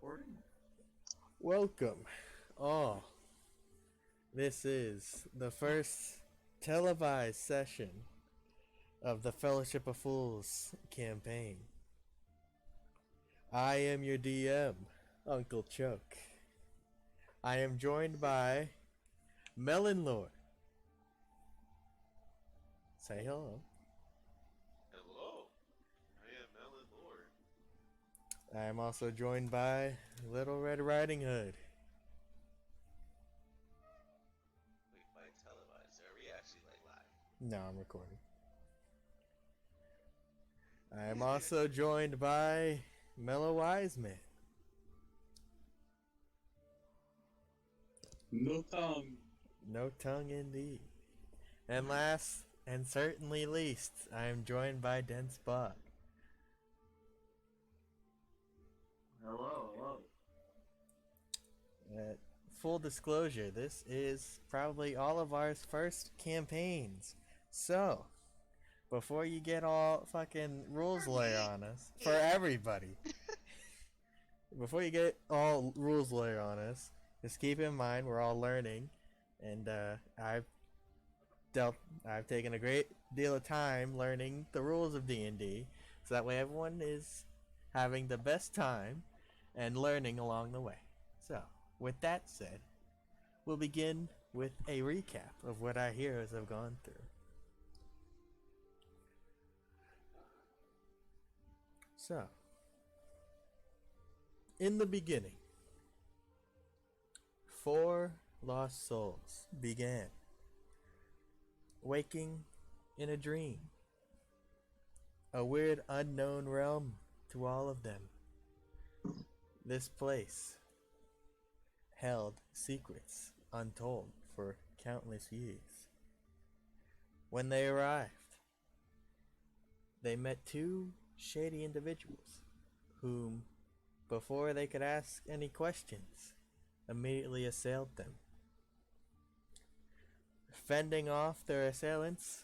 recording? Welcome, all. This is the first televised session of the Fellowship of Fools campaign. I am your DM, Uncle Chuck. I am joined by Melon Lord. Say hello. Hello, I am Melon Lord. I am also joined by Little Red Riding Hood. Wait, by televised, are we actually live? No, I'm recording. I am also joined by Mellow Wiseman. No tongue. No tongue indeed. And last and certainly least, I am joined by Dense Bog. Hello. Full disclosure, this is probably all of our first campaigns. So, before you get all fucking rules lawyer on us, for everybody, before you get all rules lawyer on us, just keep in mind we're all learning, and I've taken a great deal of time learning the rules of D&D, so that way everyone is having the best time and learning along the way. So, with that said, we'll begin with a recap of what our heroes have gone through. So, in the beginning, 4 lost souls began waking in a dream, a weird unknown realm to all of them. This place held secrets untold for countless years. When they arrived, they met 2 shady individuals whom, before they could ask any questions, immediately assailed them. Fending off their assailants,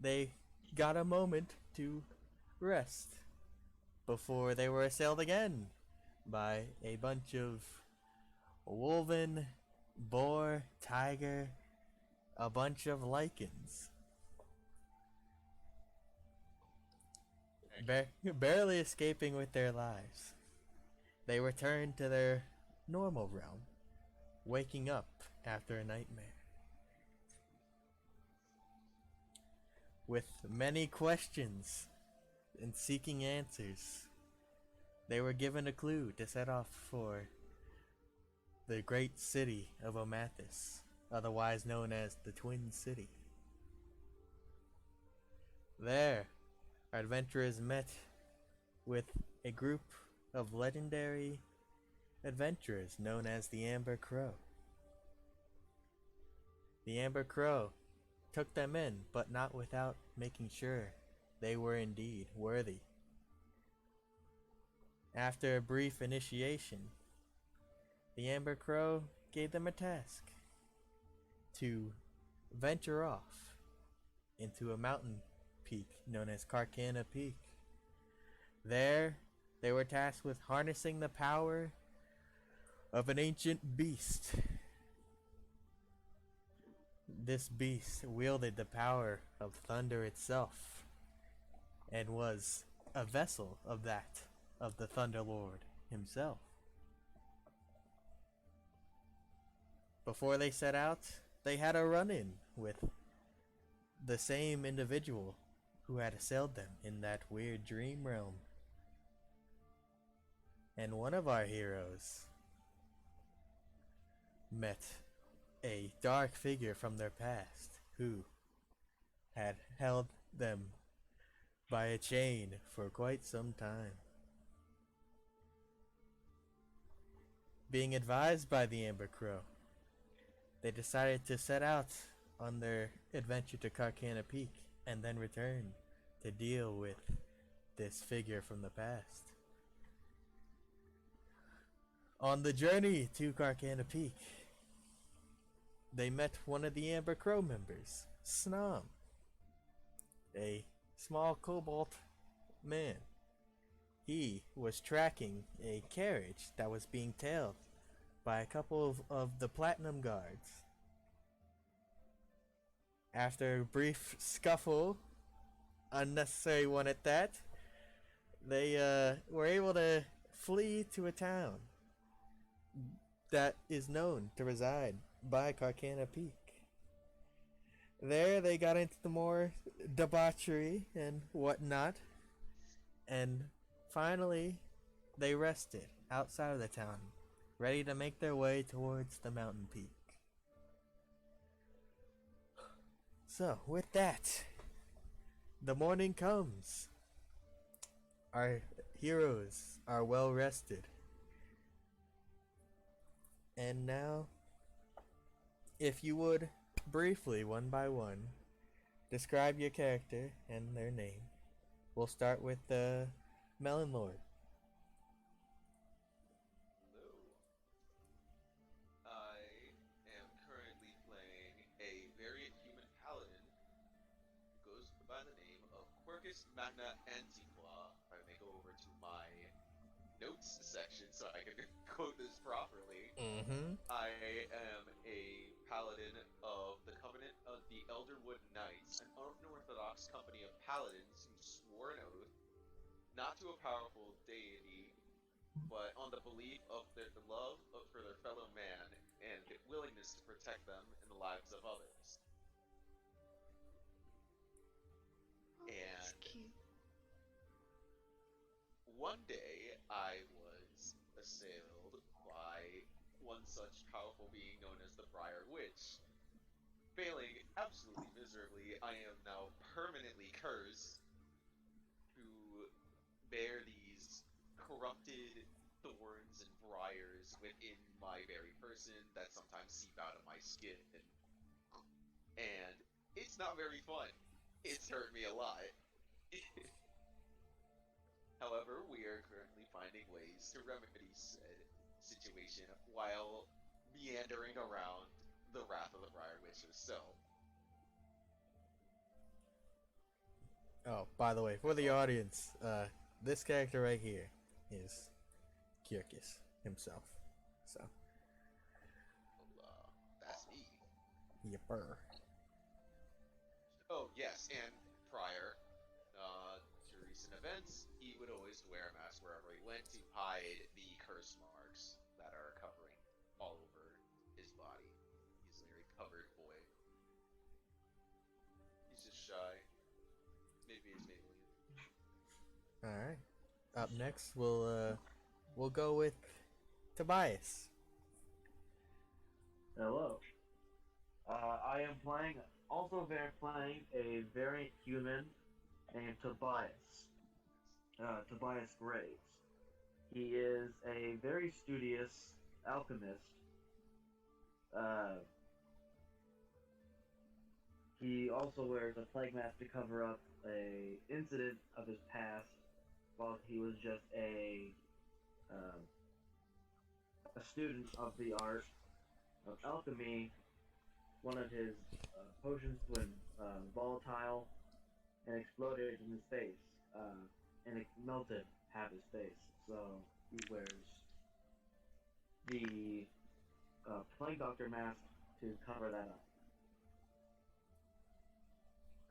they got a moment to rest before they were assailed again by a bunch of wolven, boar, tiger, a bunch of lichens. Barely escaping with their lives, they returned to their normal realm, waking up after a nightmare. With many questions and seeking answers, they were given a clue to set off for the great city of Omathis, otherwise known as the Twin City. There, our adventurers met with a group of legendary adventurers known as the Amber Crow. The Amber Crow took them in, but not without making sure they were indeed worthy. After a brief initiation, the Amber Crow gave them a task to venture off into a mountain peak known as Carcana Peak. There, they were tasked with harnessing the power of an ancient beast. This beast wielded the power of thunder itself and was a vessel of the Thunder Lord himself. Before they set out, they had a run-in with the same individual who had assailed them in that weird dream realm. And one of our heroes met a dark figure from their past who had held them by a chain for quite some time. Being advised by the Amber Crow, they decided to set out on their adventure to Carcana Peak and then return to deal with this figure from the past. On the journey to Carcana Peak, they met one of the Amber Crow members, Snom, a small cobalt man. he was tracking a carriage that was being tailed by a couple of the Platinum Guards. After a brief scuffle, unnecessary one at that, they were able to flee to a town that is known to reside by Carcana Peak. There they got into the more debauchery and whatnot, and finally they rested outside of the town, ready to make their way towards the mountain peak. So, with that, the morning comes. Our heroes are well rested. And now, if you would briefly, one by one, describe your character and their name. We'll start with the Melon Lord. Hello. I am currently playing a variant human paladin who goes by the name of Quercus Magna Antiqua. If I may go over to my notes section so I can quote this properly. Mm-hmm. I am a paladin of the Covenant of the Elderwood Knights, an unorthodox company of paladins who swore an oath not to a powerful deity, but on the belief of their love for their fellow man and willingness to protect them and the lives of others. Oh, that's And cute. one day I was assailed by one such powerful being known as the Briar Witch. Failing absolutely miserably, I am now permanently cursed to bear these corrupted thorns and briars within my very person that sometimes seep out of my skin. And it's not very fun. It's hurt me a lot. However, we are currently finding ways to remedy said situation while meandering around the Wrath of the Briar Witch herself. Oh, by the way, for the audience, this character right here is Kyrkis himself. So, That's me. yipper. Oh, yes, and prior to recent events, he would always wear a mask wherever he went to hide the curse marks that are covering all over his body. He's a very covered boy. He's just shy. Maybe it's Maybelline. All right. Up next, we'll go with Tobias. Hello. I am playing a variant human named Tobias. Tobias Graves. He is a very studious alchemist. He also wears a plague mask to cover up a incident of his past while he was just a student of the art of alchemy. One of his potions went volatile and exploded in his face, and it melted half his face. So he wears the plague doctor mask to cover that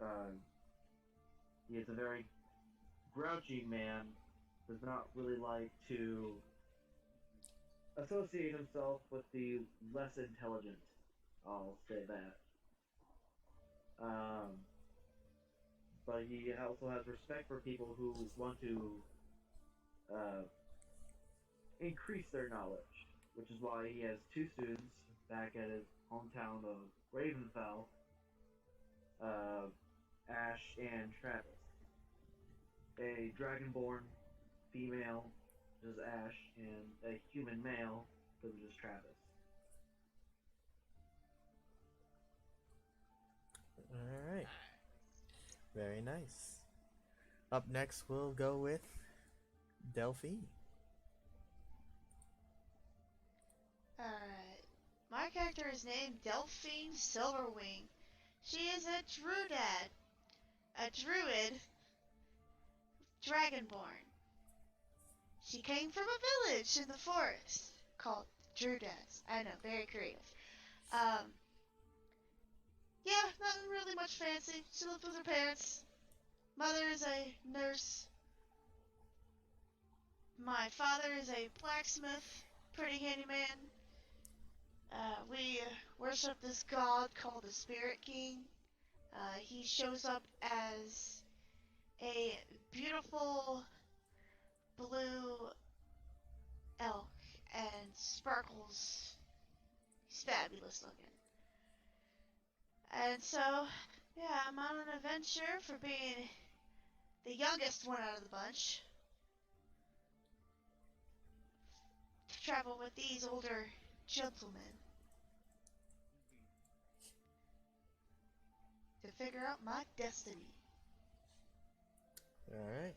up. He is a very grouchy man, does not really like to associate himself with the less intelligent. I'll say that. But he also has respect for people who want to increase their knowledge, which is why he has two students back at his hometown of Ravenfell, Ash and Travis. A dragonborn female, which is Ash, and a human male, which is Travis. All right. Very nice. Up next, we'll go with Delphine. Alright. My character is named Delphine Silverwing. She is a druid. A druid. Dragonborn. She came from a village in the forest called Drew Dance. I know, very creative. Um, yeah, nothing really much fancy. She lived with her parents. Mother is a nurse. My father is a blacksmith, pretty handy man. We worship this god called the Spirit King. He shows up as a beautiful blue elk and sparkles. He's fabulous looking. And so, yeah, I'm on an adventure for being the youngest one out of the bunch. To travel with these older gentlemen to figure out my destiny. Alright.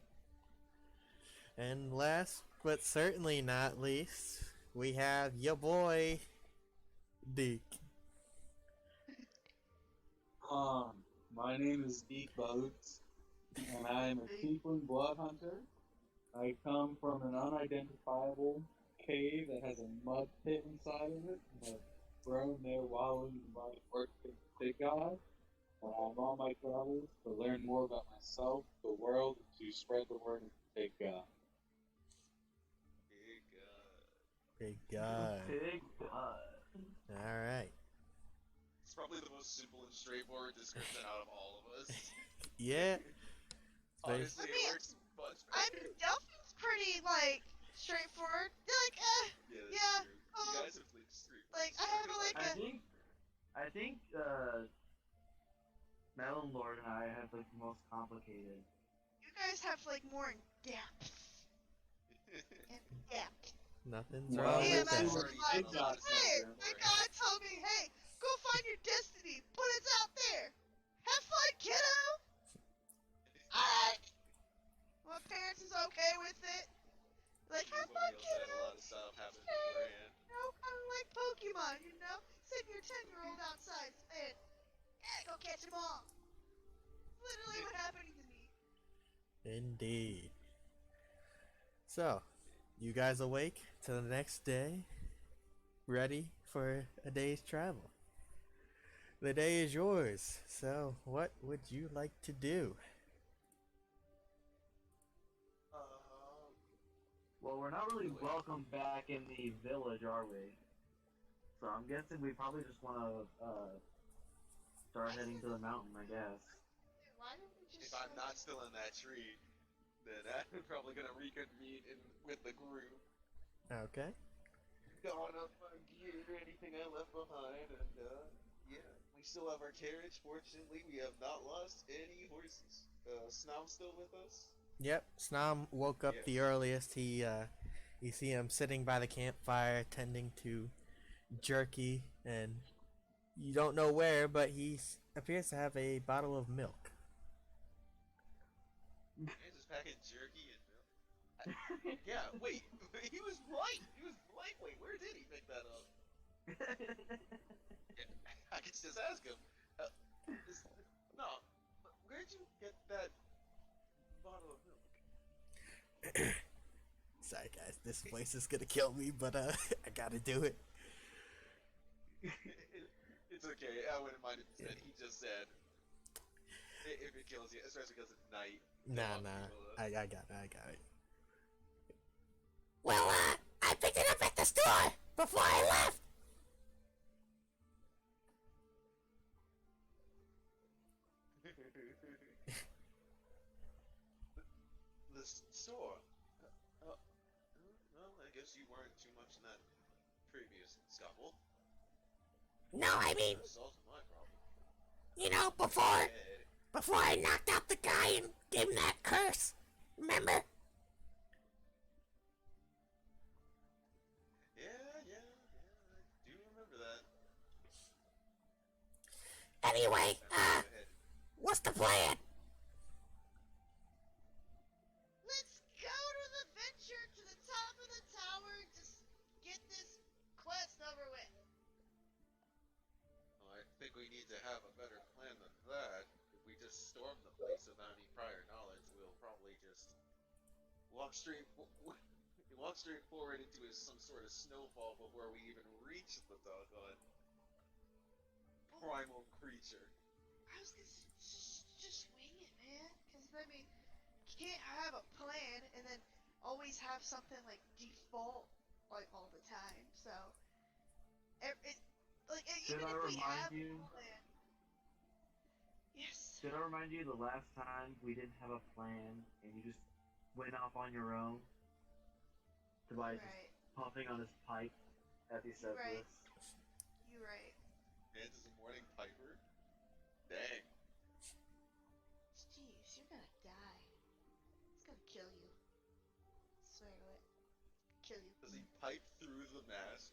And last but certainly not least, we have your boy, Deke. My name is Deke Boats, and I am a tiefling blood hunter. I come from an unidentifiable cave that has a mud pit inside of it, and I've grown there wallowing in my work with the big guy. And I'm on my travels to learn more about myself, the world, and to spread the word of the big guy. Big, Big God. Big God. Alright. it's probably the most simple and straightforward description out of all of us. Yeah. Honestly, I mean, it works much I better. mean, Delphi's pretty, like, straightforward. Like, Yeah, that's yeah, true. You oh, guys have like street. like, I have, like, I think Melon Lord and I have like the most complicated. you guys have, like, more in depth. In depth. Nothing's Well, wrong Me with and my let's that. see like, what Big God's hey, doing. my God told me, hey, go find your destiny, but it's out there. Have fun, kiddo. Alright. My parents is okay with it. Like, have fun, Everybody else had a kiddo. lot of stuff happen beforehand. You know, kind of like Pokemon, you know? Send your 10-year-old outside, and, go catch them all. Literally what happened to me. Indeed. So, you guys awake to the next day? Ready for a day's travel? The day is yours, so what would you like to do? Well, we're not really welcome back in the village, are we? So I'm guessing we probably just want to start heading to the mountain, I guess. Why don't we just If I'm not still in that tree, then I'm probably gonna reconvene with the group, Okay. don up my gear, anything I left behind, and yeah, we still have our carriage. Fortunately, we have not lost any horses. Snom still with us? Yep, Snom woke up the Yes. earliest. You see him sitting by the campfire tending to jerky, and you don't know where, but he appears to have a bottle of milk. Yeah, just packing jerky and milk. Yeah, wait, he was right. He was right. Wait, where did he pick that up? Yeah, I could just ask him. No, where'd you get that bottle of milk? Sorry guys, this voice is gonna kill me, but I gotta do it. It's okay. I wouldn't mind if he just said if it kills you, especially because it's night. Nah, I got it. Well, I picked it up at the store before I left. The store. Well, I guess you weren't too much in that previous scuffle. No, I mean, That solves my problem. you know, before I knocked out the guy and gave him that curse. Remember? Yeah, I do remember that. Anyway, Go ahead. what's the plan? Let's go to the venture to the top of the tower and just get this quest over with. Well, I think we need to have a better plan than that. If we just storm the place without any prior knowledge, we'll probably just walk straight. He walked straight forward into some sort of snowfall before we even reached the doggone primal creature. I was gonna just wing it, man. Because, I mean, you can't have a plan and then always have something, like, default, like, all the time. So, Should even I if we remind have you? a plan. Yes. Should I remind you the last time we didn't have a plan and you just went off on your own to by just Right. puffing on his pipe as he says Right. this? You're right. Man's is a morning piper. Dang. Jeez, you're gonna die. It's gonna kill you. Swear to it. Kill you. Does he pipe through the mask?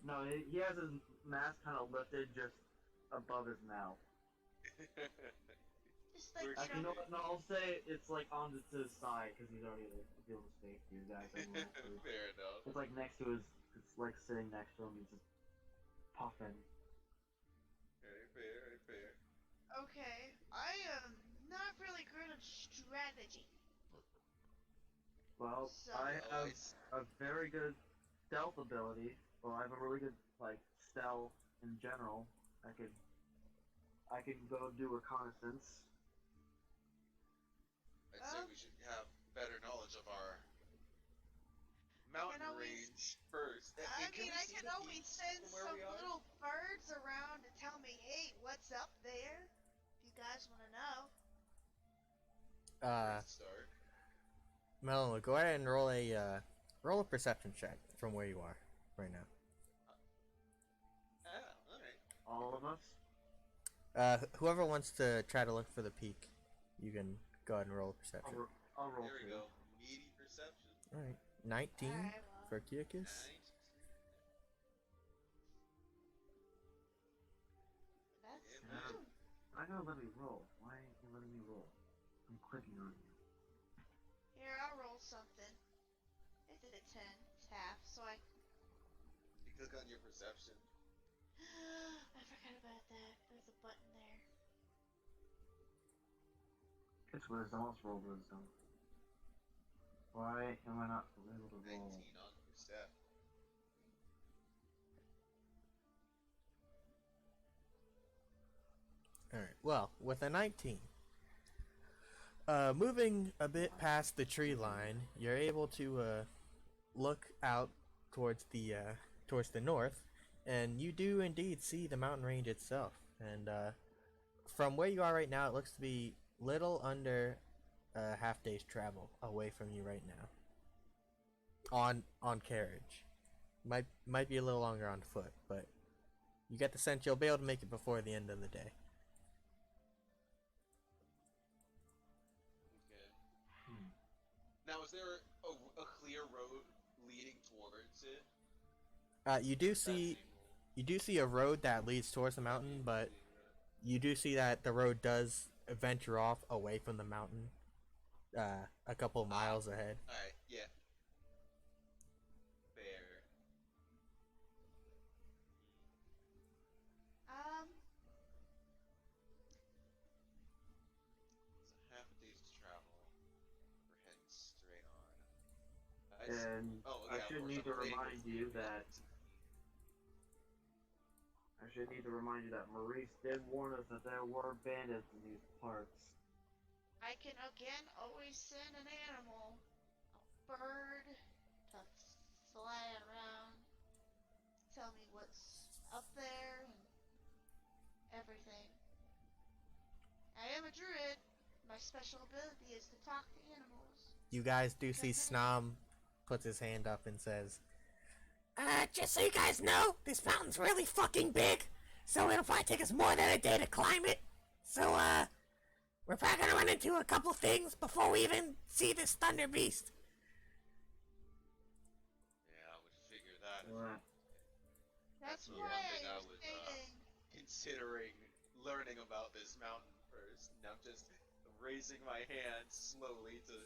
No, he has his mask kind of lifted just above his mouth. Just like, We're Actually, no, I'll say it's like on to his side because he's already like doing his face to you guys. Fair enough. It's like next to his, it's like sitting next to him. He's just puffing. Very fair, very fair. Okay, I am not really good at strategy. Well, So, I have Nice. a very good stealth ability. Well, I have a really good like stealth in general. I can go do reconnaissance. I'd say we should have better knowledge of our mountain always- range first. I Can mean, we I see can the always peaks send from where some we are? little birds around to tell me, hey, what's up there? If you guys want to know. Great start. Melon, go ahead and roll a perception check from where you are right now. Ah, alright. All of us. Whoever wants to try to look for the peak, you can go ahead and roll a perception. I'll roll There we two. go. Meaty perception. All right, 19 Alright, well. for Kyrkis. Nice. That's Yeah, Yeah. good. I gotta let me roll. Why ain't you letting me roll? I'm clicking on you. Here, I'll roll something. It's a 10. It's half, so I... You click on your perception. I forgot about that. There's a button there. It's wisdom. Let's roll wisdom. Why am I not able to 19 roll? on your step. All right. Well, with a 19, moving a bit past the tree line, you're able to look out towards the north, and you do indeed see the mountain range itself. And from where you are right now, it looks to be little under a half day's travel away from you right now. On carriage, might be a little longer on foot, but you get the sense you'll be able to make it before the end of the day. Okay. Hmm. Now, is there a clear road leading towards it? You do see a road that leads towards the mountain, but you do see that the road does venture off away from the mountain, a couple of miles ahead. Alright, yeah. Fair. It's a half a day's travel. We're heading straight on. And I of should course, need I'm to waiting remind for you that Maurice did warn us that there were bandits in these parts. I can again always send an animal, a bird, to fly around, tell me what's up there and everything. I am a druid. My special ability is to talk to animals. You guys do see Snom puts his hand up and says, Just so you guys know, this mountain's really fucking big, so it'll probably take us more than a day to climb it. So, we're probably gonna run into a couple things before we even see this thunder beast. Yeah, I would figure that. What? That's the why one thing I I was was saying. considering learning about this mountain first. And I'm just raising my hand slowly to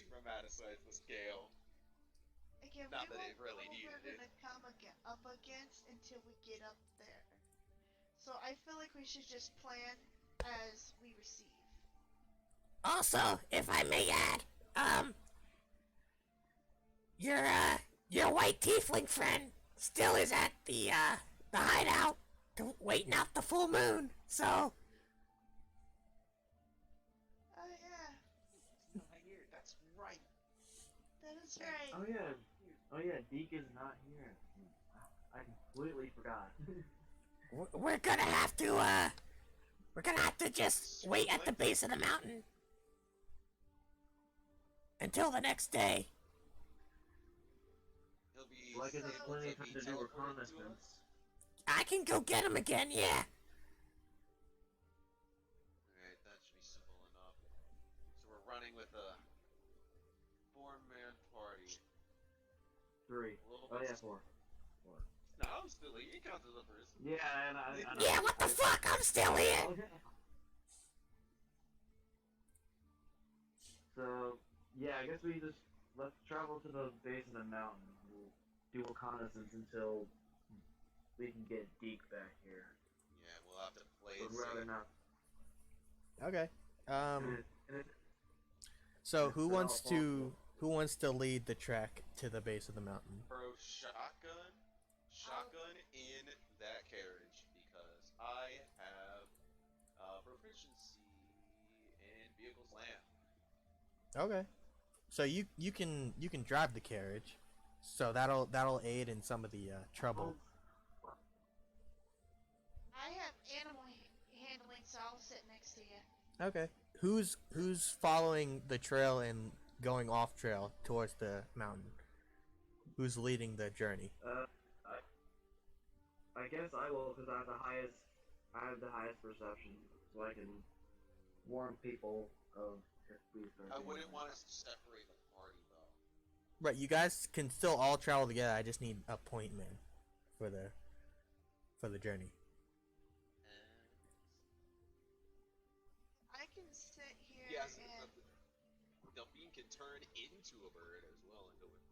romanticize the scale. Again, Not we that won't it really know what needed we're gonna come up against until we get up there. So I feel like we should just plan as we receive. Also, if I may add, your white tiefling friend still is at the hideout, waiting out the full moon. So Oh yeah, He's not here. That's right. that is right. Oh yeah, Deke is not here. I completely forgot. we're gonna have to just wait at the base of the mountain until the next day. He'll be Well, I guess able there's plenty of be time to do teleported to reconnaissance. us. I can go get him again. Yeah. Alright, that should be simple enough. So we're running with a 4-man party. 3. A little Oh bit yeah, 4. No, I'm still here. You count as a person. Yeah, and I know. Yeah. What the fuck? I'm still here. Oh, yeah. So, yeah, I guess let's travel to the base of the mountain. We'll do reconnaissance until we can get Deke back here. Yeah, we'll have to play it Would rather safe. not. Okay. And it, So It's all who wants to lead the trek to the base of the mountain? Throw shotgun in that carriage because I have proficiency in vehicles land. Okay. So you can drive the carriage, so that'll aid in some of the trouble. I have animal handling, so I'll sit next to you. Okay. Who's following the trail and going off trail towards the mountain? Who's leading the journey? I guess I will because I have the highest perception, so I can warn people of if we start. I doing wouldn't that. want us to separate the party though. Right, you guys can still all travel together. I just need a point man for the journey. I can sit here Yes, and Delphine can turn into a bird as well and go with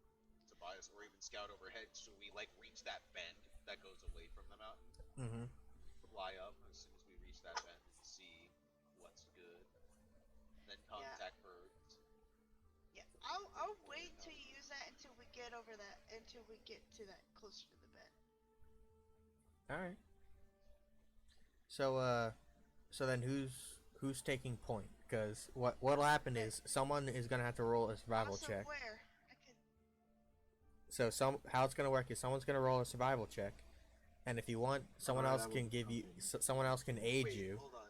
Tobias, or even scout overhead so we like reach that bend that goes away from the mountain. Mm-hmm. Fly up as soon as we reach that bend and see what's good. Then contact birds. yeah, I'll wait to use that until we get to that closer to the bed. All right. So then who's taking point? Because what'll happen is someone is gonna have to roll a survival Also, check. where I can. So how it's gonna work is someone's gonna roll a survival check, and if you want, someone else can give you, someone else can aid Wait, you. hold on.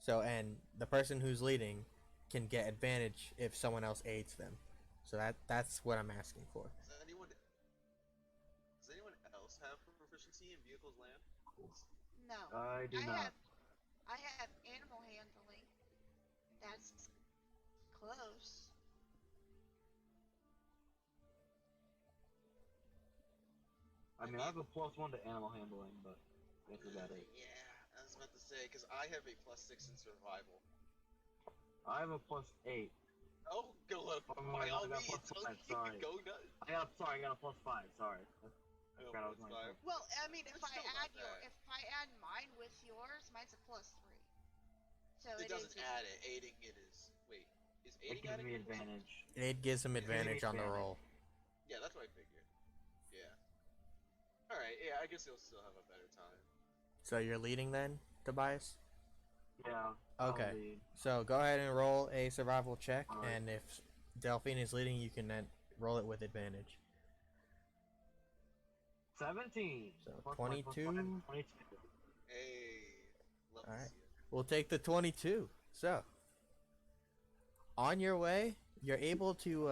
So and the person who's leading can get advantage if someone else aids them. So that's what I'm asking for. Does anyone else have proficiency in vehicles land? No. I do not. I have animal handling. That's close. I mean, I have a +1 to animal handling, but that's about it. Yeah, I was about to say because I have a +6 in survival. I have a +8. Oh, go up Oh, by all I got means. +5, sorry. Go nuts. I got a +5. Sorry. I got forgot I was +5. myself. Well, I mean, if It's I still not bad. if I add mine with yours, mine's a +3. So It doesn't is add it. Aiding it is. Wait, is It aiding gives adding me it? advantage. Aid gives them advantage on the advantage. roll. Yeah, that's what I figured. Yeah. Alright, yeah, I guess you'll still have a better time. So you're leading then, Tobias? Yeah. Okay. I'll lead. So go ahead and roll a survival check, Alright. and if Delphine is leading, you can then roll it with advantage. 17. So, +1, 22. +5, 22. Hey, love Alright. to see it. We'll take the 22. So, on your way, you're able to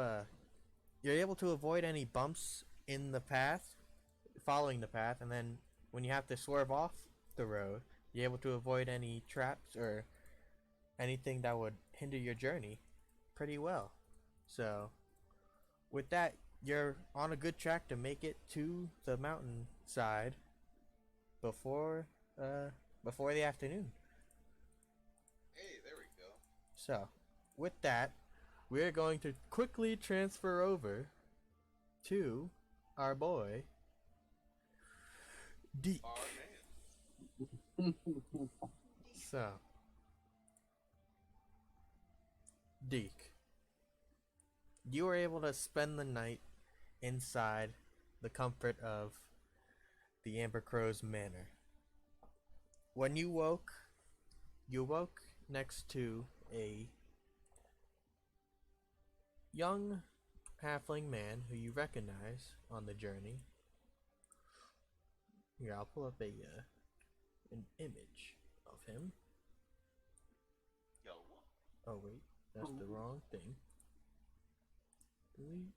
avoid any bumps in the path, following the path, and then when you have to swerve off the road, you're able to avoid any traps or anything that would hinder your journey pretty well. So, with that, you're on a good track to make it to the mountainside before the afternoon. Hey, there we go. So, with that, we're going to quickly transfer over to our boy, Deke. Our man. So, Deke, you were able to spend the night inside the comfort of the Amber Crow's manor. When you woke next to a young halfling man who you recognize on the journey. Here, I'll pull up an image of him. Yo. Oh wait, that's the wrong thing. Delete.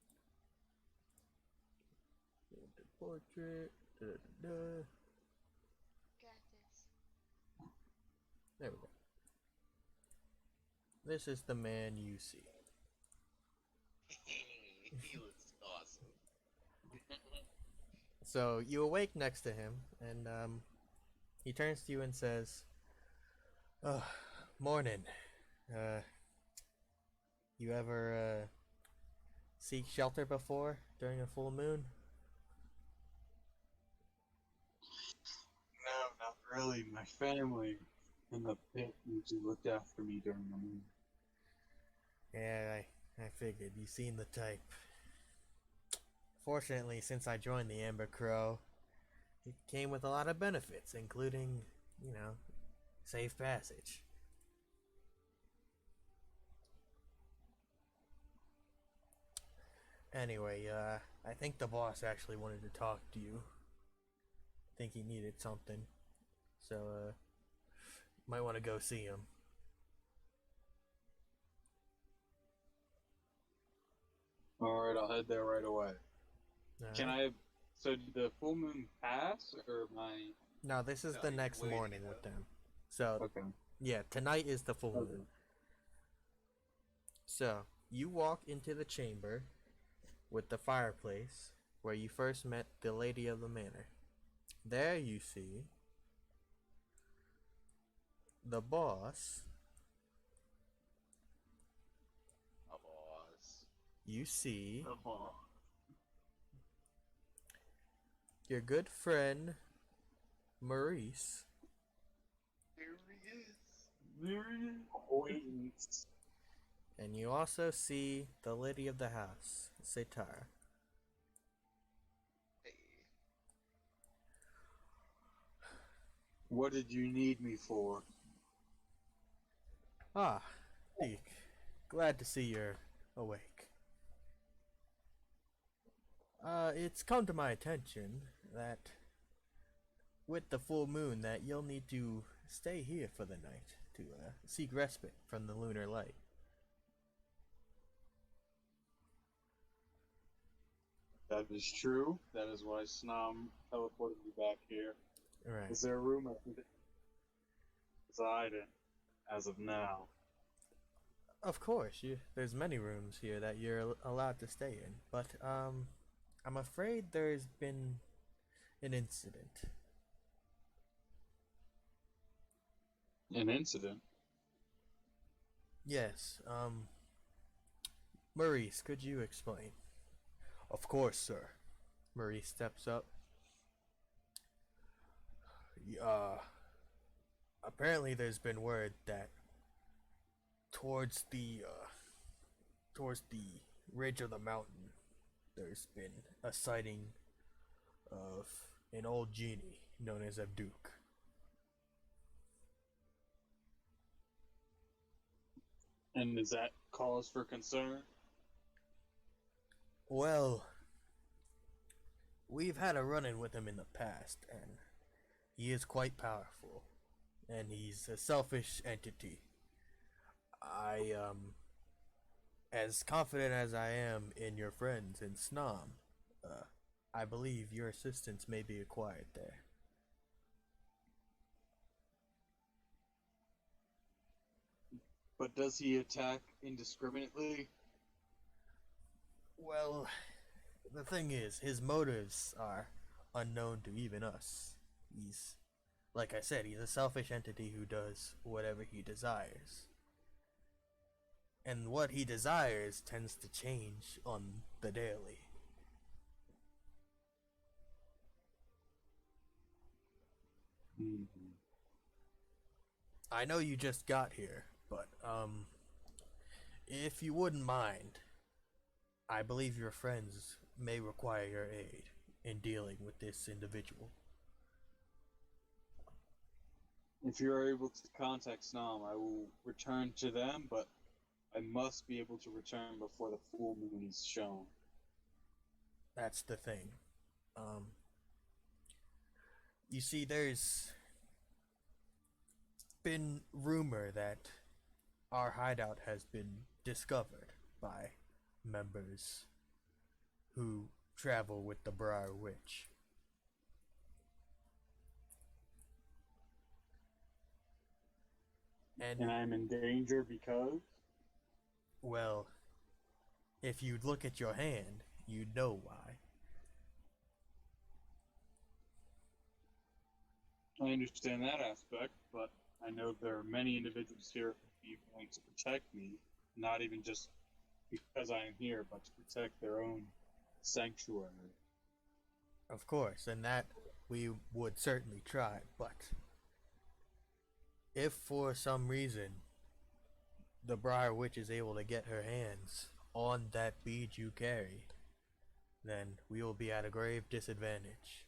The portrait. Da-da-da-da. Got this. There we go. This is the man you see. He looks awesome. So you awake next to him, and he turns to you and says, "Oh, morning. You ever seek shelter before during a full moon?" No, not really. My family in the pit usually looked after me during the moon. Yeah, I figured. You seen the type. Fortunately, since I joined the Amber Crow, it came with a lot of benefits, including, safe passage. Anyway, I think the boss actually wanted to talk to you. I think he needed something. So, might want to go see him. Alright, I'll head there right away. Can Uh-huh. so did the full moon pass, or am I... No, this is No, the you're next waiting, morning though. with them. So, Okay. yeah, tonight is the full Okay. moon. So, you walk into the chamber with the fireplace where you first met the lady of the manor. There you see the boss. A boss. You see The ball. your good friend Maurice. Here he is. Acquaintance. And you also see the lady of the house, Setar. Hey. What did you need me for? Ah, Deke. Glad to see you're awake. It's come to my attention that with the full moon that you'll need to stay here for the night to seek respite from the lunar light. That is true. That is why Snom teleported me back here. Right. Is there a room I can reside in as of now? Of course, there's many rooms here that you're allowed to stay in, but I'm afraid there's been an incident. An incident? Yes, Maurice, could you explain? Of course, sir. Maurice steps up. Apparently there's been word that towards the ridge of the mountain, there's been a sighting of an old genie known as Abduk. And is that cause for concern? Well, we've had a run-in with him in the past, and he is quite powerful, and he's a selfish entity. As confident as I am in your friends in Snom, I believe your assistance may be acquired there. But does he attack indiscriminately? Well, the thing is, his motives are unknown to even us. Like I said, he's a selfish entity who does whatever he desires. And what he desires tends to change on the daily. Mm-hmm. I know you just got here, but if you wouldn't mind, I believe your friends may require your aid in dealing with this individual. If you're able to contact Snom, I will return to them, but I must be able to return before the full moon is shown. That's the thing. You see, there's been rumor that our hideout has been discovered by members who travel with the Briar Witch. And I'm in danger because? Well, if you look at your hand, you'd know why. I understand that aspect, but I know there are many individuals here who would be willing to protect me, not even just because I am here, but to protect their own sanctuary. Of course, and that we would certainly try, but if for some reason the Briar Witch is able to get her hands on that bead you carry, then we will be at a grave disadvantage.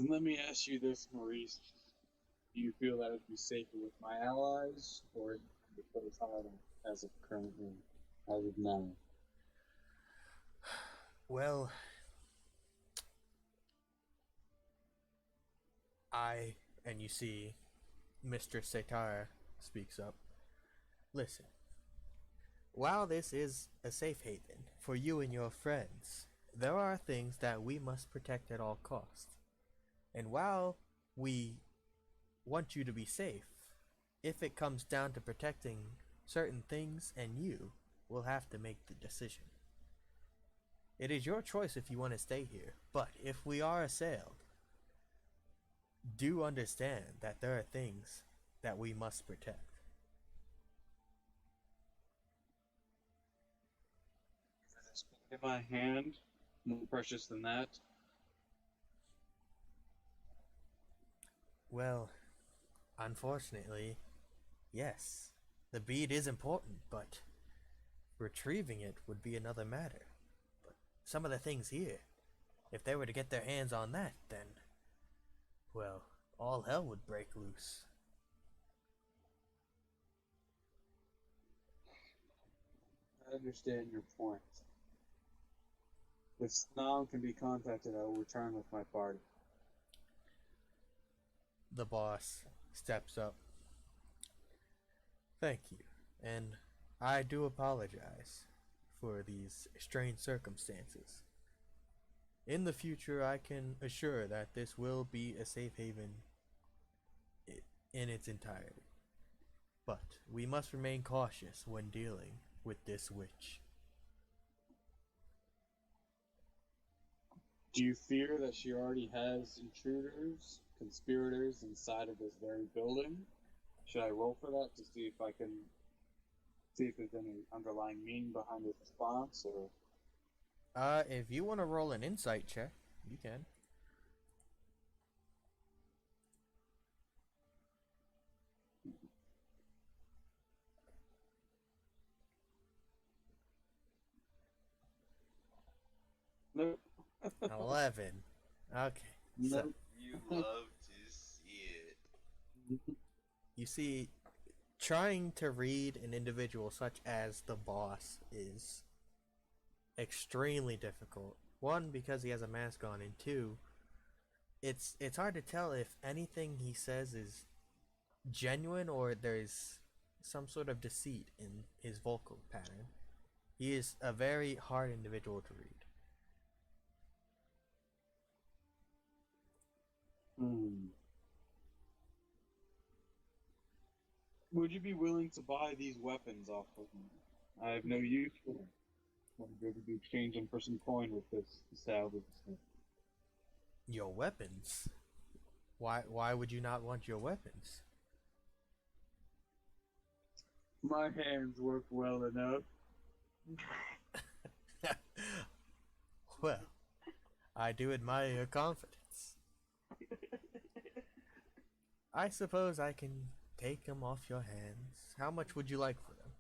And let me ask you this, Maurice. Do you feel that it would be safer with my allies, or with those hideout as of currently, as of now? Well, and you see, Mr. Setar speaks up. Listen, while this is a safe haven for you and your friends, there are things that we must protect at all costs. And while we want you to be safe, if it comes down to protecting certain things and you, will have to make the decision. It is your choice if you want to stay here, but if we are assailed, do understand that there are things that we must protect. For this in my hand, more precious than that. Well, unfortunately, yes. The bead is important, but retrieving it would be another matter. But some of the things here, if they were to get their hands on that, then, well, all hell would break loose. I understand your point. If Snom can be contacted, I will return with my party. The boss steps up. Thank you, and I do apologize for these strange circumstances. In the future, I can assure that this will be a safe haven in its entirety. But we must remain cautious when dealing with this witch. Do you fear that she already has intruders, conspirators inside of this very building? Should I roll for that to see if I can see if there's any underlying meaning behind this response, or? If you want to roll an insight check, you can. Nope. 11. Okay. So, Nope. You love to see it. you see, trying to read an individual such as the boss is extremely difficult. One, because he has a mask on, and two, it's hard to tell if anything he says is genuine or there's some sort of deceit in his vocal pattern. He is a very hard individual to read. Would you be willing to buy these weapons off of me? I have no use for them. I'm going to be exchanging for some coin with this salvage. Your weapons? Why would you not want your weapons? My hands work well enough. Well, I do admire your confidence. I suppose I can take them off your hands. How much would you like for them?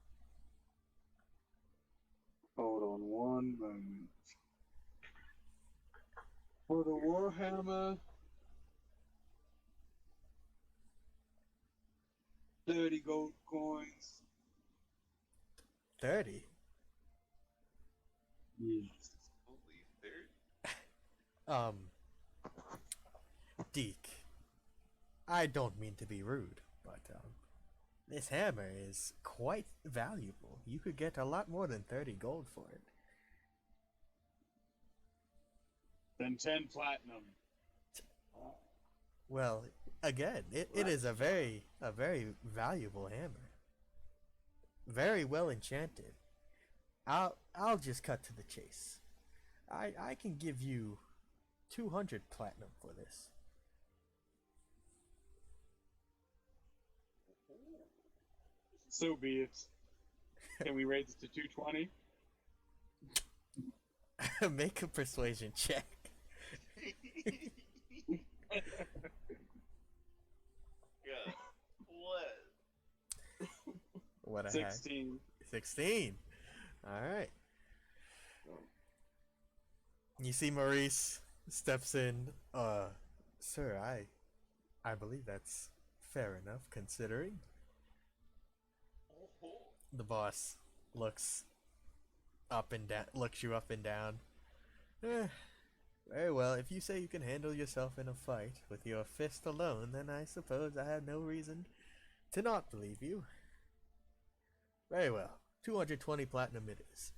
one moment. For the Warhammer, 30 gold coins. 30? Yes. Only 30. Deke, I don't mean to be rude, but, this hammer is quite valuable. You could get a lot more than 30 gold for it. Then 10 platinum. Well, again, it is a very valuable hammer. Very well enchanted. I'll just cut to the chase. I can give you 200 platinum for this. So be it. Can we raise it to 220? Make a persuasion check. Yeah. What? What I had? 16. 16. All right. You see Maurice steps in. Sir, I believe that's fair enough considering. Oh. The boss looks up and down, looks you up and down. Very well, if you say you can handle yourself in a fight with your fist alone, then I suppose I have no reason to not believe you. Very well, 220 platinum it is.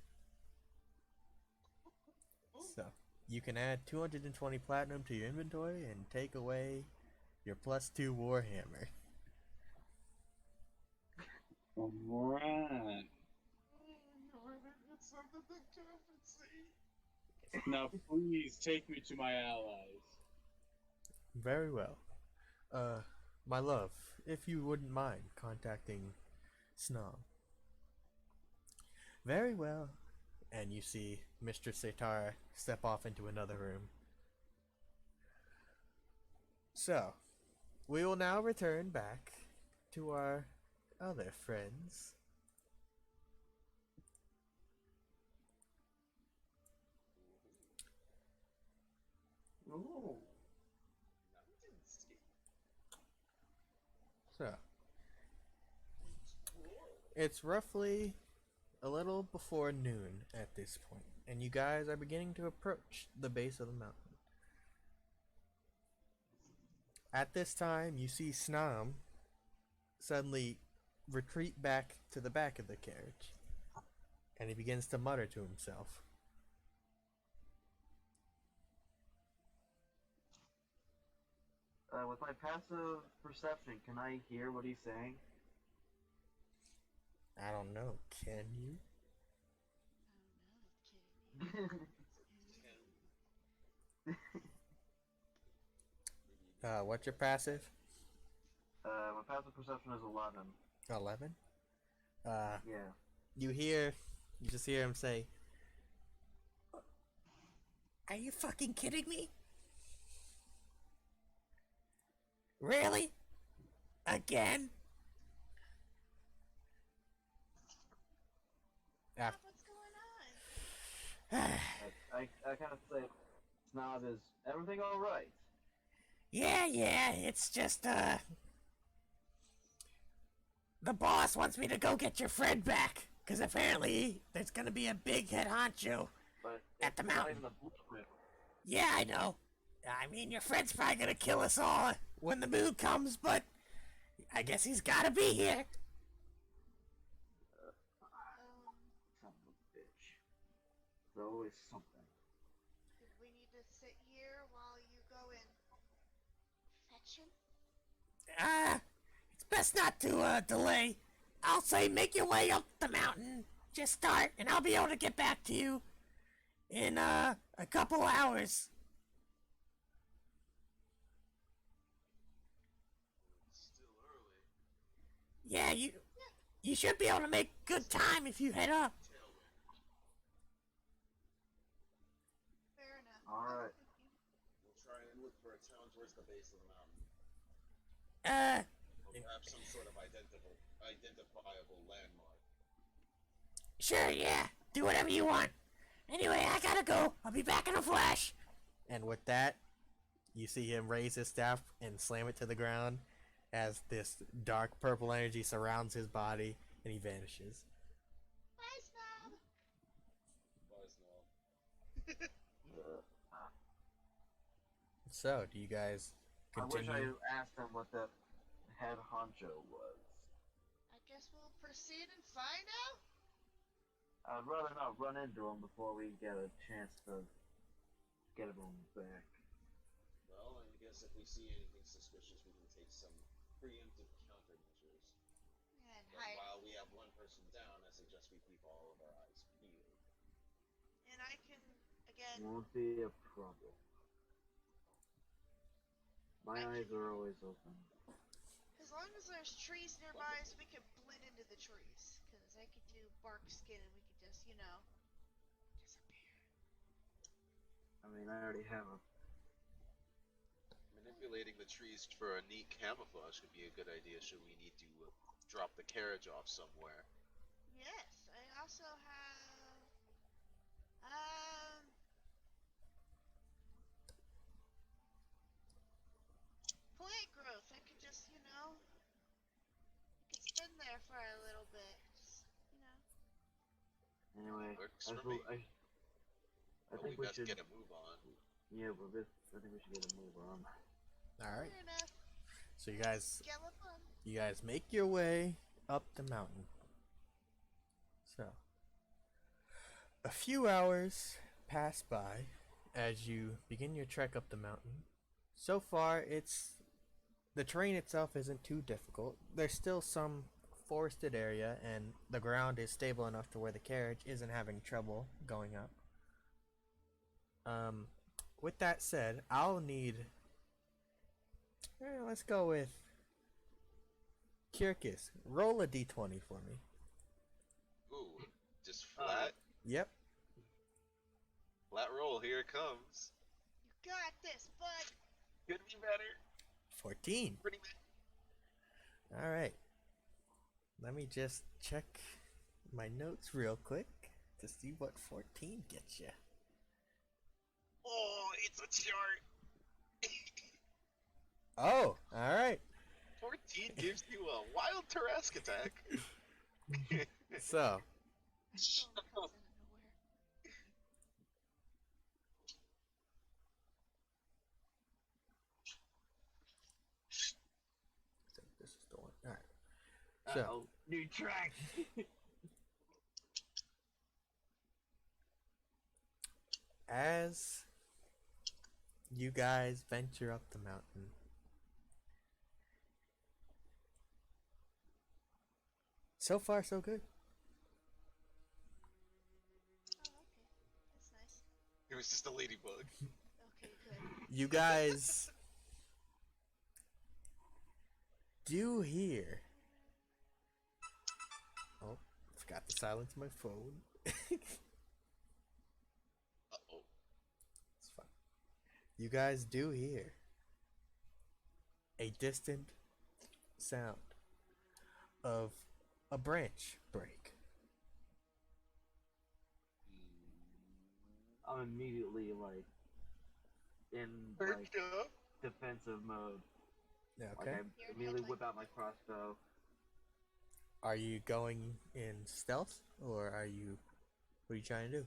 So, you can add 220 platinum to your inventory and take away your +2 warhammer. Alright. It's something to compensate. Now please take me to my allies. Very well. My love, if you wouldn't mind contacting Snob. Very well. And you see Mr. Setara step off into another room. So, we will now return back to our other friends. Ooh. So, it's roughly a little before noon at this point, and you guys are beginning to approach the base of the mountain. At this time, you see Snam suddenly retreat back to the back of the carriage, and he begins to mutter to himself. With my passive perception, can I hear what he's saying? I don't know, can you? What's your passive? My passive perception is 11. 11? Yeah. You just hear him say, Are you fucking kidding me? Really? Again? What's going on? I kind of say, Snob, is everything alright? Yeah, it's just, the boss wants me to go get your friend back, because apparently there's gonna be a big head honcho But at the it's not mountain. even a blueprint. Yeah, I know. I mean, your friend's probably gonna kill us all when the moon comes, but I guess he's gotta be here. Son of a bitch. There's always something. Did we need to sit here while you go and fetch him? It's best not to, delay. I'll say make your way up the mountain. Just start, and I'll be able to get back to you in, a couple hours. It's still early. Yeah, you should be able to make good time if you head up. Fair enough. Alright. We'll try and look for a town towards the base of the mountain. Or perhaps some sort of identifiable landmark. Sure, yeah. Do whatever you want. Anyway, I gotta go. I'll be back in a flash. And with that, you see him raise his staff and slam it to the ground as this dark purple energy surrounds his body and he vanishes. Bye, Snob. Buzz Knob. So, do you guys I wish I continue? asked him what the head honcho was. I guess we'll proceed and find out. I'd rather not run into him before we get a chance to get everyone back. Well, I guess if we see anything suspicious, we can take some preemptive countermeasures. And But hide. while we have one person down, I suggest we keep all of our eyes peeled. And I can, again, Won't be a problem. My eyes are always open. as long as there's trees nearby, so we can blend into the trees. Because I could do bark skin and we could just, disappear. I mean, I already have a. Manipulating the trees for a neat camouflage could be a good idea should we need to drop the carriage off somewhere. Yes, I also have, plant growth. I could just, I could spend there for a little bit. Just, Anyway, Works I, for me. I But think we we best should. get a move on. Yeah, but I think we should get a move on. Alright. fair enough. So Skeleton. you guys make your way up the mountain. So a few hours pass by as you begin your trek up the mountain. So far the terrain itself isn't too difficult. There's still some forested area and the ground is stable enough to where the carriage isn't having trouble going up. With that said, I'll need let's go with Kirkus. Roll a d20 for me. Ooh, just flat. Yep. Flat roll, here it comes. You got this, bud. Could be better. 14. Pretty bad. Alright. Let me just check my notes real quick to see what 14 gets you. Oh, it's a chart. Oh, alright. 14 gives you a wild Tarrasque attack. So, Shut up. this is the one. Alright. So, New track. as you guys venture up the mountain, so far so good. Oh, okay. That's nice. It was just a ladybug. Okay, good. You guys do hear. Oh, forgot to silence my phone. Uh-oh. It's fine. You guys do hear a distant sound of a branch break. I'm immediately like in Perked up. defensive mode. Yeah, Like okay. I immediately whip out my crossbow. Are you going in stealth or are you? What are you trying to do?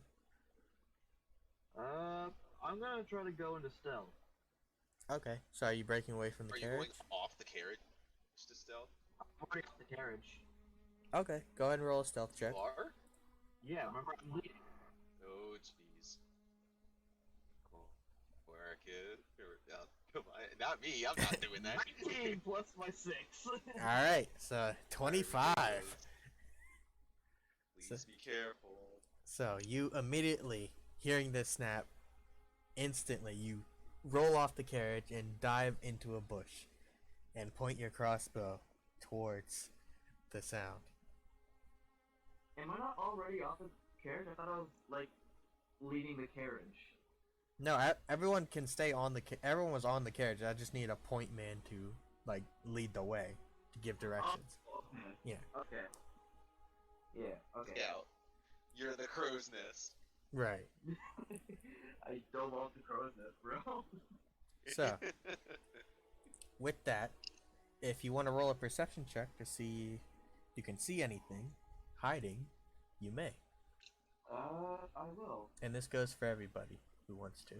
I'm gonna try to go into stealth. Okay. So are you breaking away from the Are you carriage? going off the carriage to stealth? I'm already off the carriage. Okay. Go ahead and roll a stealth check. You are? Yeah, remember I'm leading. Oh, jeez. Where, kid? Come on, not me. I'm not doing that. 19 plus my 6. All right. So 25. Please be careful. So you immediately, hearing this snap, instantly you roll off the carriage and dive into a bush and point your crossbow towards the sound. Am I not already off the carriage? I thought I was like leading the carriage. No, everyone can stay on the. Everyone was on the carriage. I just need a point man to like lead the way to give directions. Oh, okay. Yeah. Okay. Yeah. Okay. Yeah, you're the crow's nest. Right. I dove off the crow's nest, bro. So, with that, if you want to roll a perception check to see if you can see anything hiding, you may. I will. And this goes for everybody who wants to.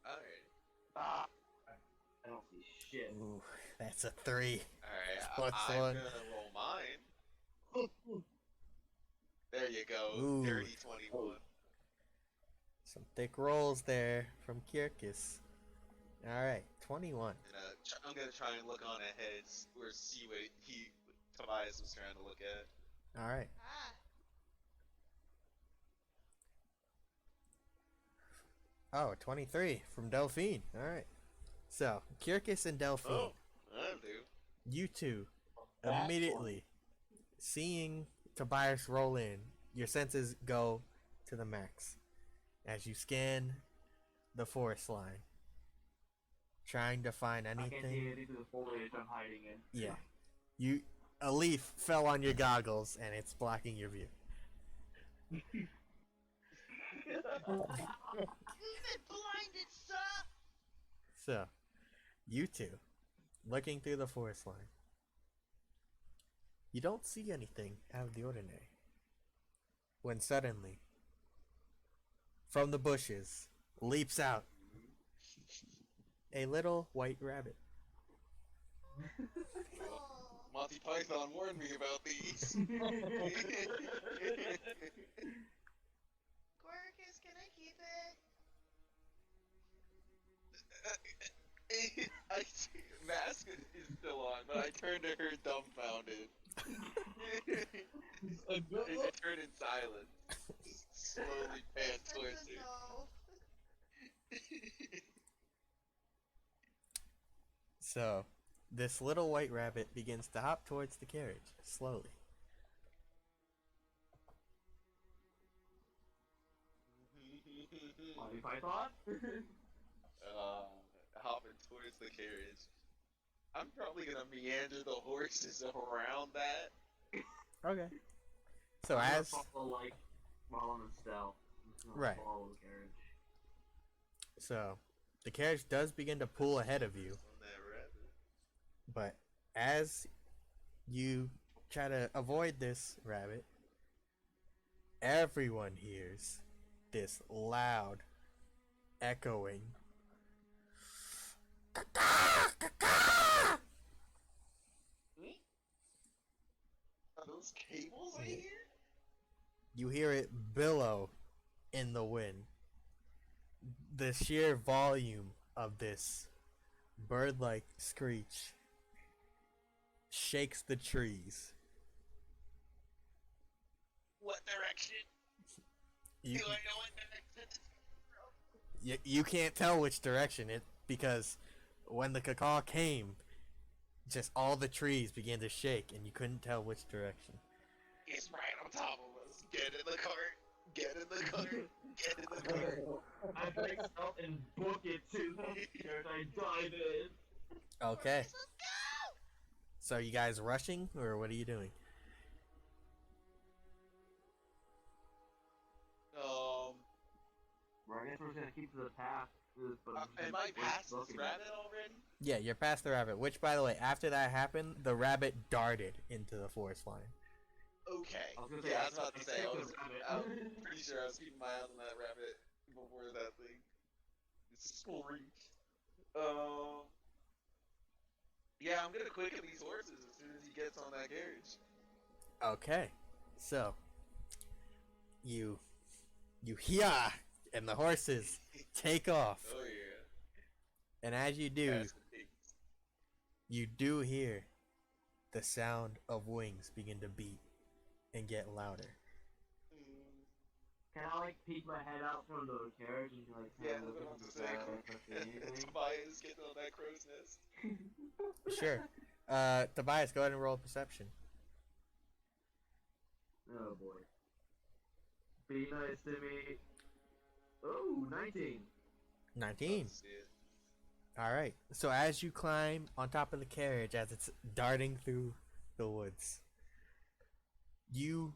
Alright. Ah! I don't see shit. Ooh, that's a 3. Alright, What's I'm one? gonna roll mine. There you go. Ooh. Dirty 21. Some thick rolls there from Kirkus. Alright, 21. I'm gonna try and look on ahead or see what Tobias was trying to look at. Alright. Ah. Oh, 23 from Delphine. Alright. So, Kirkus and Delphine, Oh, that'll do. you two That's immediately seeing Tobias roll in, your senses go to the max as you scan the forest line, trying to find I can't see anything. anything through the foliage I'm hiding in. Yeah, a leaf fell on your goggles and it's blocking your view. You've been blinded, sir! So, you two, looking through the forest line, you don't see anything out of the ordinary. When suddenly, from the bushes, leaps out a little white rabbit. Oh. Monty Python warned me about these. Quirkus, can I keep it? Mask is still on, but I turned to her dumbfounded. I turned in silence. Just slowly pan That's towards a her. no. So, this little white rabbit begins to hop towards the carriage, slowly. Monty Python? Hopping towards the carriage. I'm probably gonna meander the horses around that. Okay. So I'm gonna as follow, like, while I'm in stealth. I'm just gonna Right. follow the carriage. so the carriage does begin to pull ahead of you, On that rabbit. but as you try to avoid this rabbit, everyone hears this loud echoing. Are those cables I hear? You hear it billow in the wind. The sheer volume of this bird-like screech shakes the trees. What direction? You, Do I know what direction it's from? you can't tell which direction it, because when the cacaw came, just all the trees began to shake and you couldn't tell which direction. It's right on top of us. Get in the cart. Get in the cart. Get in the cart. I break stealth and book it to the carriage I dive in. Okay, Let's go! so you guys rushing or what are you doing? Well, I guess we're just gonna keep to the path. Am I past this rabbit already? Yeah, you're past the rabbit, which by the way, after that happened, the rabbit darted into the forest line. Okay. I was gonna say, Yeah, I was about to say, I was rabbit. pretty sure I was keeping my eyes on that rabbit before that thing screeched. Yeah, I'm gonna quicken these horses as soon as he gets on that carriage. Okay, so you hear, and the horses take off, Oh yeah. and as you do, Past the pigs. you do hear the sound of wings begin to beat and get louder. Can I, like, peek my head out from the carriage and, like, Yeah, kinda that's look what at I'm the saying. sky if I see anything? Tobias getting on that crow's nest. Sure. Tobias, go ahead and roll perception. Oh boy. Be nice to me. Oh, 19. 19. Let's see it. Alright, so as you climb on top of the carriage as it's darting through the woods, you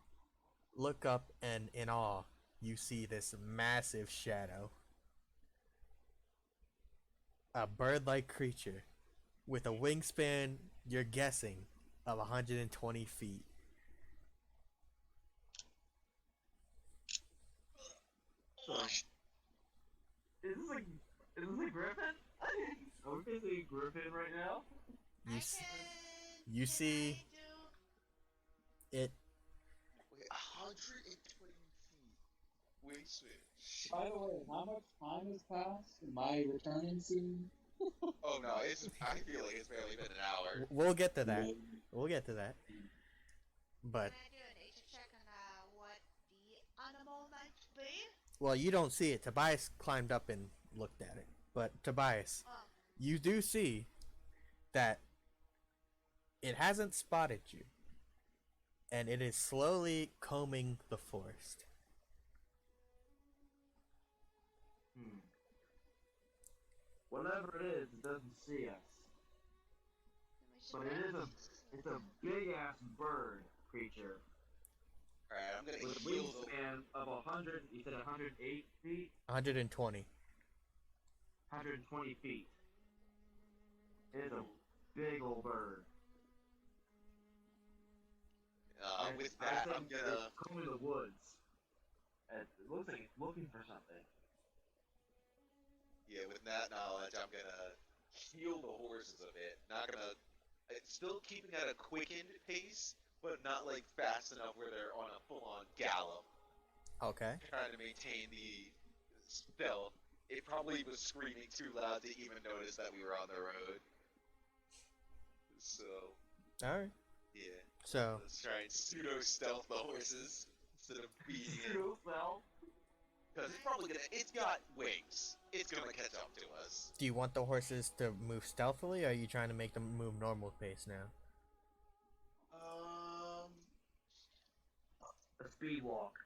look up, and in awe, you see this massive shadow. A bird-like creature with a wingspan, you're guessing, of 120 feet. Is this a griffin? Are we facing a griffin right now? You see, you see it. Wait, 120 feet. Wingspan. By the way, how much time has passed? Am I returning soon? Oh no, I feel like it's barely been an hour. We'll get to that. We'll get to that. But Can I do a nature check on what the animal might be? well, you don't see it. Tobias climbed up and looked at it. But Tobias, Oh, you do see that it hasn't spotted you, and it is slowly combing the forest. Whatever it is, it doesn't see us. then we But should it's a big ass bird creature Alright, I'm gonna with a heal the. wingspan of 100. You said 108 feet, 120. 120 feet. It is a big old bird. With I that, think I'm gonna. it's combing the woods. It looks like it's looking for something. Yeah, with that knowledge, I'm gonna heal the horses a bit. Not gonna. It's still keeping at a quickened pace, but not like fast enough where they're on a full-on gallop. Okay. Trying to maintain the stealth. It probably was screaming too loud to even notice that we were on the road. So, Alright. yeah. So, Let's try and pseudo-stealth the horses instead of beating it. True, well, Because it's probably gonna. It's got wings. It's gonna catch up to us. do you want the horses to move stealthily, or are you trying to make them move normal pace now? a speed walk.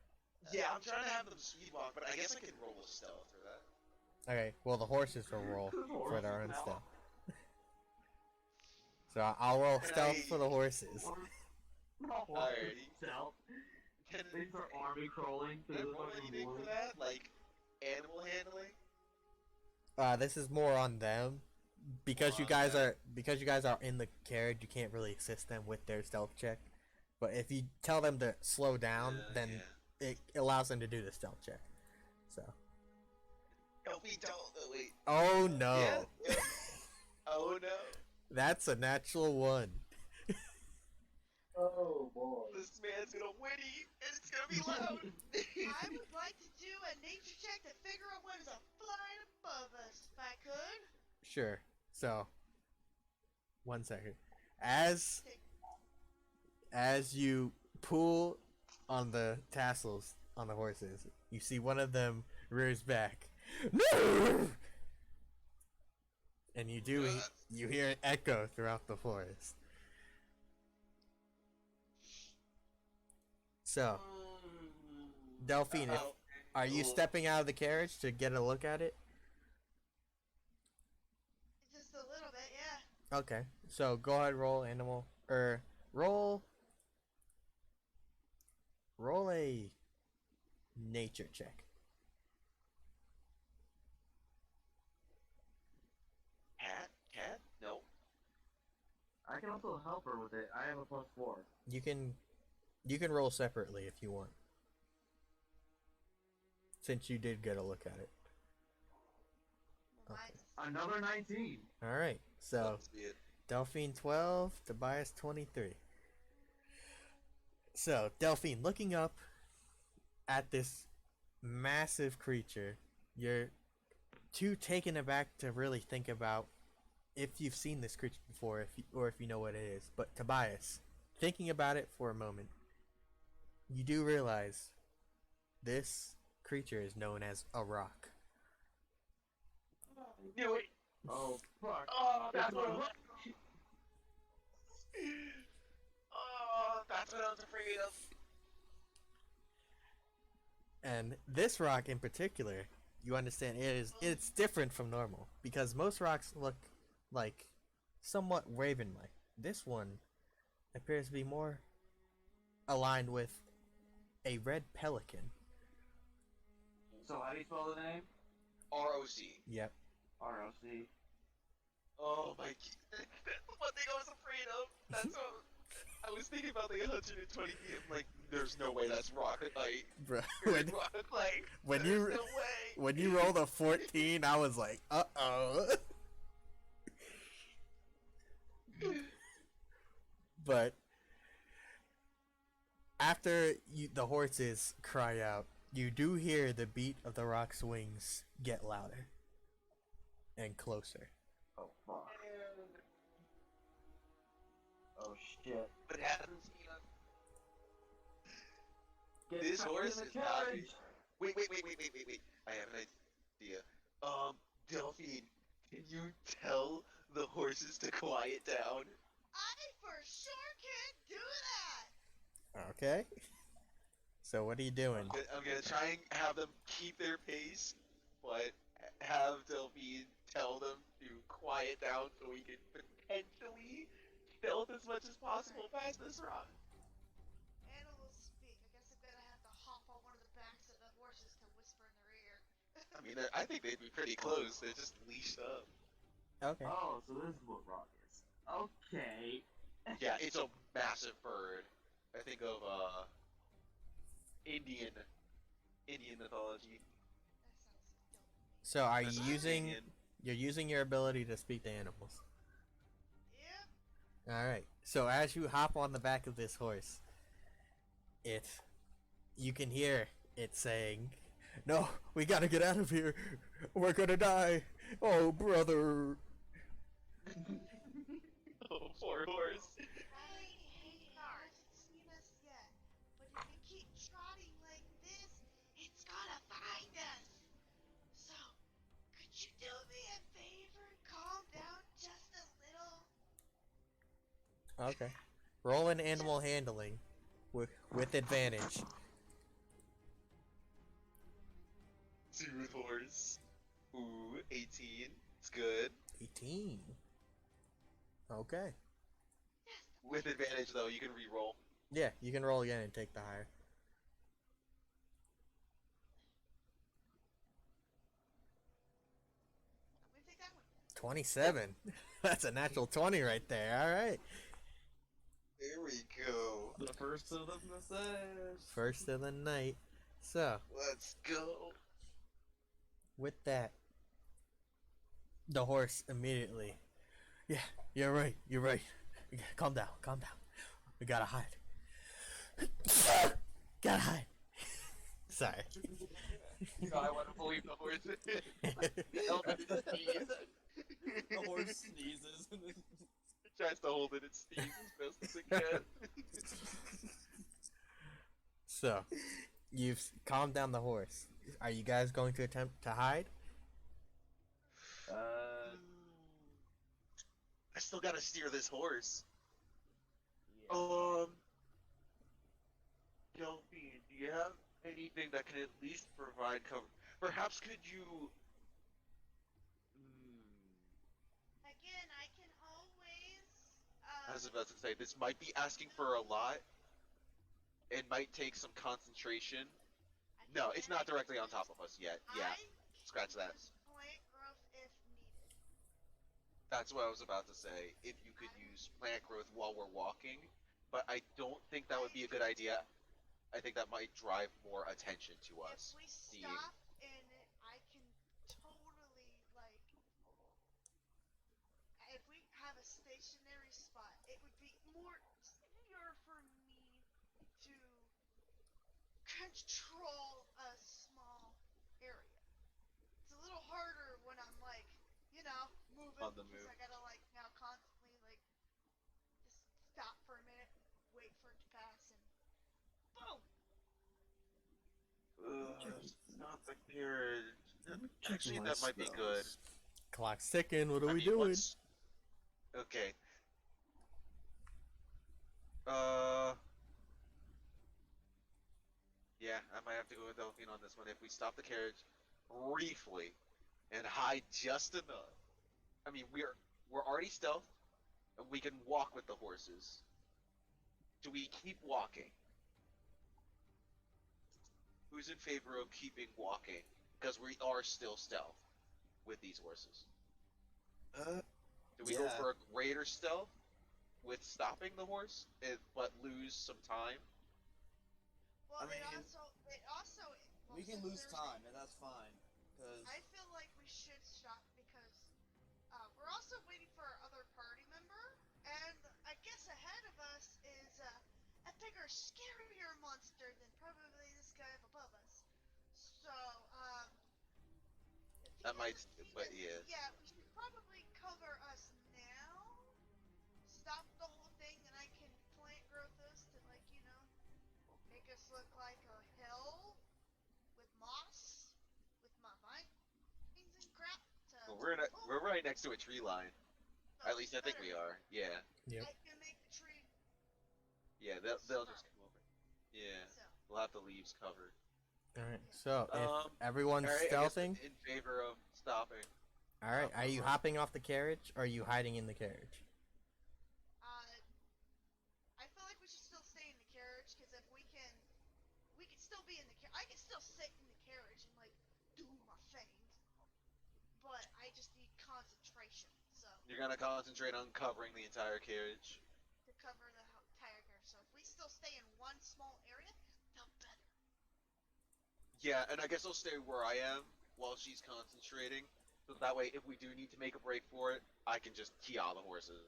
Yeah, I'm trying to have them speed walk, but I guess I can roll a stealth for that. Okay, well, the horses will roll for their own stealth. So I'll roll stealth for the horses. Alrighty. Stealth. Can They start army crawling I through the roll fucking anything for woods. that? Like animal handling? This is more on them because you guys are in the carriage. You can't really assist them with their stealth check. But if you tell them to slow down, then it allows them to do the stealth check. So. No, we don't. Oh, wait. Oh no. Yeah. Oh no. That's a natural one. Oh boy. This man's gonna whinny, and it's gonna be loud. I would like to do a nature check to figure out what is flying above us, if I could. Sure. So, 1 second. As you pull on the tassels on the horses, you see one of them rears back. No! And you hear it echo throughout the forest. So, Delphine, are you stepping out of the carriage to get a look at it? Just a little bit, yeah. Okay, so go ahead, roll animal, roll a nature check. Cat? No. I can also help her with it. I have a +4. You can roll separately if you want, since you did get a look at it. Well, Okay. mine's Another 19. All right, so Let's be it. Delphine 12, Tobias 23. So Delphine, looking up at this massive creature, you're too taken aback to really think about if you've seen this creature before, or if you know what it is. But Tobias, thinking about it for a moment, you do realize this creature is known as a rock. Knew it. Oh, fuck. Oh, that's what I was. Oh, that's what I was afraid of. And this rock in particular, you understand it's different from normal, because most rocks look like somewhat raven-like. This one appears to be more aligned with a red pelican. So how do you spell the name? ROC. Yep. R-O-C. Oh my god. That's the one thing I was afraid of. That's what I was thinking about the 120 feet. I'm like, there's no way that's rocket light. Bro, Rocket light. when There's you no way. when you rolled a 14, I was like, uh-oh. But after the horses cry out, you do hear the beat of the rock's wings get louder and closer. Oh, fuck. Oh, shit. What happens, Get This back horse in the is not- carriage! Wait. I have an idea. Delphine, can you tell the horses to quiet down? I for sure can't do that. Okay. So what are you doing? I'm gonna try and have them keep their pace, but have Delphine tell them to quiet down so we can potentially stealth as much as possible past this rock. Animals speak. I guess I'm gonna have to hop on one of the backs of the horses to whisper in their ear. I mean, I think they'd be pretty close. They're just leashed up. Okay. Oh, so this is what rock is. Okay. Yeah, it's a massive bird. I think of Indian mythology. That sounds dope. So are That's you not using Indian. you're using your ability to speak to animals? Yep. All right. So as you hop on the back of this horse, you can hear it saying, "No, we gotta get out of here. We're gonna die. Oh, brother." Oh, poor horse. Hey, Nars, it's seen us yet. But if you keep trotting like this, it's gonna find us. So, could you do me a favor and calm down just a little? Okay. Roll an animal handling with advantage. Smooth horse. Ooh, 18. It's good. 18. Okay. With advantage, though, you can re-roll. Yeah, you can roll again and take the higher. I'm gonna take that one. 27. That's a natural 20 right there. All right. There we go. The first of the message. First of the night. So, Let's go. with that, the horse immediately. Yeah, you're right. You're right. Calm down. Calm down. We gotta hide. Gotta hide. Sorry. I want to believe the horse. The horse sneezes and It tries to hold it its teeth as best as it can. So, you've calmed down the horse. Are you guys going to attempt to hide? I still gotta steer this horse. Yeah. Delphine, do you have anything that can at least provide cover? Perhaps could you... Again, I can always. I was about to say, this might be asking for a lot. It might take some concentration. No, it's not directly on top of us yet. Yeah, scratch that. Plant growth if needed. That's what I was about to say. If you could use plant growth while we're walking, but I don't think that would be a good idea. I think that might drive more attention to us. If we seeing- stop and I can totally like. If we have a stationary spot, it would be more easier for me to control a small area. It's a little harder when I'm like, moving. On the because move. I gotta like now constantly like just stop for a minute, wait for it to pass, and boom. Not the carriage. Actually, that might be good. Clock's ticking. What are I we mean, doing? Okay. Yeah, I might have to go with Delphine on this one. If we stop the carriage briefly and hide just enough. I mean, we're already stealth, and we can walk with the horses. Do we keep walking? Who's in favor of keeping walking? Because we are still stealth with these horses. Do we go Yeah. for a greater stealth with stopping the horse, but lose some time? Well, I mean, it also. Well, we can since lose there's time, and that's fine. Cause I feel like we should stop because we're also waiting for our other party member, and I guess ahead of us is a bigger, scarier monster than probably this guy above us. So, if he That might, doesn't see but us, yeah. yeah, we should probably cover us now. Stop the whole thing, and I can plant growth us to make us look like a hill with moss, with my vines and crap. Well, we're right next to a tree line. So At least I think better. we are. Yeah. Yep. I can make the tree. Yeah, they'll just come over. Yeah. So. We'll have the leaves covered. Alright, so if Um, everyone's Alright, I guess stealthing, in favor of stopping. alright, are you hopping off the carriage or are you hiding in the carriage? I feel like we should still stay in the carriage because if we can still be in the carriage. I can still sit in the carriage and do my thing, but I just need concentration. So You're gonna concentrate on covering the entire carriage. to cover the entire carriage. So if we still stay in one small area, the better. Yeah, and I guess I'll stay where I am while she's concentrating. So that way, if we do need to make a break for it, I can just key all the horses.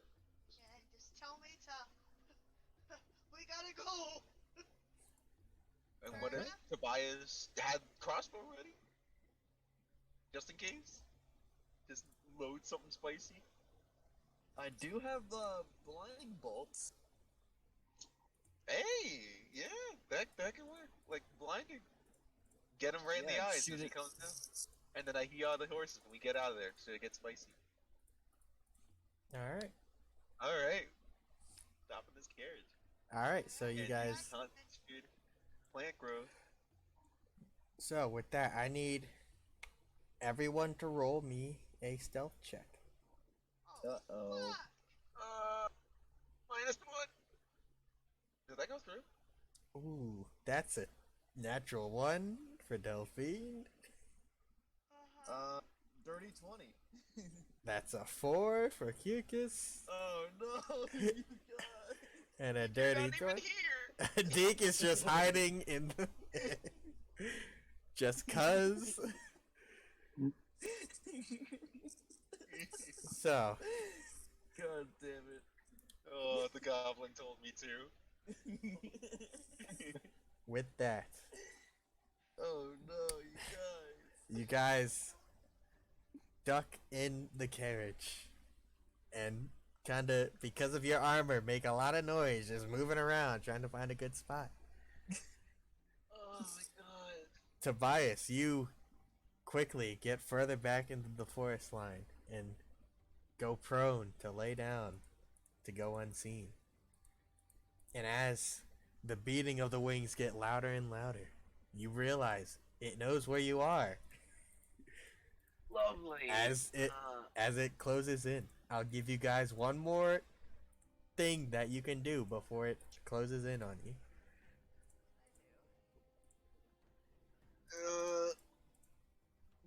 And just tell me to. We gotta go. And Fair what if enough. Tobias had crossbow ready? Just in case? Just load something spicy? I do have blinding bolts. Hey! Yeah, that can work. Like, blinding. Get him right in the Yeah, eyes shoot as he it. comes down. And then I heal all the horses when we get out of there, so it gets spicy. Alright. Alright. Stopping this carriage. Alright, so you And guys. concentrated plant growth. So with that, I need everyone to roll me a stealth check. Oh, Uh-oh. fuck. -1. Did that go through? Ooh, that's a natural one for Delphine. Dirty 20. That's a 4 for Cucus. Oh no, you guys. And a You're dirty not even 20. here! Deke is just hiding in the. Just cuz. So, God damn it. Oh, the goblin told me to. with that, Oh no, you you guys duck in the carriage and kinda, because of your armor, make a lot of noise just moving around trying to find a good spot. Oh my god. Tobias, you quickly get further back into the forest line and go prone to lay down to go unseen. And as the beating of the wings get louder and louder, you realize it knows where you are. Lovely. As it closes in, I'll give you guys one more thing that you can do before it closes in on you.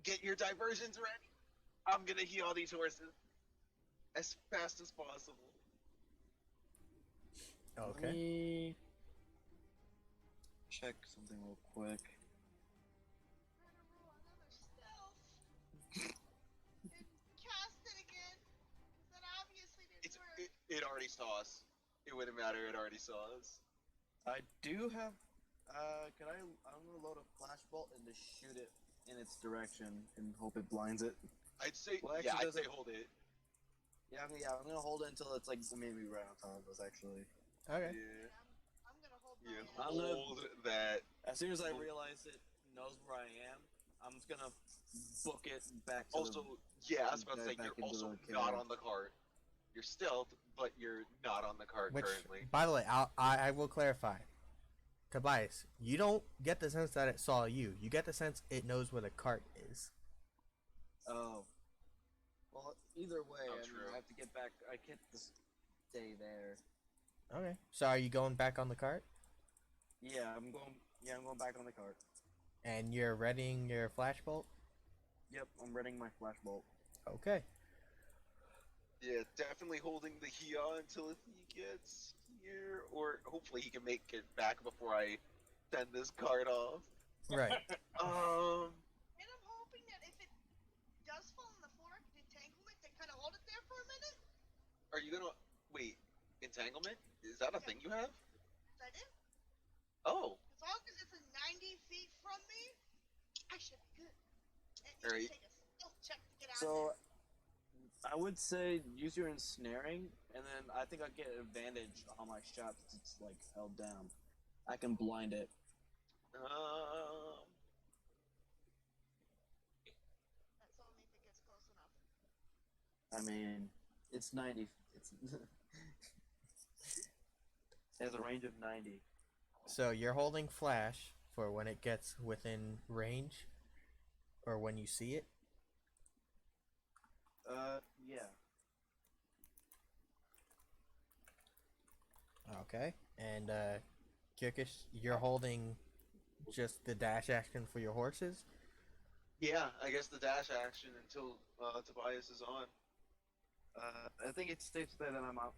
Get your diversions ready. I'm gonna heal all these horses as fast as possible. Okay. Let me check something real quick. Trying to roll another stealth. And cast it again. 'Cause that obviously didn't work. It already saw us. It wouldn't matter. It already saw us. I do have. Can I? I'm gonna load a flashbolt and just shoot it in its direction and hope it blinds it. I'd say, Well, actually, yeah, I'd does say it- hold it. Yeah, I'm gonna hold it until it's like maybe right on top of us. Actually, Okay. Yeah, I'm gonna hold my yeah. end. I'm gonna- Hold that. as soon as I realize it knows where I am, I'm just gonna book it back to Also, yeah, I was about to say, back you're into also the not carriage. on the cart. You're stealth, but you're not on the cart Which, currently. by the way, I will clarify. Tobias, you don't get the sense that it saw you. You get the sense it knows where the cart is. Oh. Well, either way, Oh, I mean, true. I have to get back. I can't just stay there. Okay. So are you going back on the cart? Yeah, I'm going. Yeah, I'm going back on the cart. And you're readying your flashbolt? Yep, I'm readying my flashbolt. Okay. Yeah, definitely holding the Hia until he gets here, or hopefully he can make it back before I send this card off. Right. And I'm hoping that if it does fall on the floor, I can entanglement and kind of hold it there for a minute. Are you gonna wait? Entanglement? Is that a thing you have? Yes, I do. Oh, As long as it's 90 feet from me, I should be good. And you Alright. can take a stealth check to get out So, there. I would say use your ensnaring, and then I think I get advantage on my shot since it's like held down. I can blind it. That's only if it gets close enough. I mean, it's 90. It's it has a range of 90. So you're holding flash for when it gets within range? Or when you see it? Yeah. Okay. And, Kirkish, you're holding just the dash action for your horses? yeah, I guess the dash action until Tobias is on. I think it's safe to say that I'm on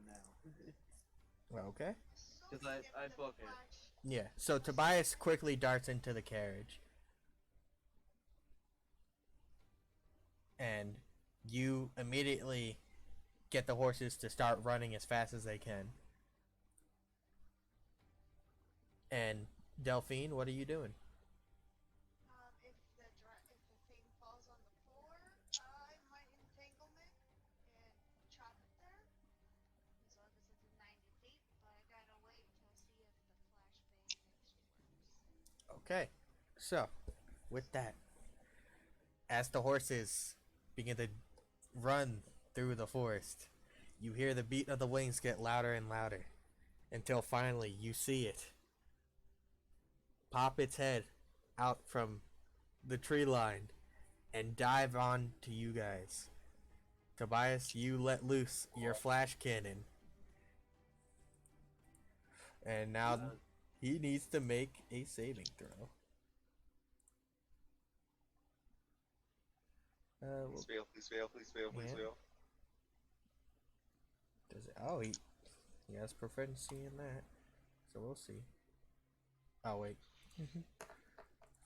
now. Okay. So 'Cause I book it. flash. Yeah. So Tobias quickly darts into the carriage. And you immediately get the horses to start running as fast as they can. And Delphine, what are you doing? If the thing falls on the floor, I might entanglement and chop it there. As long as it's in 90 feet, but I gotta wait till see if the flashbang actually works. Okay. So, with that, as the horses begin to run through the forest, you hear the beat of the wings get louder and louder until finally you see it pop its head out from the tree line and dive on to you guys. Tobias, you let loose your flash cannon. And now he needs to make a saving throw. Please fail, please fail, please fail, please Yeah. fail. Does it? Oh, he has proficiency in that, so we'll see. Oh wait,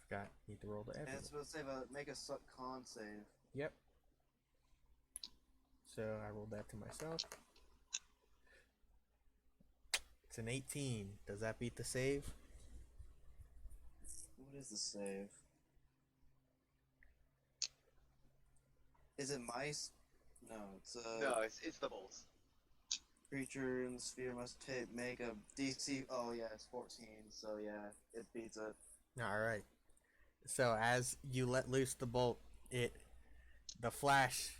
forgot. Need to roll the And everyone. it's supposed to say make a con save. Yep. So I rolled that to myself. It's an 18. Does that beat the save? What is the save? Is it mice? No, it's No, it's the bolts. creature in the sphere must make a DC. Oh yeah, it's 14. So yeah, it beats it. All right. So as you let loose the bolt, the flash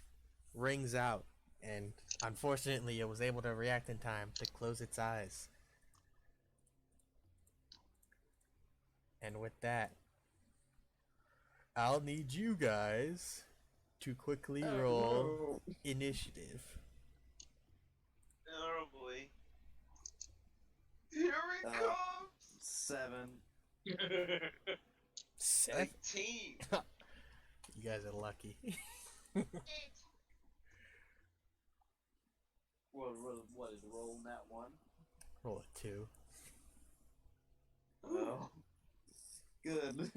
rings out, and unfortunately, it was able to react in time to close its eyes. And with that, I'll need you guys to quickly roll initiative. Oh boy. Here it comes! 7. 7. 19! You guys are lucky. 8. What is rolling that one? Roll a 2. Oh. Good.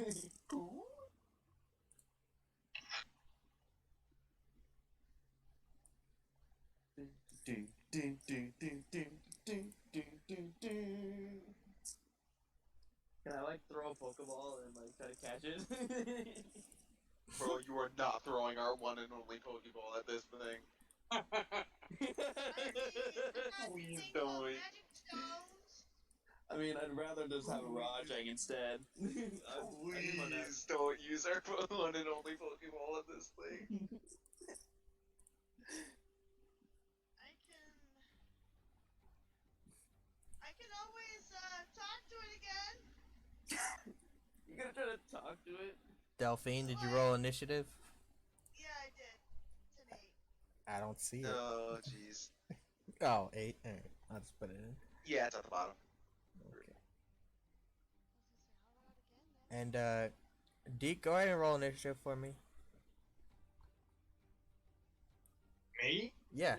Can I like throw a Pokeball and like try to catch it? Bro, you are not throwing our one and only Pokeball at this thing. Please don't. Magic stones. I mean, I'd rather just have a Rajang instead. Please don't use our one and only Pokeball at this thing. I can always talk to it again. You gonna try to talk to it? Delphine, did you roll initiative? Yeah, I did. It's an 8. I don't see it. Oh, jeez. Oh, 8. All right, I'll just put it in. Yeah, it's at the bottom. Okay. How And Deke, go ahead and roll initiative for me. Me? Yeah.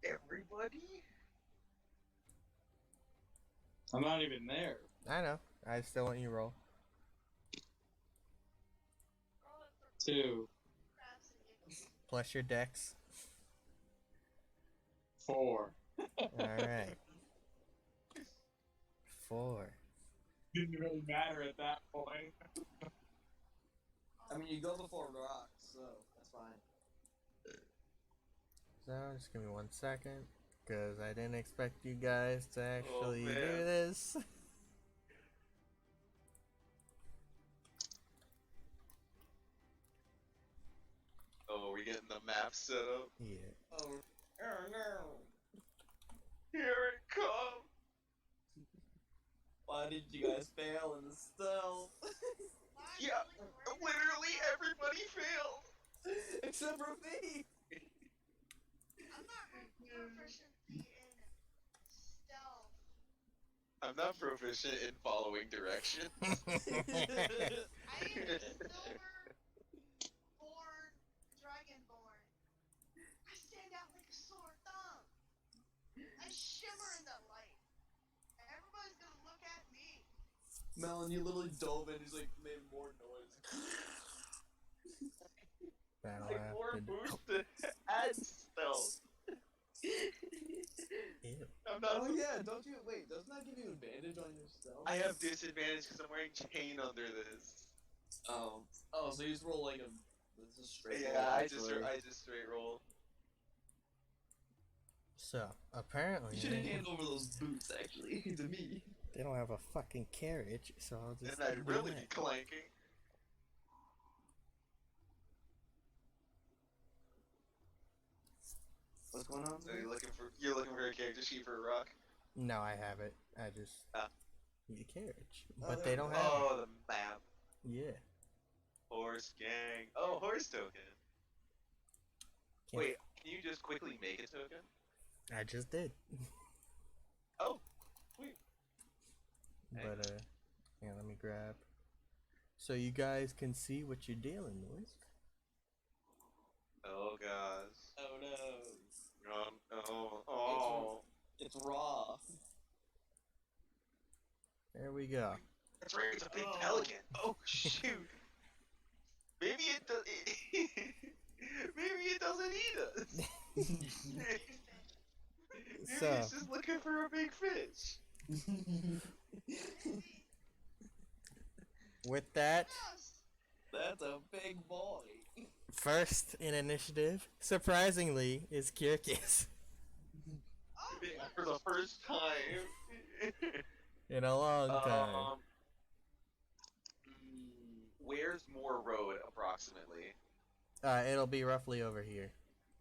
Everybody? I'm not even there. I know. I still want you to roll. 2, Plus your dex. 4. Alright. 4. Didn't really matter at that point. I mean, you go before rocks, so that's fine. So, just give me 1 second. Because I didn't expect you guys to actually do man. this. Oh, we getting the map set up? Yeah. Oh no! Here it comes! Why did you guys fail in the stealth? Yeah, literally everybody failed! Except for me! I'm not proficient in stealth. I'm not proficient in following directions. I am a silver-born dragonborn. I stand out like a sore thumb. I shimmer in the light. Everybody's gonna look at me. Melon, you literally dove in, he's like, made more noise. That'll Like have more to boost to add stealth. Ew. I'm not. Oh yeah, don't you, wait, doesn't that give you advantage on your stealth? I have disadvantage because I'm wearing chain under this. Oh, so you just roll like a, this is straight Yeah, roll, I actually. just straight roll. So, apparently, You should hand over those boots, actually, to me. they don't have a fucking carriage, so I'll just And I'd do really that. be clanking. What's going on? So you're looking for a character sheet for a rock? No, I have it. I just Ah. need a carriage. Oh, But there they we don't go. have it. Oh, the map. Yeah. Horse gang. Oh, horse token. Can't- Wait, can you just quickly make a token? I just did. Oh, sweet. But, yeah, let me grab. So you guys can see what you're dealing with. Oh gosh. Oh no. Oh. It's raw. There we go. That's right, it's a big Oh. pelican. Oh shoot. Maybe it does. Maybe it doesn't eat us. Maybe So- it's just looking for a big fish. With that, Yes. That's a big boy. first in initiative, surprisingly, is Kirkis. Oh, Yeah, for the first time. In a long time. Where's Moore Road approximately? It'll be roughly over here,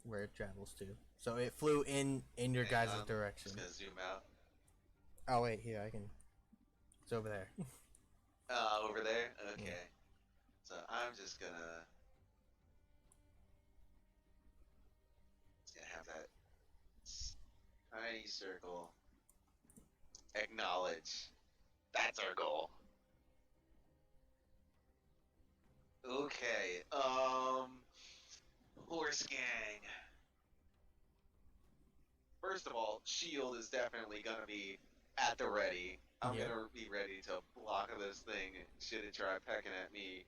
where it travels to. So it flew in your Hang guys' on, direction. Just gonna zoom out. Oh wait, here I can. It's over there. Over there? Okay. Yeah. So I'm just gonna have that tiny circle. Acknowledge. That's our goal. Okay, horse gang. First of all, shield is definitely gonna be at the ready. I'm Yeah. gonna be ready to block this thing should it try pecking at me,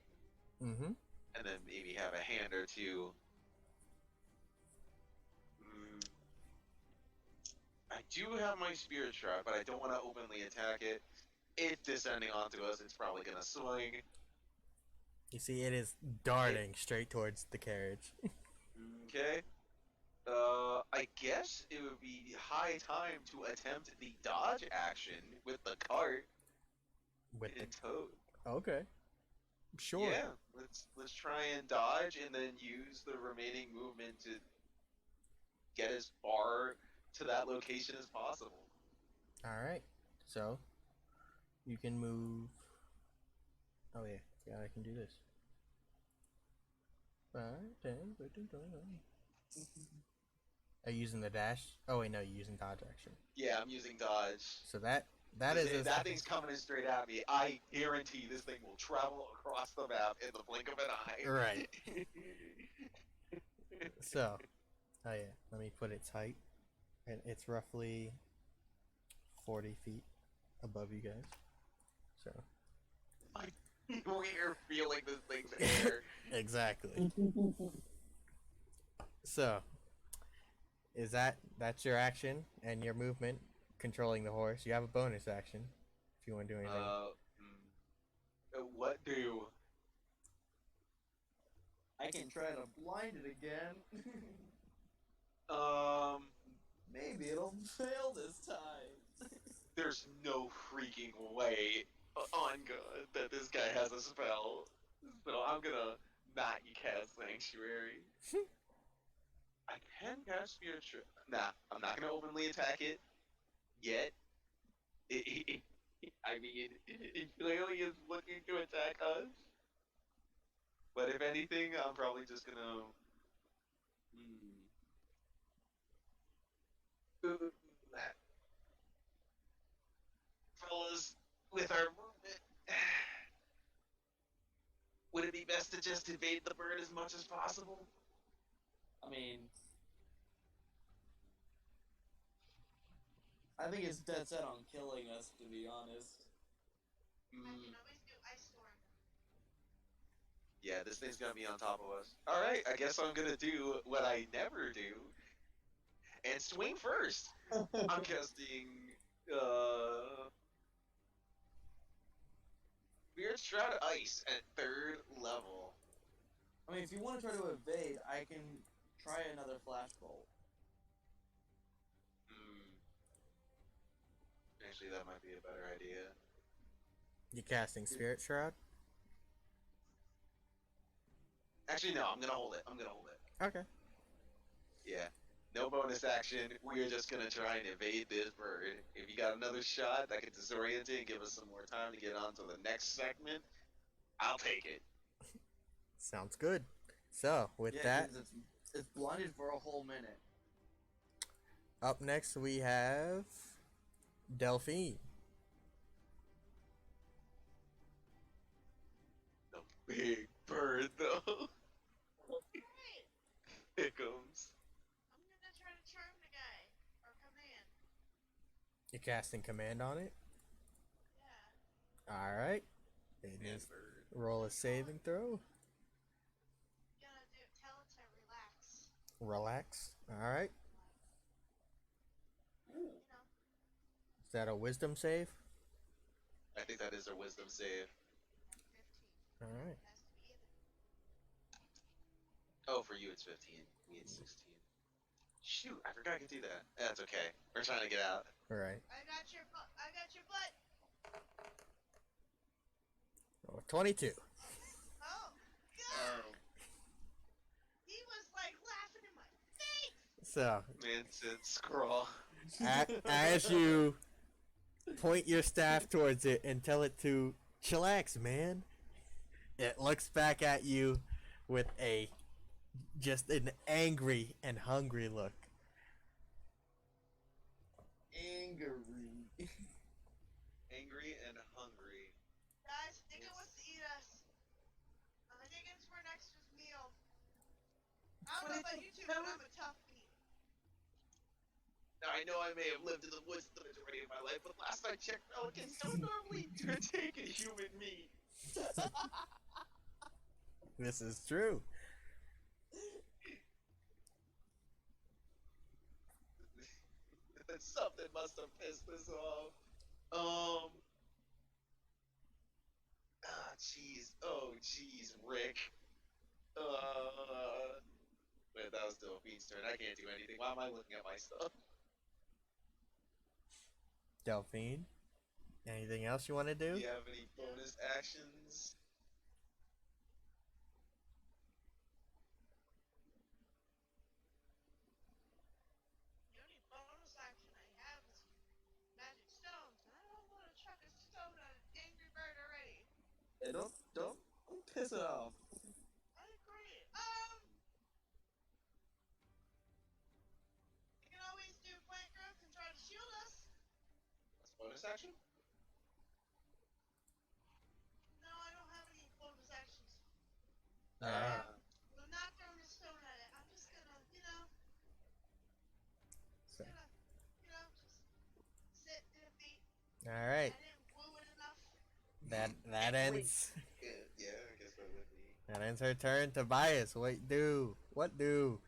Mm-hmm. and then maybe have a hand or two. I do have my spirit trap, but I don't want to openly attack it. It's descending onto us, it's probably gonna swing. You see, it is darting straight towards the carriage. Okay. I guess it would be high time to attempt the dodge action with the cart With in the tow. okay, sure. Yeah, let's try and dodge and then use the remaining movement to get as far to that location as possible. All right. So you can move. Oh yeah, yeah, I can do this. 5, 10, 15, 20. Are you using the dash? Oh wait, no, you're using dodge action. Yeah, I'm using dodge. So that That is If a, that thing's coming in straight at me, I guarantee this thing will travel across the map in the blink of an eye. right. So, oh yeah, let me put its height, and it's roughly 40 feet above you guys. So We're feeling this thing's air. exactly. So, that's your action and your movement controlling the horse? You have a bonus action if you want to do anything. What do? I can try to blind it again. Maybe it'll fail this time. There's no freaking way on God that this guy has a spell. So I'm gonna not cast Sanctuary. I can cast Spiritual. Nah, I'm not gonna openly attack it yet. I mean, it clearly is looking to attack us. But if anything, I'm probably just gonna. Fellas, with our movement, would it be best to just evade the bird as much as possible? I mean, I think it's dead set on killing us, to be honest. I can always do Ice Storm. Yeah, this thing's gonna be on top of us. Alright, I guess I'm gonna do what I never do and swing first. I'm casting Weird Shroud Ice at 3rd level. I mean, if you want to try to evade, I can try another flashbolt. Actually, that might be a better idea. You casting Spirit Shroud? Actually, no, I'm gonna hold it. Okay. Yeah. No bonus action. We are just gonna try and evade this bird. If you got another shot that can disorient it and give us some more time to get on to the next segment, I'll take it. Sounds good. So, with that, 'cause it's blinded for a whole minute. up next we have Delphine. The big bird, though. Alright, Pickums. I'm gonna try to charm the guy. Or command. You're casting command on it? Yeah. Alright. And bird. Roll a saving throw. Gonna tell it to relax. Relax. Alright. You know. Is that a wisdom save? I think that is a wisdom save. 15. Alright. Has to be either. Oh, for you it's 15. Me it's 16. Shoot, I forgot I could do that. That's okay. We're trying to get out. Alright. I got your butt. I got your butt. Oh, 22. Oh, God. He was like laughing in my face. So, Man said scrawl. as you point your staff towards it and tell it to chillax, man, it looks back at you with just an angry and hungry look. Angry and hungry. Guys, I think it wants to eat us. I think it's for an extra meal. I don't know about you two, but I'm a tough meat. Now, I know I may have lived in the woods the majority of my life, but last I checked, pelicans don't normally take a human meat. This is true. Something must have pissed this off. Jeez. Oh, jeez, Rick. Wait, that was Delphine's turn. I can't do anything. Why am I looking at my stuff? Delphine, anything else you want to do? Do you have any bonus actions? The only bonus action I have is magic stones, and I don't want to chuck a stone at an angry bird already. Hey, don't piss it off. I agree. You can always do plant growth and try to shield us. That's bonus bonus action? No, I don't have any bonus actions. Alright. I'm not throwing a stone at it. I'm just gonna, So, just sit in a beat. alright. I didn't woo it enough. That ends. Yeah, I guess that would be. That ends her turn. Tobias, what do? What do?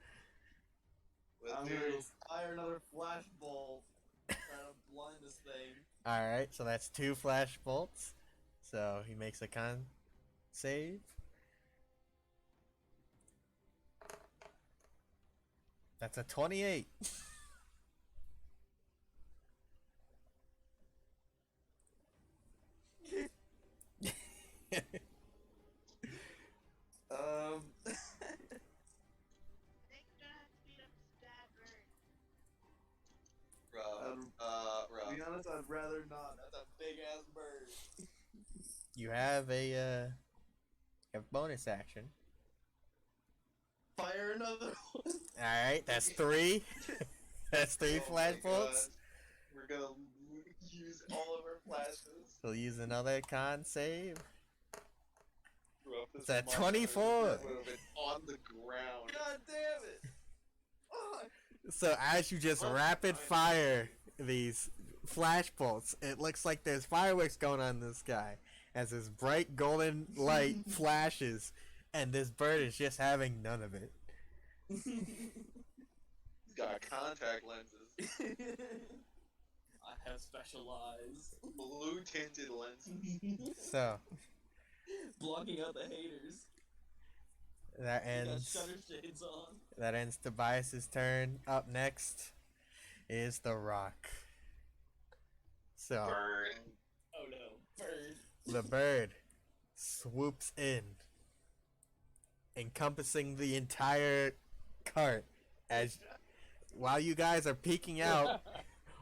I'm Dude, gonna fire another flash bolt. Try to blind this thing. Alright, so that's 2 flash bolts. So he makes a con save. That's a 28. I think I'm gonna have to beat up this bad bird. Rough. To be honest, I'd rather not. That's a big ass bird. You have a bonus action. Fire another one. Alright, that's 3. That's 3 Oh flash my bolts. God. We're gonna use all of our flashes. He'll use another con save. Rough, It's this at monster 24. would have been on the ground. God damn it! Oh, So as you just rapid fire these flash bolts, it looks like there's fireworks going on in the sky as this bright golden light flashes, and this bird is just having none of it. He's got contact lenses. I have special eyes. Blue tinted lenses. So Blocking out the haters. that Got ends. shutter shades on. That ends Tobias's turn. Up next is the Rock. So Burn. Oh no, bird. the bird swoops in, encompassing the entire cart. As while you guys are peeking out,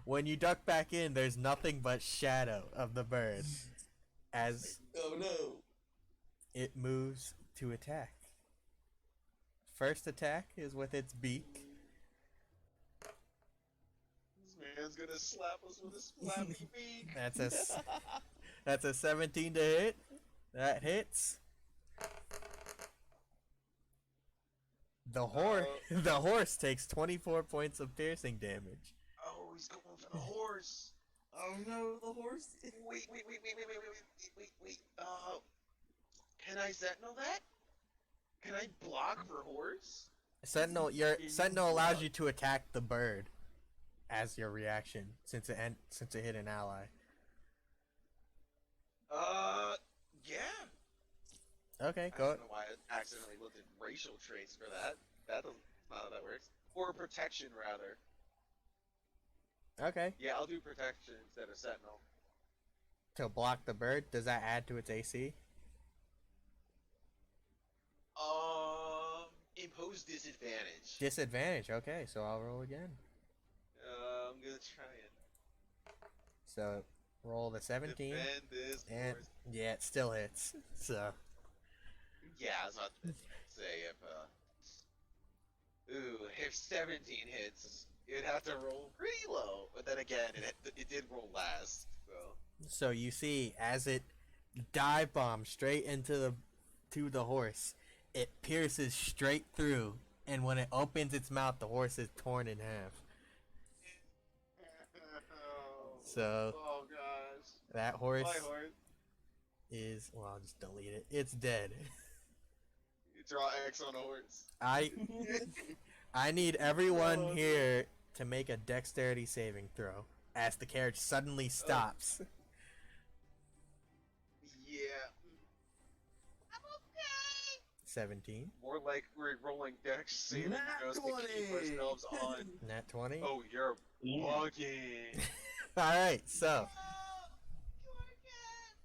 when you duck back in, there's nothing but shadow of the bird as Oh no. it moves to attack. First attack is with its beak. This man's gonna slap us with his flappy beak. That's a 17 to hit. That hits. The horse takes 24 points of piercing damage. Oh, he's going for the horse. Oh no, the horse. Wait. Can I sentinel that? Can I block for horse? Sentinel allows you to attack the bird as your reaction since it hit an ally. Yeah. Okay, I go. don't know why I accidentally looked at racial traits for that. That doesn't. Not how that works. Or protection, rather. Okay. Yeah, I'll do protection instead of sentinel. To block the bird, does that add to its AC? Impose disadvantage. Disadvantage. Okay, so I'll roll again. I'm gonna try and So roll the 17, defend this and horse. yeah, it still hits. So Yeah, I was about to say if 17 hits, it'd have to roll pretty low. But then again, it did roll last, so. you see as it dive bombs straight into the horse, it pierces straight through, and when it opens its mouth, the horse is torn in half. So Oh gosh. that horse My horse. is, well, I'll just delete it. It's dead. You draw X on a horse. I need everyone here to make a dexterity saving throw as the carriage suddenly stops. Yeah. I'm okay. 17. More like we're rolling dex saving Nat throws to keep 20. ourselves on. Nat 20. Oh, you're bugging. Alright, so Oh, you are again.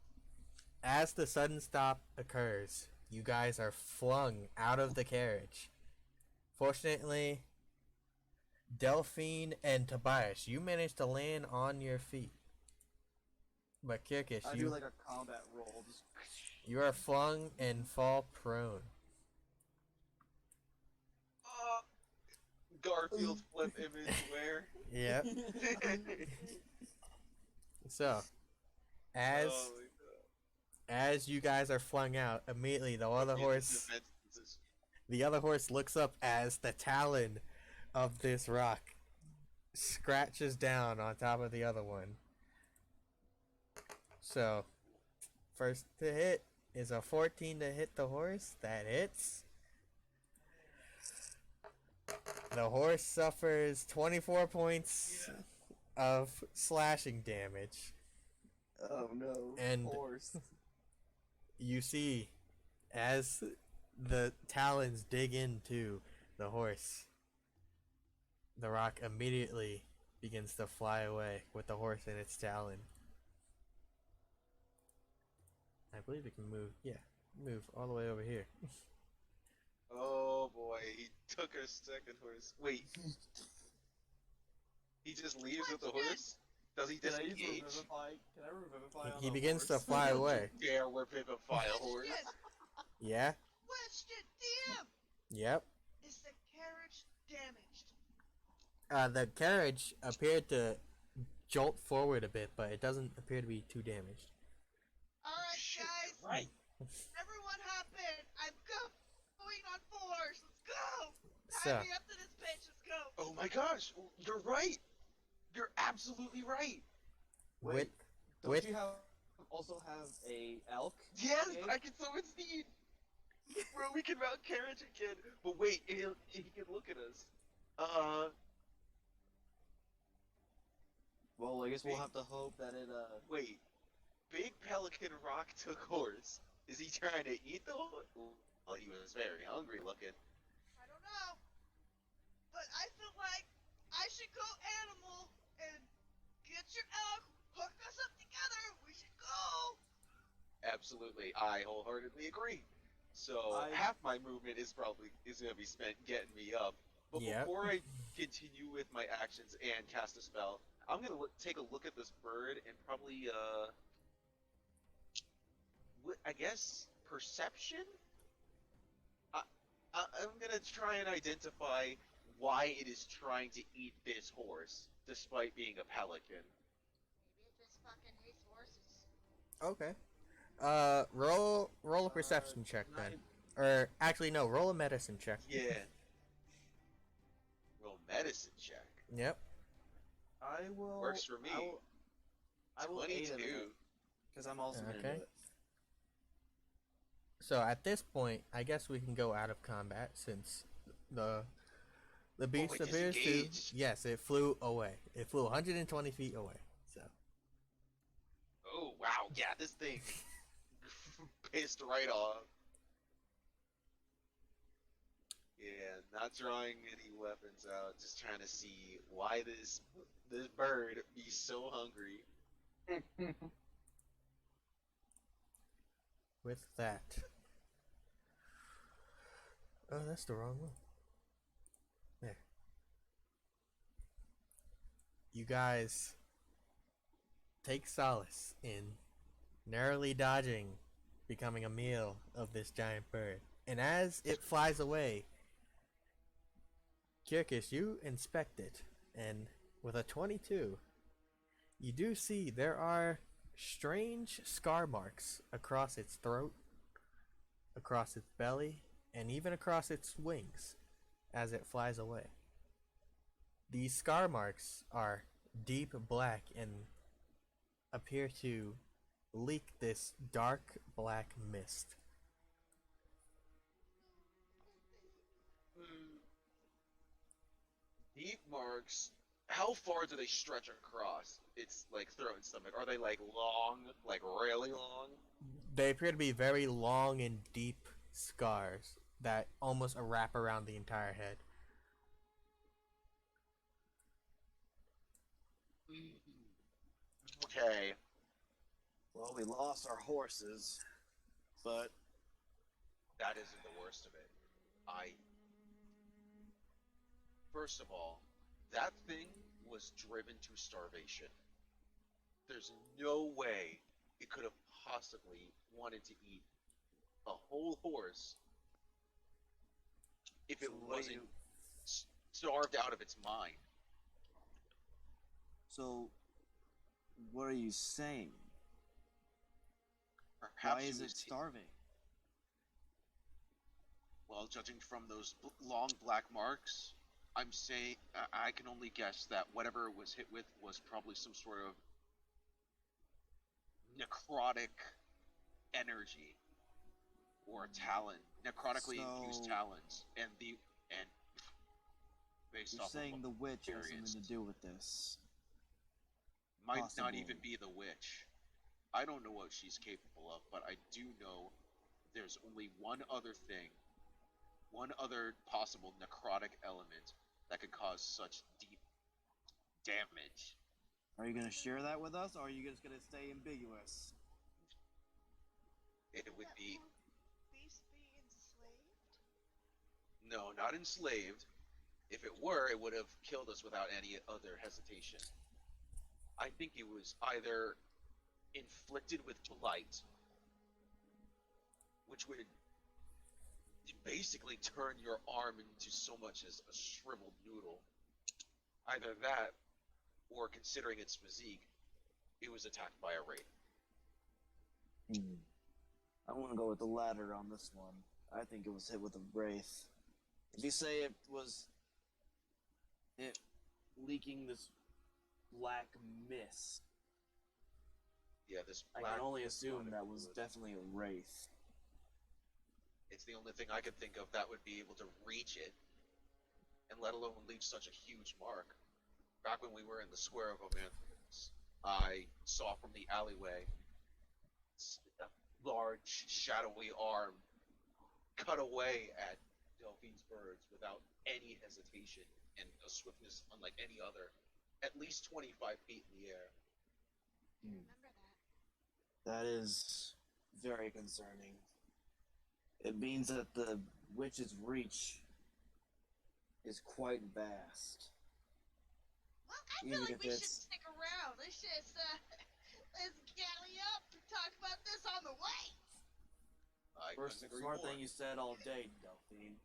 as the sudden stop occurs, you guys are flung out of the carriage. Fortunately, Delphine and Tobias, you managed to land on your feet. But Kirkish, I do like a combat roll. Just... you are flung and fall prone. Garfield flip image where? Yep. So, as Oh my as you guys are flung out, immediately god. the other horse looks up as the talon of this rock scratches down on top of the other one. So, first to hit is a 14 to hit the horse. That hits. The horse suffers 24 points of slashing damage. Oh no. And Horse. you see, as the talons dig into the horse, the rock immediately begins to fly away with the horse in its talon. I believe it can move. Yeah, move all the way over here. Oh boy, he took our second horse. Wait, he just leaves with the horse? Does he Can I use disengage? revivify? Can I revivify on He the begins to horse? fly away. Dare revivify a horse? Question! Yeah. Question, DM! Yep. Is the carriage damaged? The carriage appeared to jolt forward a bit, but it doesn't appear to be too damaged. Alright, Shit, guys. you're right. Everyone hop in. I'm going on fours. Let's go. So, Tie me up to this bitch. Let's go. Oh my gosh, you're right. You're absolutely right. with Don't with you also have a elk? Yes, Okay. I can summon Steed. Bro, we can mount carriage again. But wait, he can look at us. Well, I guess we'll have to hope that it Wait. Big Pelican Rock took horse. Is he trying to eat the horse? Well, he was very hungry looking. I don't know. But I feel like I should go animal and get your elk, hook us up together. We should go. Absolutely, I wholeheartedly agree. So half my movement is gonna be spent getting me up. But Yep. before I continue with my actions and cast a spell, I'm gonna take a look at this bird and probably I guess perception. I'm gonna try and identify why it is trying to eat this horse, despite being a pelican. Maybe it just fucking hates horses. okay. Roll a perception check then, or actually no, roll a medicine check. Yeah. Roll medicine check. Yep. I will. Works for me. I will aid 22. him because I'm also gonna do Okay. it. So at this point, I guess we can go out of combat since the beast it appears to. disengaged. Yes, it flew away. It flew 120 feet away. So Oh wow, yeah, this thing pissed right off. Yeah, not drawing any weapons out, just trying to see why this bird be so hungry. with that, oh, that's the wrong one. There. You guys take solace in narrowly dodging becoming a meal of this giant bird. And as it flies away, Kirkus, you inspect it, and with a 22, you do see there are strange scar marks across its throat, across its belly, and even across its wings as it flies away. These scar marks are deep black and appear to leak this dark black mist. Deep marks. How far do they stretch across its like throat and stomach? Are they like long, like really long? They appear to be very long and deep scars that almost wrap around the entire head. Okay. Well, we lost our horses, but That isn't the worst of it. First of all, that thing was driven to starvation. There's no way it could have possibly wanted to eat a whole horse if it So what do wasn't you- starved out of its mind. so What are you saying? Perhaps Why it is it was starving? Well, judging from those long black marks, I'm saying I can only guess that whatever it was hit with was probably some sort of necrotic energy or talent, necrotically infused So- talents, and based You're off of saying what the witch has experienced, something to do with this? might not possibly. even be the witch. I don't know what she's capable of, but I do know there's only one other thing, one other possible necrotic element that could cause such deep damage. Are you gonna share that with us, or are you just gonna stay ambiguous? It would That be poor beast be enslaved? no, not enslaved. If it were, it would have killed us without any other hesitation. I think it was either inflicted with blight, which would basically turn your arm into so much as a shriveled noodle. Either that, or considering its physique, it was attacked by a wraith. I want to go with the latter on this one. I think it was hit with a wraith. If you say it was it leaking this black mist, Yeah, this I black can only assume necrotic that was fluid. definitely a wraith. It's the only thing I could think of that would be able to reach it, and let alone leave such a huge mark. Back when we were in the Square of Omanthus, I saw from the alleyway a large, shadowy arm cut away at Delphine's birds without any hesitation and a swiftness unlike any other, at least 25 feet in the air. Remember that. That is very concerning. It means that the witch's reach is quite vast. Well, I feel Even like if we should it's- stick around. Let's just, let's galley up and talk about this on the way. I First couldn't agree smart more. thing you said all day, Delphine.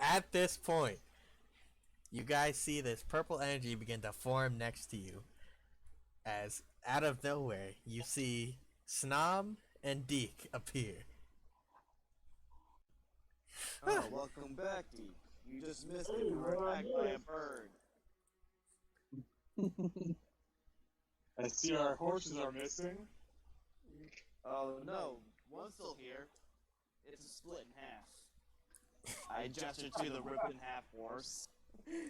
At this point, you guys see this purple energy begin to form next to you. As out of nowhere, you see Snom and Deke appear. Oh, welcome back, Deke. You just missed it. You were attacked by a bird. I see our horses are missing. Oh no, one's still here. It's split in half. I gestured to the ripped in half horse.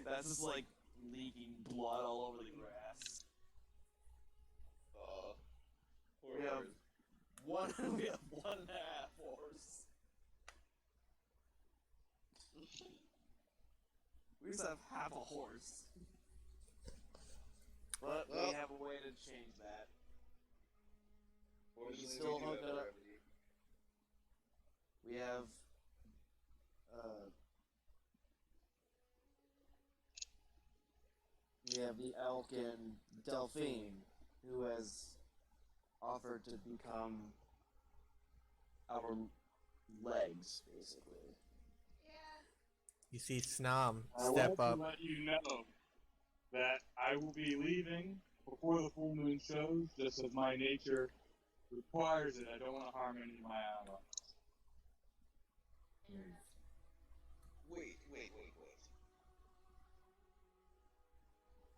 That's just like leaking blood all over the grass. Poor We have bird. we have one half horse. We just have half a horse. But we Well- have a way to change that. Fortunately, still we do hook have it a up. remedy. We have the elk and Delphine, who has offered to become our legs, basically. Yeah. You see Snom I step want up. to let you know that I will be leaving before the full moon shows, just as my nature requires it. I don't want to harm any of my allies. Wait.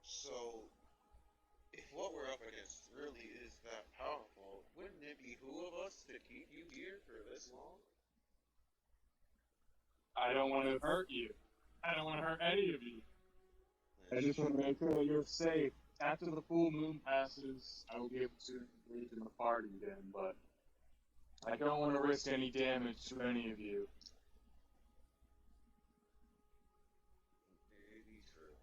So, if what we're up against really is that powerful, wouldn't it behoove us to keep you here for this long? I don't want to hurt you. I don't want to hurt any of you. I just want to make sure that you're safe. After the full moon passes, I will be able to engage in the party again, but I don't want to risk any damage to any of you. Maybe true.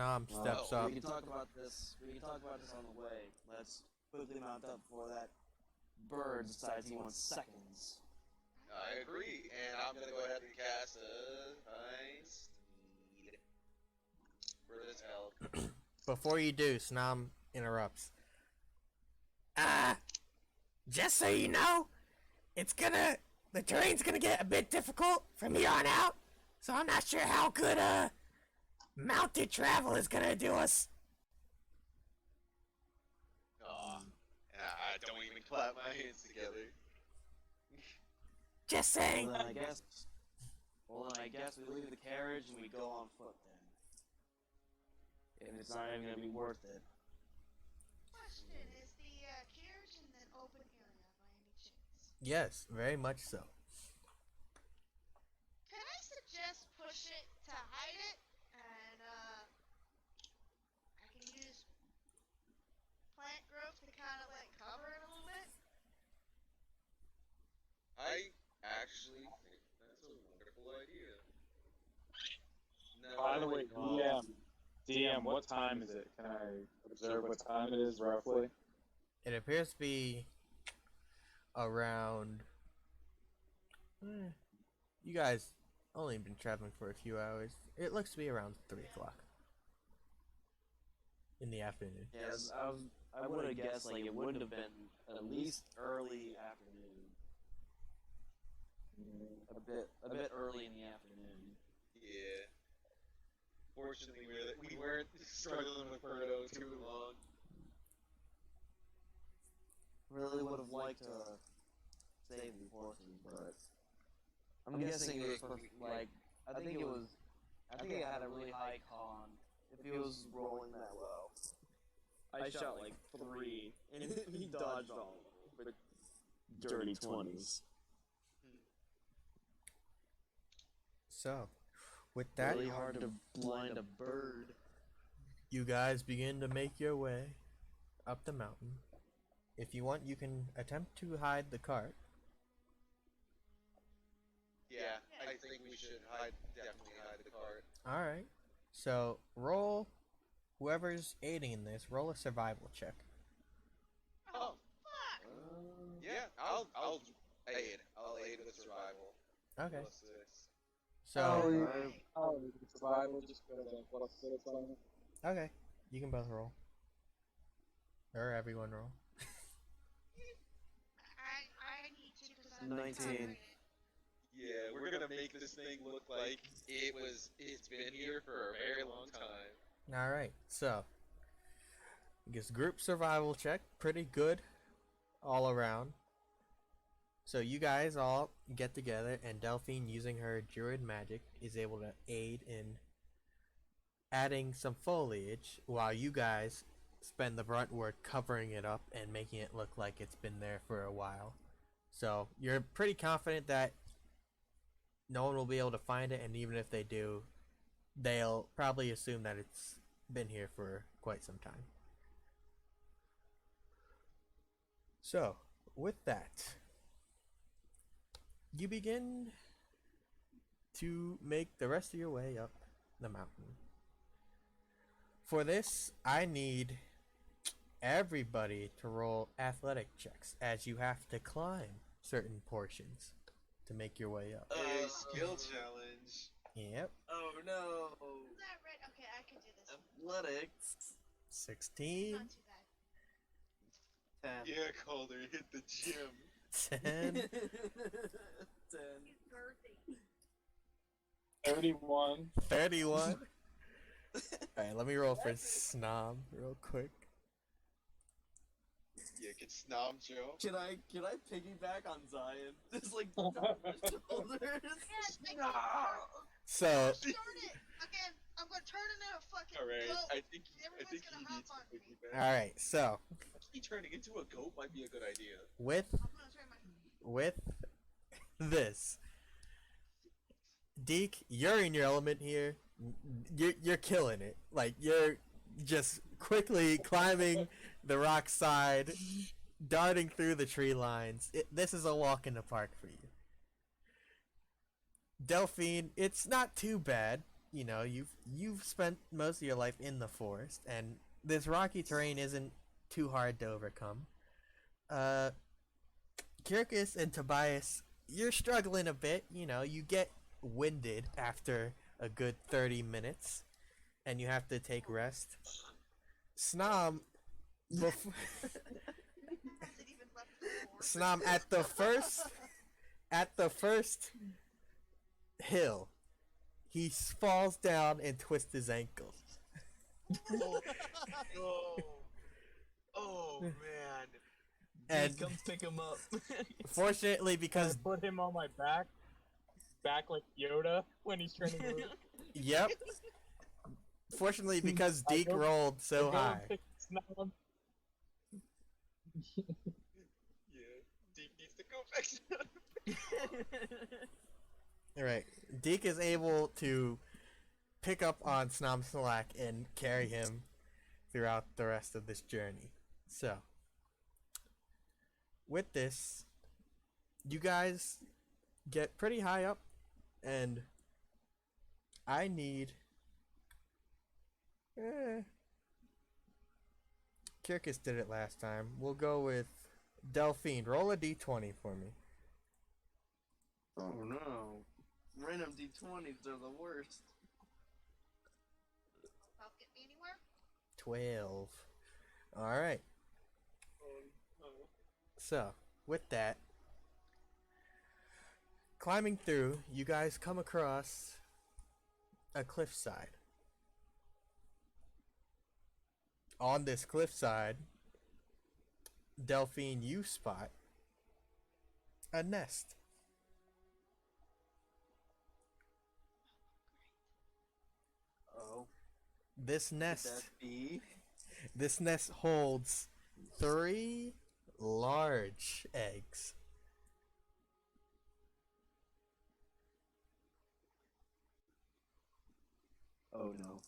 Snom steps Well, up. We can talk about this. We can talk about this on the way. Let's quickly mount up before that bird decides he wants seconds. I agree, and I'm gonna go ahead and cast a Find Steed for this elk. Before you do, Snom interrupts. Just so you know, the terrain's gonna get a bit difficult from here on out, so I'm not sure how good, mounted travel is gonna do us. Aw, I don't even clap my hands together. Just saying. Well, then I guess we leave the carriage and we go on foot then. If it's not even gonna be worth it. Question: is the carriage in an open area by any chance? Yes, very much so. Can I suggest push it to hide it, and I can use plant growth to kind of like cover it a little bit? I actually think that's a wonderful idea. No, By the way, DM, what time is it? Can I observe what time it is roughly? It appears to be around. You guys only been traveling for a few hours. It looks to be around 3 o'clock in the afternoon. Yes, I would have guessed like it would have been at least early afternoon. A bit early in the afternoon. Yeah. Fortunately, we weren't struggling with Birdo too long. Really would have liked to save the horses, but I'm guessing it was supposed to, like I think it had a really high con if he was rolling that low. I shot like 3 and he dodged all with dirty 20s. So, with that, Really hard to blind a bird. you guys begin to make your way up the mountain. If you want, you can attempt to hide the cart. Yeah, I think we should definitely hide the cart. Alright. So, roll, whoever's aiding in this, roll a survival check. Oh, Fuck! yeah, I'll aid. I'll aid with survival. Okay. Plus 6. So, Survival just got a +6 on it. okay. You can both roll. Or everyone roll. I need to because I'm 19. Yeah, we're gonna make this thing look like it's been here for a very long time. Alright, so. I guess group survival check. Pretty good all around. So you guys all get together, and Delphine, using her druid magic, is able to aid in adding some foliage while you guys spend the brunt work covering it up and making it look like it's been there for a while. So you're pretty confident that no one will be able to find it, and even if they do, they'll probably assume that it's been here for quite some time. So, with that, you begin to make the rest of your way up the mountain. For this, I need everybody to roll athletic checks, as you have to climb certain portions to make your way up. A skill challenge. Yep. Oh no! Is that right? Okay, I can do this. Athletics. 16, Not too bad. 10. Yeah, Calder, hit the gym. 10, 10. 31. 31. Alright, let me roll for Snob real quick. Yeah, get Snob Joe. Can I piggyback on Zion? Just like shoulders. Yes, I No. So, Darn it! Again, I'm gonna turn into a fucking Alright, goat. I think Everyone's he gonna hop needs on to me. piggyback. alright, so, He turning into a goat might be a good idea. with I'm gonna turn my. this, Deke, you're in your element here. You're killing it. Like, you're just quickly climbing the rock side, darting through the tree lines. This is a walk in the park for you. Delphine, it's not too bad. You know, you've spent most of your life in the forest, and this rocky terrain isn't too hard to overcome. Kirkus and Tobias, you're struggling a bit. You know, you get winded after a good 30 minutes, and you have to take rest. Snom, Hasn't even left the floor. Snom, at the first hill, he falls down and twists his ankle. Oh, no. Oh man. And Come pick him up. fortunately, I because put him on my back like Yoda when he's trying to move. yep, fortunately because I Deke go- rolled so I go and high. pick Snob. Yeah, Deke needs to go back. All right, Deke is able to pick up on Snomsnalak and carry him throughout the rest of this journey. So, with this, you guys get pretty high up, and I need. Kirkus did it last time. We'll go with Delphine. Roll a d20 for me. Oh no. Random D20s are the worst. Won't get me anywhere. 12. Alright. So, with that, climbing through, you guys come across a cliffside. On this cliffside, Delphine, you spot a nest. Oh. This Could nest, that be? this nest holds 3 large eggs. Oh no.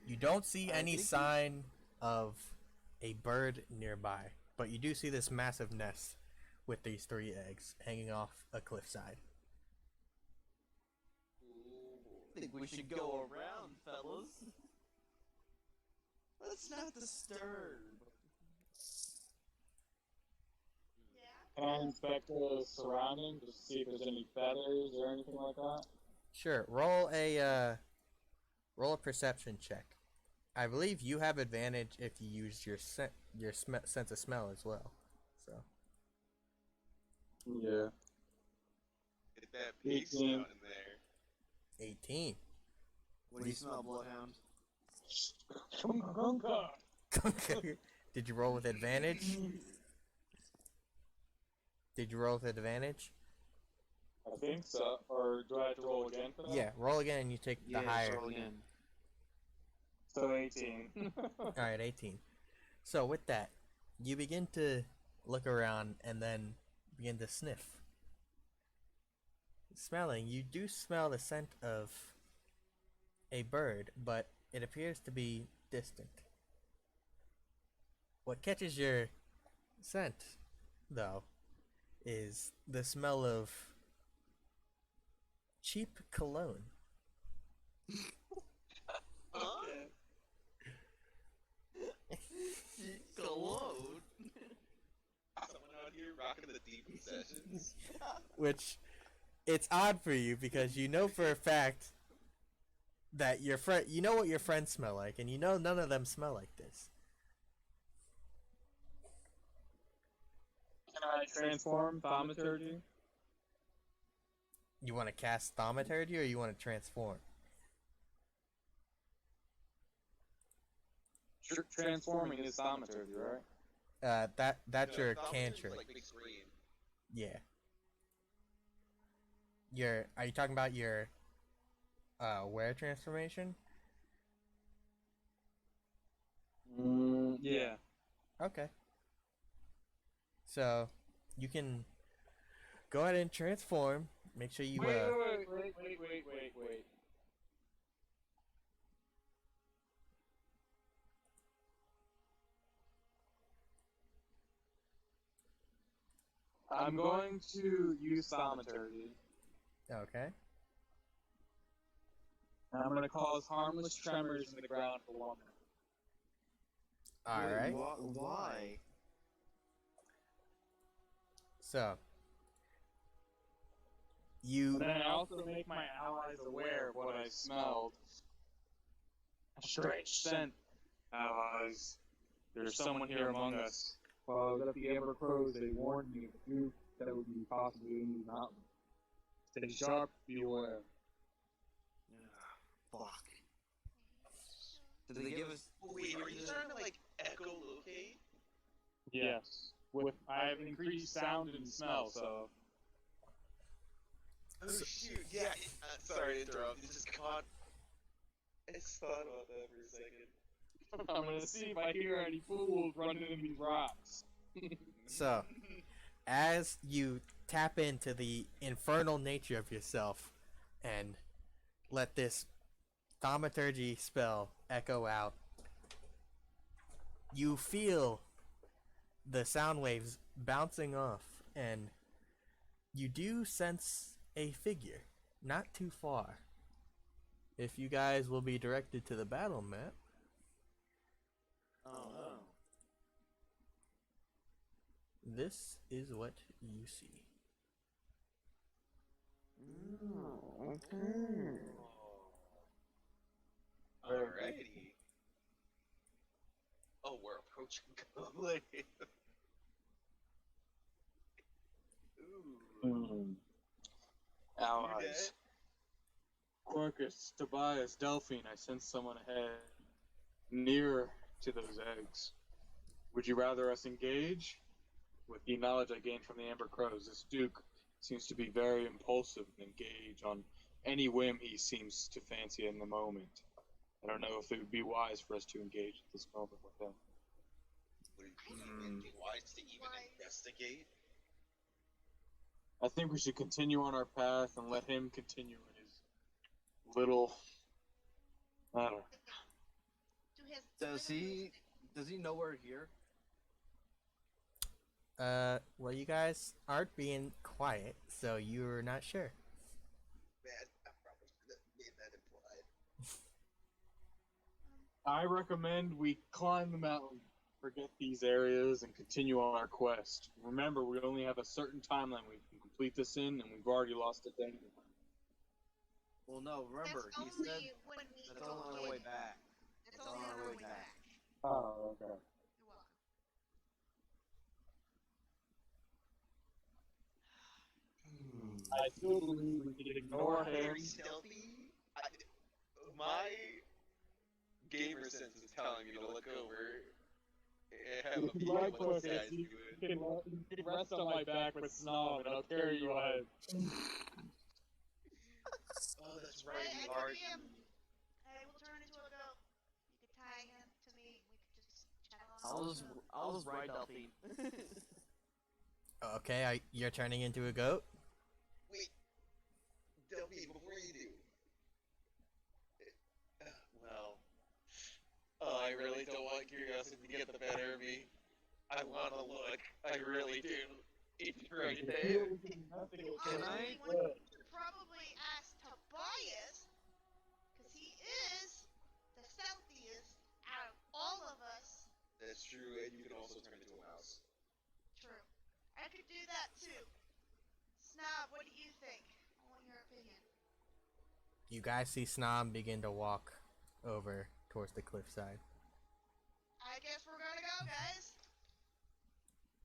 You don't see I any think sign of a bird nearby, but you do see this massive nest with these 3 eggs hanging off a cliffside. I think we should go around, fellas. Let's not disturb. Yeah. Can I inspect the surroundings just to see if there's any feathers or anything like that? Sure, roll a perception check. I believe you have advantage if you use your sense of smell as well. So Yeah. Get that pig 18. snout in there. 18. What do you smell, Bloodhound? Okay. Did you roll with advantage? Did you roll with advantage? I think so. Or do I have to roll again for that? Yeah, roll again and you take the higher. roll again. So 18. Alright, 18. So with that, you begin to look around and then begin to sniff. Smelling, you do smell the scent of a bird, but it appears to be distant. What catches your scent, though, is the smell of cheap cologne. Huh? Cologne? Someone out here rocking the deep sessions. Which, it's odd for you because you know for a fact that your friend, you know what your friends smell like, and you know none of them smell like this. Can I transform thaumaturgy? You want to cast thaumaturgy or you want to transform? Transforming is thaumaturgy, right? That's No, your Thaumaturgy is cantrip. like big screen. Yeah. Are you talking about your wear transformation? Yeah. Okay. So you can go ahead and transform. Make sure you Wait. I'm going to use thaumaturgy. Okay. And I'm going to cause harmless tremors in the ground for 1 minute. All right. Why? So you And then I also make my allies aware of what I smelled. A strange scent, allies. There's someone here among us. While I was at the Amber Crows, they warned me of a goop that would be possibly in these mountains. Stay sharp, be aware. Fuck. Did they give us? Wait, are you trying to like echolocate? Yes. I have increased sound and smell, so. Oh shoot! Yeah. Sorry to interrupt. It just caught. I just thought about that for a second. I'm gonna see if I hear any fools running into these rocks. So, as you tap into the infernal nature of yourself and let this thaumaturgy spell echo out, you feel the sound waves bouncing off, and you do sense a figure not too far. If you guys will be directed to the battle map, Oh no. this is what you see. Okay. Alrighty. Oh, we're approaching Grueling. Ooh. Allies. Quercus, Tobias, Delphine, I sense someone ahead. Nearer to those eggs. Would you rather us engage? With the knowledge I gained from the Amber Crows, this Duke seems to be very impulsive and engage on any whim he seems to fancy in the moment. I don't know if it would be wise for us to engage at this moment with him. Would it be wise to even investigate? I think we should continue on our path and let him continue in his little... I don't know. Does he know we're here? Well, you guys aren't being quiet, so you're not sure. Man, I probably should have made that implied. I recommend we climb the mountain, forget these areas, and continue on our quest. Remember, we only have a certain timeline we can complete this in, and we've already lost a day. Well, no. Remember, That's he said only when we that's go on our way in. back. That's only on our way back. Oh, okay. You're welcome. I still believe we can ignore him. Very stealthy. My gamer sense is telling me to look over and have a If you peek like at what these Quercus, guys you doing. can rest on my back with Snob, and I'll carry you ahead. Oh, that's right. Hey, We I are. could be him. I will turn into a goat. You could tie him to me. We could just chat along. I'll just ride Delphine. Okay, you're turning into a goat? Wait, Delphine, before you do. Well, I really don't want curiosity to get the better of me. I want to look. I really do. It's right there. Can I? You should probably ask Tobias, because he is the stealthiest out of all of us. That's true, and you can also turn into a mouse. True. I could do that too. Snob, what do you think? I want your opinion. You guys see Snom begin to walk over towards the cliffside. I guess we're gonna go, guys.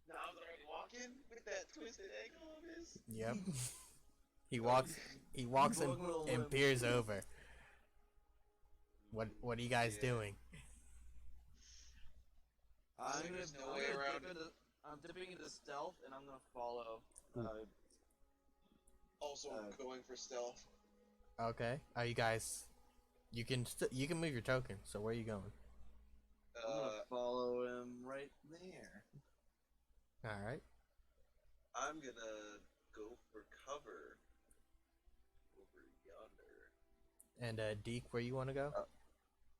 Now I'm already walking with that twisted ankle of his. Yep. He walks and peers over. What are you guys doing? There's no way around it. I'm dipping into stealth, and I'm gonna follow. Also, going for stealth. Okay. Are you guys? You can move your token. So where are you going? I'm gonna follow him right there. All right. I'm gonna go for cover over yonder. And Deke, where you want to go?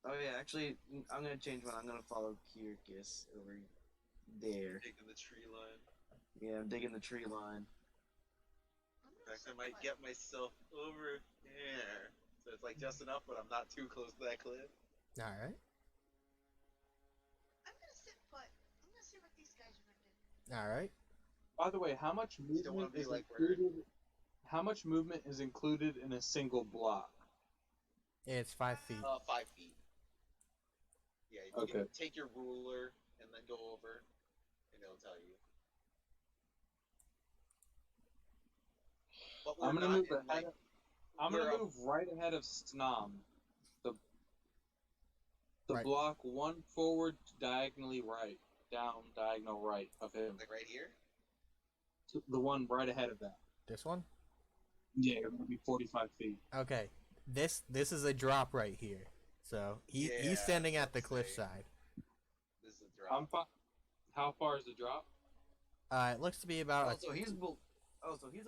Oh yeah, actually, I'm gonna change one. I'm gonna follow Kyrgyz over there. Taking the tree line. Yeah, I'm digging the tree line. In fact, I might get myself over there. So it's like just enough, but I'm not too close to that cliff. All right. I'm gonna sit put. I'm gonna see what these guys are gonna do. All right. By the way, how much Don't wanna movement be is like included? How much movement is included in a single block? It's 5 feet. 5 feet. Yeah, you Okay. can take your ruler and then go over. You know, I'll tell you. But I'm we're gonna not move in, ahead. like, I'm we're gonna up- move right ahead of Snom. The Right. block one forward, diagonally right, down diagonal right of him. like right here. The one right ahead of that. This one? Yeah, it would be 45 feet. Okay. This is a drop right here. So he's Yeah, standing I at the was gonna say. cliffside. This is a drop. How far is the drop? It looks to be about Oh, so he's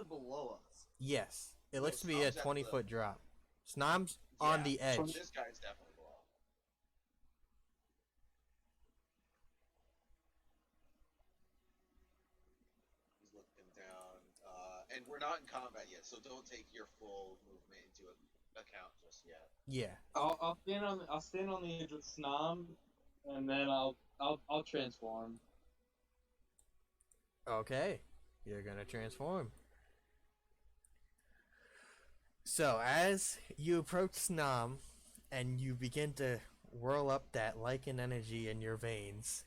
below us. yes. It No, looks to be a Snom's at 20-foot drop. Snom's on the So edge. this guy's definitely below. He's looking down, and we're not in combat yet, so don't take your full movement into account just yet. Yeah. I'll stand on the edge with Snom, and then I'll transform. Okay. You're gonna transform. So as you approach Snom and you begin to whirl up that lichen energy in your veins,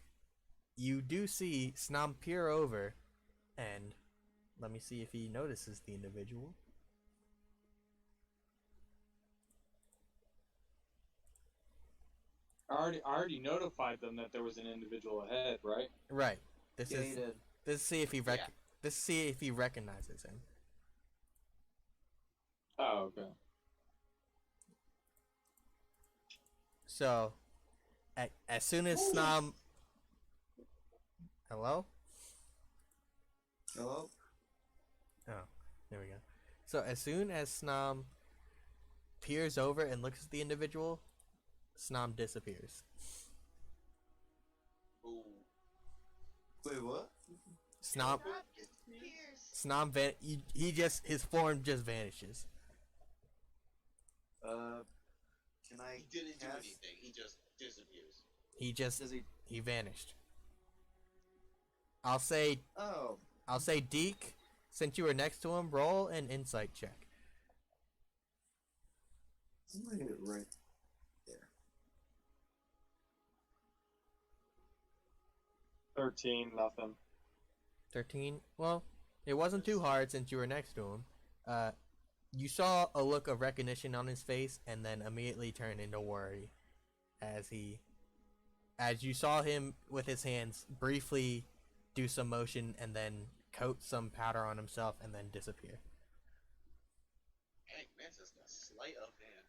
you do see Snom peer over, and let me see if he notices the individual. I already notified them that there was an individual ahead, right? Right. This Yeah, is he did. this is see if he Yeah. this is see if he recognizes him. Oh, okay. So, as soon as Snom, hello? Hello? Oh, there we go. So as soon as Snom peers over and looks at the individual, Snom disappears. Ooh. Wait, what? Snom, Rob disappears. Snom, he just his form just vanishes. Can I He didn't do cast- anything. He just disappears. Does he? He vanished. I'll say Oh, Deke, since you were next to him, roll an insight check. I'm gonna get it right there. 13, nothing. 13. Well, it wasn't too hard since you were next to him. You saw a look of recognition on his face and then immediately turned into worry as you saw him with his hands briefly do some motion and then coat some powder on himself and then disappear. Dang, man's just got sleight of hand.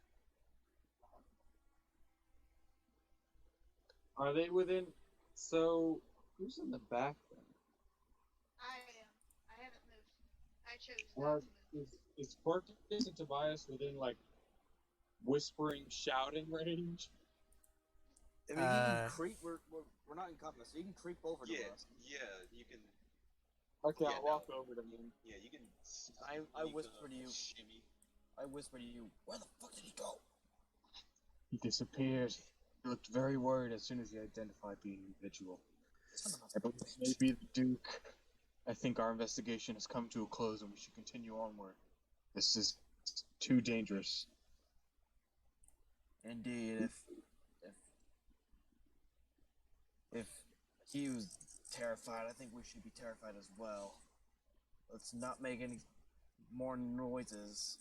Are they within? So who's in the back then? I am. I haven't moved. I chose not to move. Is Portus and Tobias within like whispering, shouting range? I mean, he can creep. We're not in combat, so he can creep over to Yeah, us. yeah, you can. Okay, Yeah, I'll walk over to him. Yeah, you can. I sneak whisper up, to you. Shimmy. I whisper to you, where the fuck did he go? He disappeared. He looked very worried as soon as he identified the individual. I believe it may be the Duke. I think our investigation has come to a close and we should continue onward. This is too dangerous. Indeed, if he was terrified, I think we should be terrified as well. Let's not make any more noises.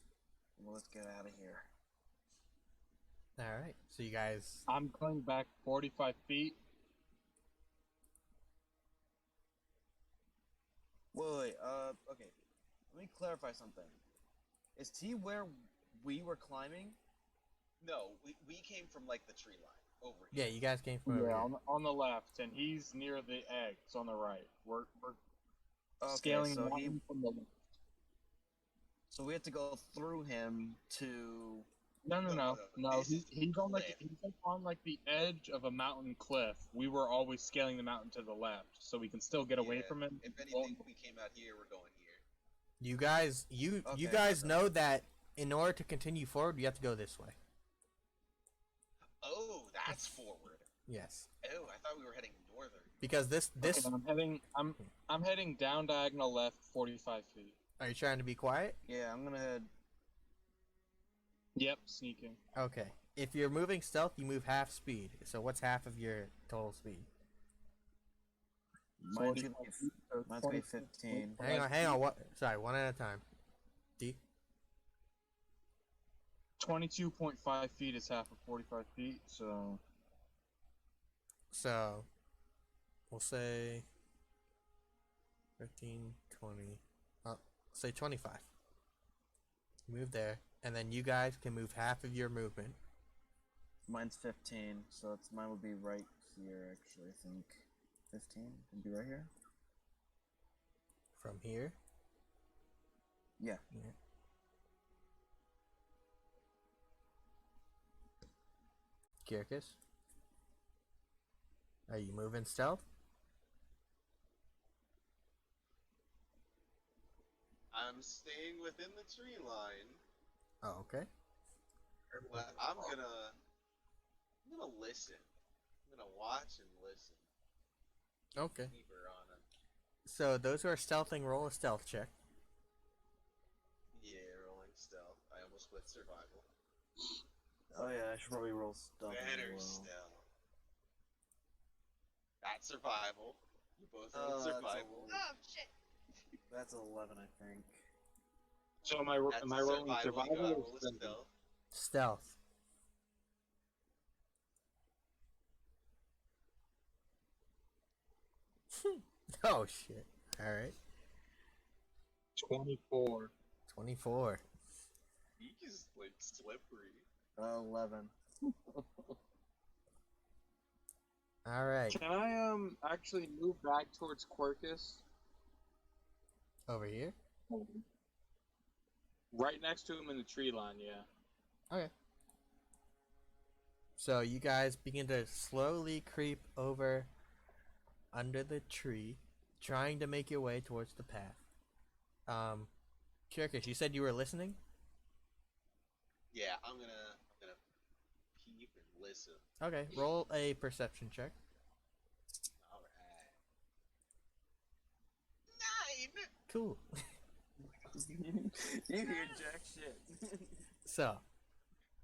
Well, let's get out of here. Alright, so you guys. I'm going back 45 feet. Wait, okay. Let me clarify something. Is he where we were climbing? No, we came from like the tree line over here. Yeah, you guys came from over Yeah, here. on the left, and he's near the eggs on the right. We're Okay, scaling so the he, mountain from the left. so we have to go through him to. No. This is He's on like cliff. he's like on like the edge of a mountain cliff. We were always scaling the mountain to the left, so we can still get away Yeah, from him. If anything, we came out here, we're going here. You guys, you Okay, guys okay. know that in order to continue forward, you have to go this way. Oh, that's forward. Yes, Oh, I thought we were heading northern. because this. Okay, I'm heading down diagonal left 45 feet. Are you trying to be quiet? Yeah, I'm gonna head. Yep, sneaking. Okay. If you're moving stealth, you move half speed. So what's half of your total speed? Mine's gonna be, mine's gonna be 15. Hang on. What? Sorry, one at a time. D. 22.5 feet is half of 45 feet, so So, we'll say 15, 20. Say 25. Move there, and then you guys can move half of your movement. Mine's 15, so mine would be right here, actually, I think. 15 would be right here? From here. Yeah. Kirkus, are you moving stealth? I'm staying within the tree line, Oh, okay. but I'm gonna listen. I'm gonna watch and listen. Okay. Keep her on him. So those who are stealthing, roll a stealth check. Yeah, rolling stealth. I almost put survival. Oh yeah, I should probably roll stealth Better as well. stealth. That's survival. You both rolled That's survival. Oh shit! That's 11, I think. So am I That's rolling you survival gotta or roll a stealth? stealth. Stealth. Oh shit. Alright. 24. 24. He is like slippery. 11. Alright. Can I actually move back towards Quercus? Over here. Right next to him in the tree line, yeah. Okay. So you guys begin to slowly creep over under the tree, trying to make your way towards the path. Kirkus, you said you were listening? Yeah, I'm gonna peep and listen. Okay, roll a perception check. Alright. 9! Cool. You hear jack shit. So,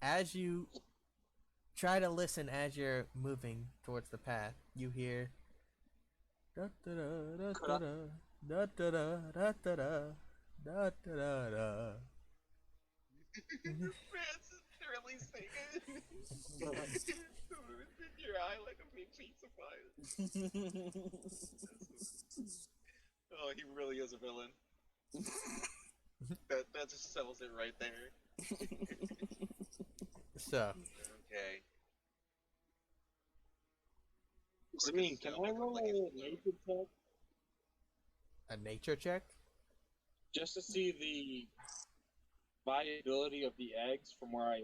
as you try to listen as you're moving towards the path, you hear da da da da da da da da da da da da da. Francis really singing. In your eye like a big pizza pie. Oh, he really is a villain. That just settles it right there. So, Okay. I mean, can I roll a nature check a nature check? just to see the viability of the eggs from where I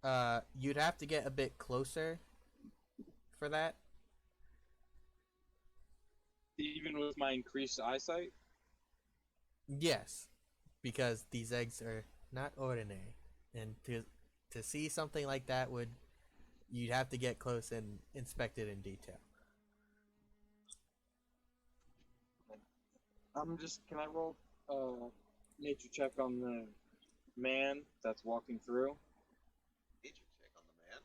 am? You'd have to get a bit closer for that. Even with my increased eyesight? Yes, because these eggs are not ordinary, and to see something like that you'd have to get close and inspect it in detail. Can I roll nature check on the man that's walking through? Nature check on the man.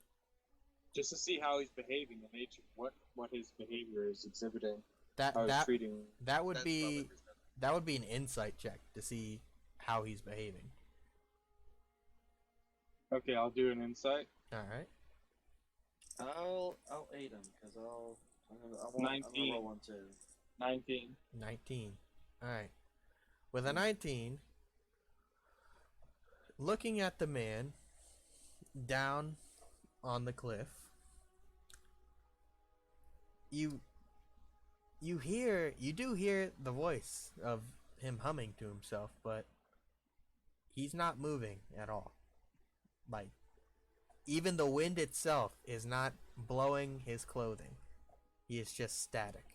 Just to see how he's behaving in nature, what his behavior is exhibiting, That how he's that treating. that would That's be probably perception. that would be an insight check to see how he's behaving. Okay, I'll do an insight. All right. I'll aid him, because I'm gonna 19. roll one too. 19. 19. All right. With a 19, looking at the man down on the cliff, you do hear the voice of him humming to himself, but he's not moving at all. Like, even the wind itself is not blowing his clothing. He is just static.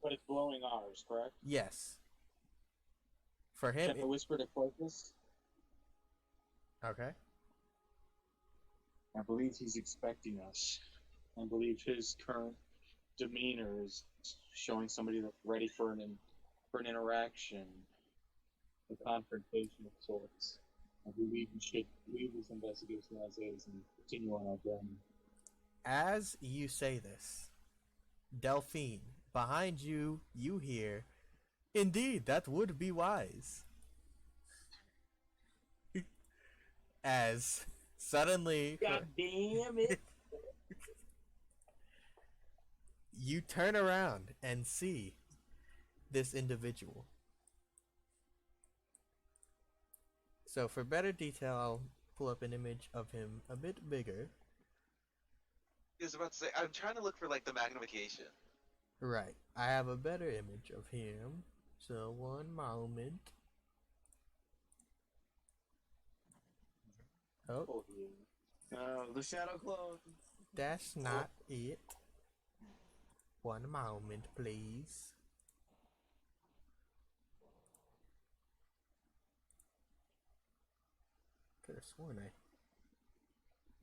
But it's blowing ours, correct? Yes. For him, Can I whisper to Focus? okay. I believe he's expecting us. I believe his current demeanor is showing somebody that's ready for an interaction, a confrontation of sorts. I believe we should leave this investigation as is and continue on our journey. As you say this, Delphine, behind you, you hear, "Indeed, that would be wise." As suddenly, God damn it! you turn around and see this individual. So, for better detail, I'll pull up an image of him a bit bigger. I was about to say, I'm trying to look for like the magnification. Right, I have a better image of him. So, one moment. Oh, Oh, yeah. The shadow clone. that's not it. One moment, please. Could have sworn I.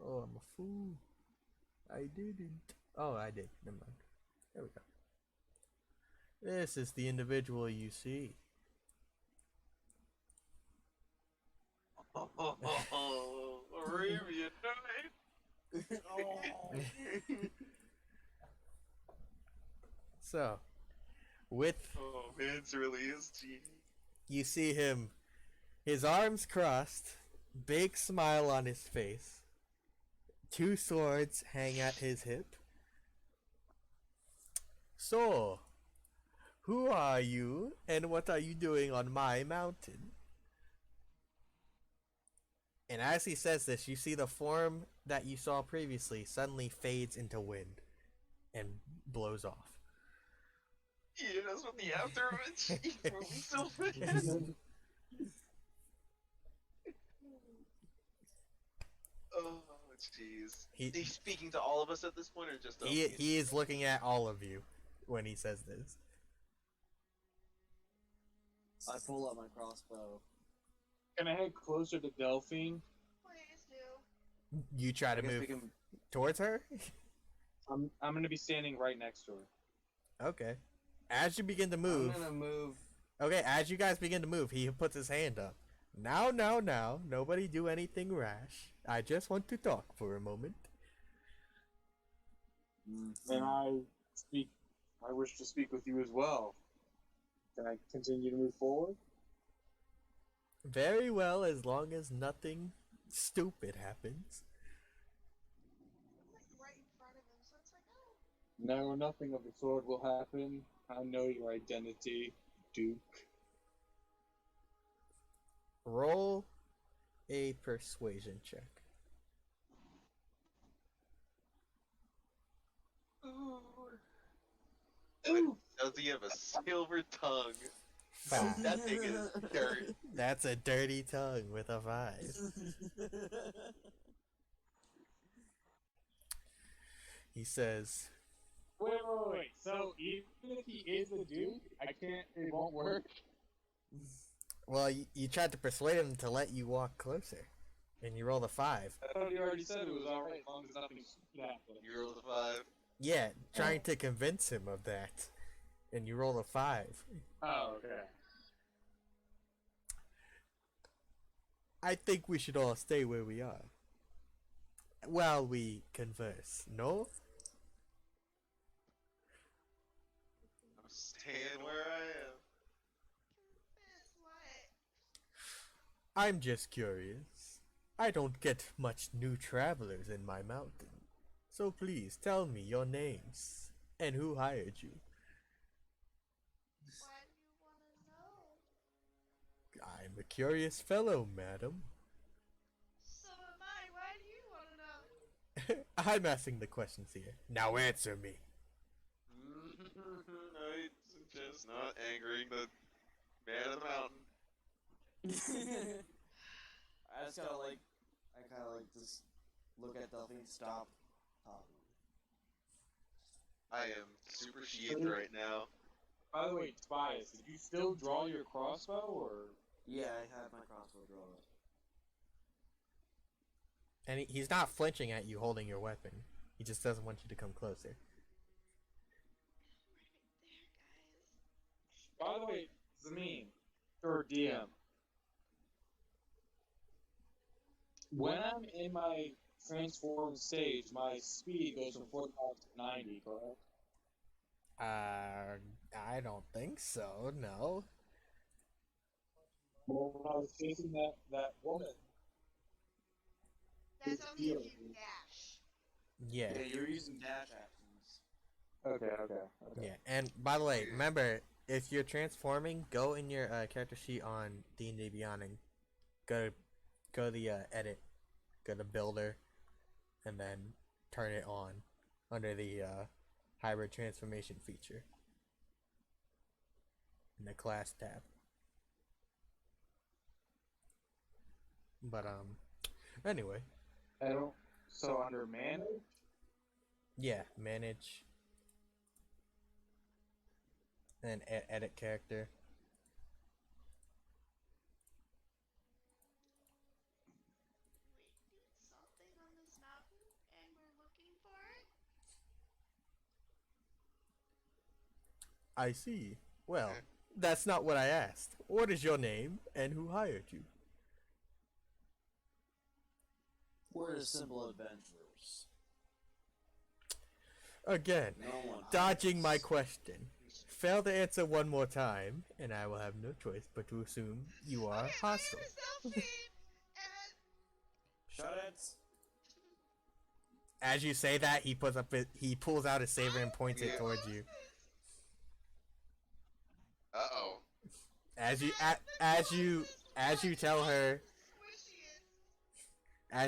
Oh, I'm a fool. I didn't. Oh, I did. Never mind. There we go. This is the individual you see. Oh, Arabian Night. So, with Oh man, it's really is genius. you see him, his arms crossed, big smile on his face, two swords hang at his hip. So, who are you, and what are you doing on my mountain? And as he says this, you see the form that you saw previously suddenly fades into wind and blows off. Yeah, that's what the after of it. He moves so fast. Oh, jeez. He's speaking to all of us at this point, or just He is looking at all of you when he says this. I pull out my crossbow. Can I head closer to Delphine? Please do. You try to I guess move we can. towards her? I'm gonna be standing right next to her. Okay. As you begin to move. I'm gonna move. Okay, as you guys begin to move, he puts his hand up. Now, nobody do anything rash. I just want to talk for a moment. And I wish to speak with you as well. Can I continue to move forward? Very well, as long as nothing stupid happens. Like right in front of him, so it's like, oh. No, nothing of the sort will happen. I know your identity, Duke. Roll a persuasion check. Ooh. Does he have a silver tongue? Five. That thing is dirt. That's a dirty tongue with a 5. He says, Wait. So even if he is a Duke, it won't work? well, you tried to persuade him to let you walk closer. And you rolled a 5. I thought you already said it was alright as long as nothing happened. You rolled a 5. Yeah, trying to convince him of that. And you rolled a 5. Oh, okay. I think we should all stay where we are. While we converse, no? I'm staying where I am. This what? I'm just curious. I don't get much new travelers in my mountain. So please tell me your names and who hired you. Why do you want to know? I'm a curious fellow, madam. So am I. Why do you want to know? I'm asking the questions here. Now answer me. I'm just not angering the man of the mountain. I just kind of like just look at Delphine, stop. I am super sheathed right now. By the way, Tobias, did you still draw your crossbow, or? Yeah, I have my crossbow drawn. And he's not flinching at you holding your weapon. He just doesn't want you to come closer. Right there, guys. By the way, Zameen, or DM, when I'm in my transformed stage, my speed goes from 45 to 90, correct? I don't think so. No. Well, when I was chasing that woman, That's only if you dash. Yeah. Yeah, you're using dash actions. Okay. Yeah. And by the way, remember, if you're transforming, go in your character sheet on D&D Beyond and go to the edit, go to builder, and then turn it on under the hybrid transformation feature in the class tab. But anyway, I don't. So under manage, yeah, manage and edit character. We did something on this mountain, and we're looking for it. I see. Well, that's not what I asked. What is your name and who hired you? We're simple adventurers. Again, No one dodging my hires. question. Fail to answer one more time, and I will have no choice but to assume you are Okay, hostile. my name is Delphine, and Shut it. As you say that, he pulls out his saber and points it towards you. Uh-oh. As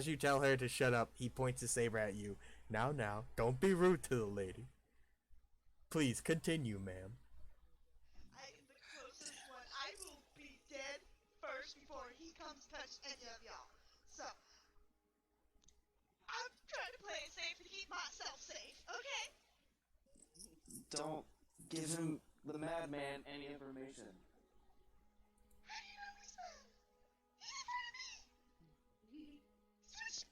you tell her to shut up, he points his saber at you. Now, don't be rude to the lady. Please continue, ma'am. I am the closest one. I will be dead first before he comes touch any of y'all. So, I'm trying to play it safe to keep myself safe, okay? Don't give him, the madman, any information. How do you know he's mad? He's in front of me! Switch!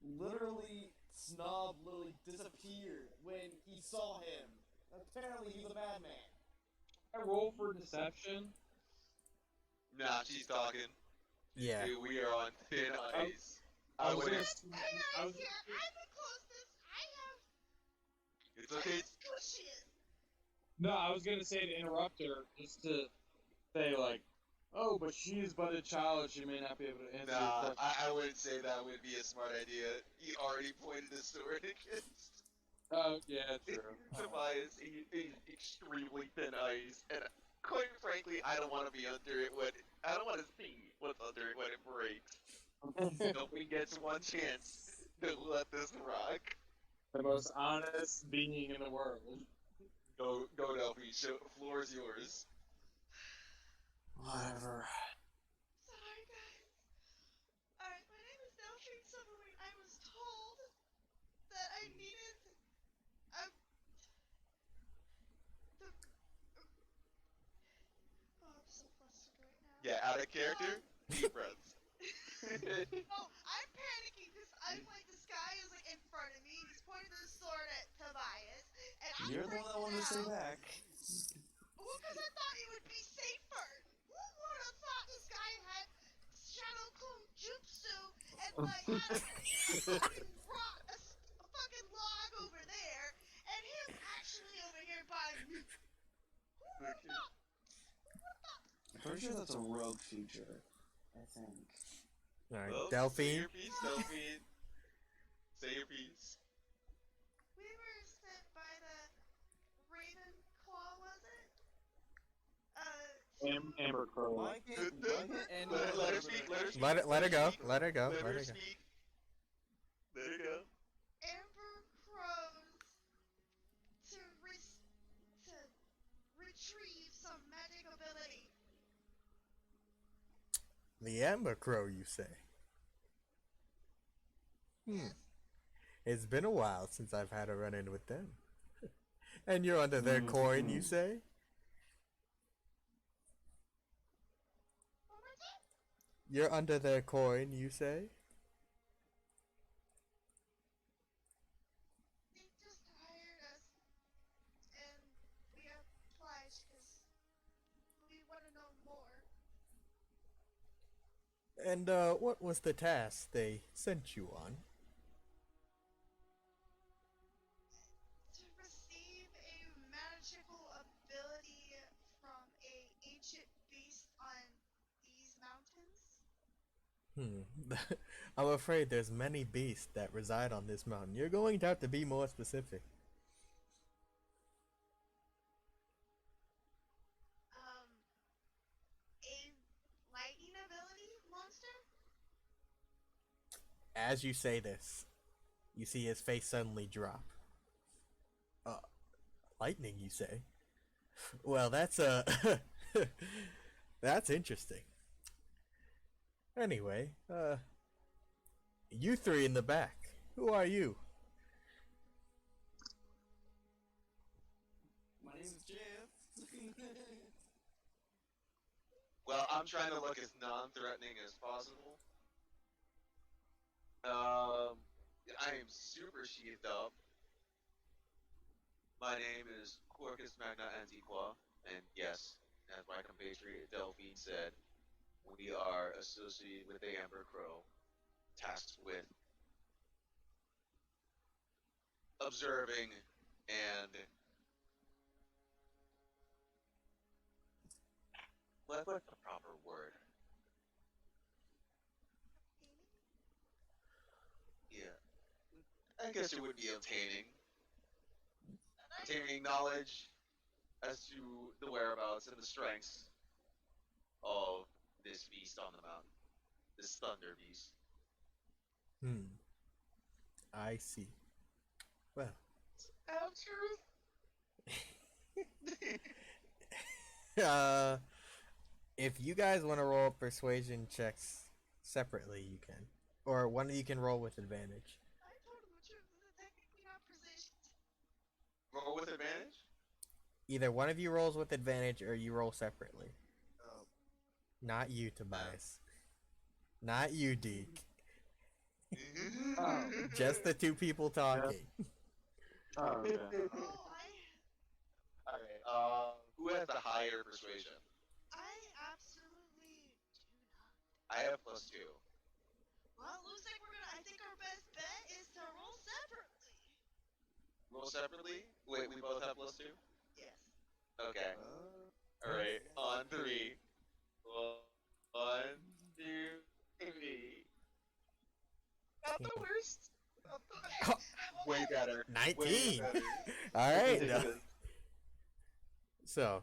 Literally, Snob literally disappeared when he saw him. Apparently, he's a madman. I roll for deception. Nah, she's talking. Yeah. Hey, we are on thin ice. I I was would. gonna. Hey I guys, was, here, I'm the closest. I have It's okay. cushion. no, I was gonna say to interrupt her, just to say like, oh, but she is but a child. She may not be able to answer your Nah, question. I wouldn't say that would be a smart idea. He already pointed his sword against Oh, yeah, true. Tobias. He's extremely thin ice, and quite frankly, I don't want to be under it when I don't want to see what's under it when it breaks. Nobody gets one chance to let this rock. The most honest being in the world. Go, Delphi. Floor is yours. Whatever. Sorry, guys. Alright, my name is Delphine Silverwing. I was told that I needed the oh, I'm so flustered right now. Yeah, out of character. Deep breaths. Oh, I'm panicking because I'm like, this guy is like in front of me. He's pointing his sword at Tobias, and I'm You're the one that wanted to stay back. Well, because I thought it would be safer. Who would have thought this guy had Shadow Clone Jutsu and like had a fucking rock, a fucking log over there, and him actually over here by me? Who would have thought? I'm pretty sure that's a rogue feature. I think. Alright, Well, say Delphine. your piece, Delphine. Say your piece. We were sent by the Raven Claw, was it? Amber Crow. Why can't any Let her speak. Let her speak. Let her go. speak. Let her go. Let Let her her go. speak. Let her go. Amber Crows to retrieve some magic ability. The Amber Crow, you say? It's been a while since I've had a run-in with them. And you're under their coin, you say? One more time? You're under their coin, you say? They just hired us, and we obliged because we want to know more. And what was the task they sent you on? To receive I'm afraid there's many beasts that reside on this mountain. You're going to have to be more specific. A lightning ability monster? As you say this, you see his face suddenly drop. Lightning, you say? Well, that's interesting. Anyway, you three in the back. Who are you? My name is Jeff. Well, I'm trying to look as non-threatening as possible. I am super sheathed up. My name is Quircus Magna Antiqua, and yes, as my compatriot Delphine said, we are associated with the Amber Crow, tasked with observing and what's the proper word? Yeah, I guess it would be obtaining knowledge as to the whereabouts and the strengths of this beast on the mountain, this thunder beast. I see. Well, Out truth. if you guys want to roll persuasion checks separately, you can. Or one of you can roll with advantage. I told him the truth. This is technically not positioned. Roll with advantage? Either one of you rolls with advantage or you roll separately. Oh. Not you, Tobias. Not you, Deke. Oh. Just the two people talking. Oh, okay. Alright, who has the higher persuasion? I absolutely do not. I have +2. Well, it looks like I think our best bet is to roll separately. Roll separately? Wait, we both have +2? Yes. Okay. Alright, on 3. 1, 2, 3. Not the worst. Not the worst. Way better. 19. Way better. Alright. So,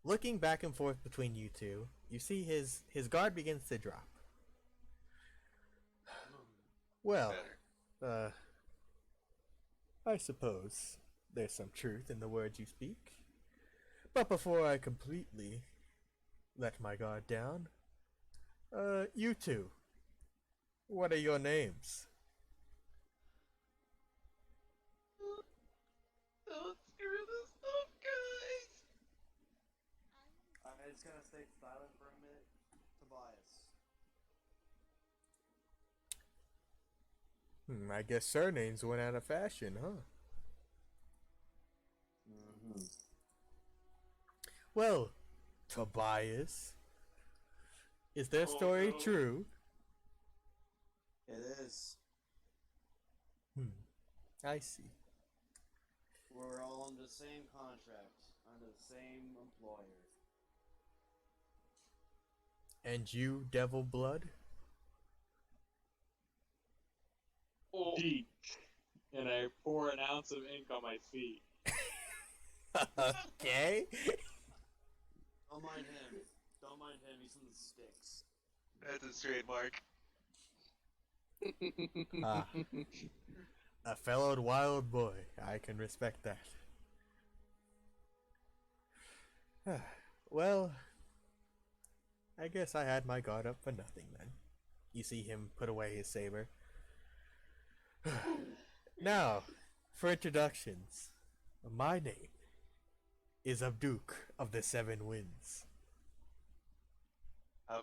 looking back and forth between you two, you see his guard begins to drop. Well, I suppose there's some truth in the words you speak. But before I completely let my guard down, you two, what are your names? Don't screw this up, guys! I'm just gonna stay silent for a minute. Tobias. I guess surnames went out of fashion, huh? Well, Tobias, is their story true? It is. I see. We're all under the same contract, under the same employer. And you, Devil Blood? Deep. And I pour an ounce of ink on my feet. Okay. Don't mind him. Don't mind him. He's in the sticks. That's his trademark. Ah, a fellow wild boy. I can respect that. Well, I guess I had my guard up for nothing then. You see him put away his saber. Now, for introductions. My name is Abduk of the Seven Winds. Abduk.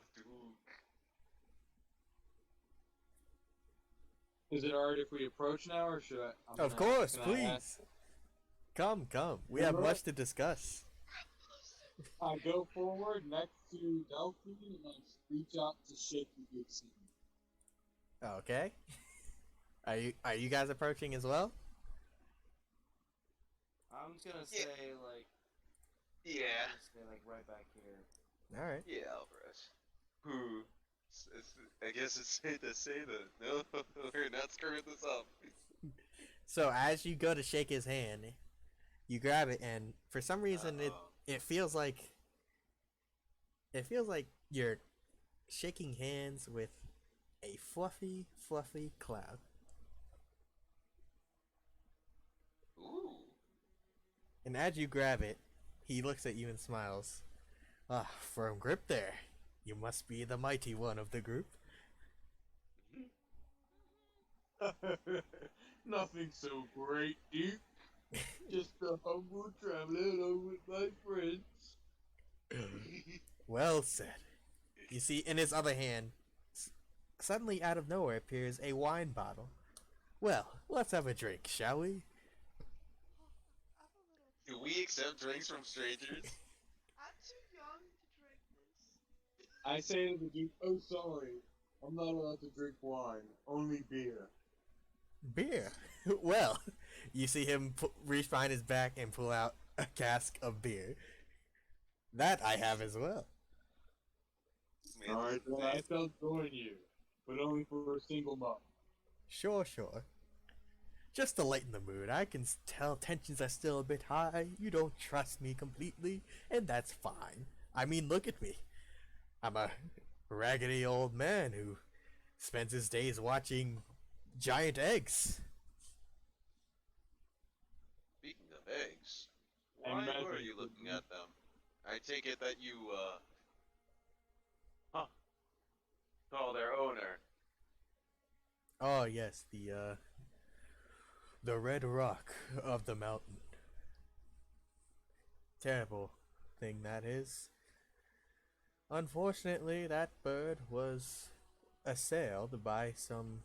Is it alright if we approach now, or should I? Of course, can I please. ask- Come. We have much to discuss. I go forward next to Delphine and I reach out to shake the goose hand. Okay. Are you guys approaching as well? I'm just gonna stay Yeah. Stay like right back here. All right. Yeah, Alvarez. Who I guess it's safe to say that no, we're not screwing this up. So as you go to shake his hand, you grab it, and for some reason it feels like you're shaking hands with a fluffy, fluffy cloud. Ooh. And as you grab it, he looks at you and smiles. Ah, firm grip there. You must be the mighty one of the group. Nothing so great, Duke. Just a humble traveler along with my friends. Well said. You see, in his other hand, suddenly out of nowhere appears a wine bottle. Well, let's have a drink, shall we? Do we accept drinks from strangers? I'm too young to drink this. I say to the Duke, oh sorry, I'm not allowed to drink wine, only beer. Beer? Well, you see him reach behind his back and pull out a cask of beer. That I have as well. Alright, well, I shall join you, but only for a single month. Sure. Just to lighten the mood, I can tell tensions are still a bit high. You don't trust me completely, and that's fine. I mean, look at me. I'm a raggedy old man who spends his days watching giant eggs. Speaking of eggs, why were you looking at them? I take it that you, call their owner. Oh yes, the red rock of the mountain. Terrible thing that is. Unfortunately, that bird was assailed by some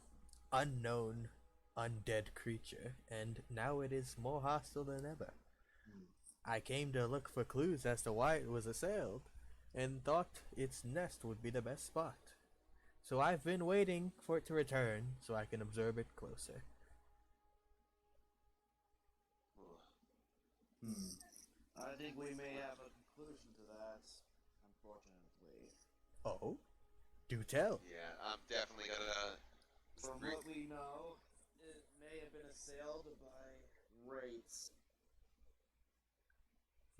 unknown undead creature, and now it is more hostile than ever. I came to look for clues as to why it was assailed, and thought its nest would be the best spot. So I've been waiting for it to return so I can observe it closer. I think we may have a conclusion to that, unfortunately. Oh? Do tell. Yeah, I'm definitely gonna... From what we know, it may have been assailed by wraiths.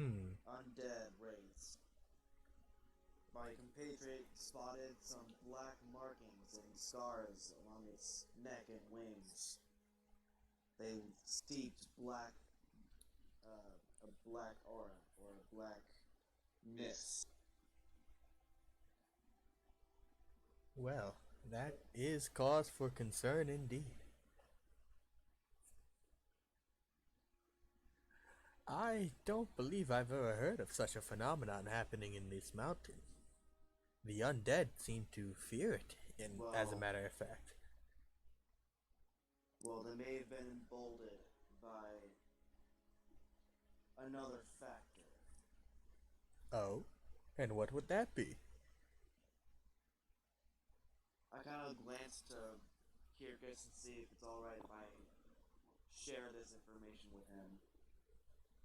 Undead wraiths. My compatriot spotted some black markings and scars along its neck and wings. They steeped black, a black aura, or a black mist. Well, that is cause for concern indeed. I don't believe I've ever heard of such a phenomenon happening in this mountain. The undead seem to fear it, as a matter of fact. Well, they may have been emboldened by another factor. Oh? And what would that be? I kind of glanced to Kyrgyz and see if it's alright if I share this information with him.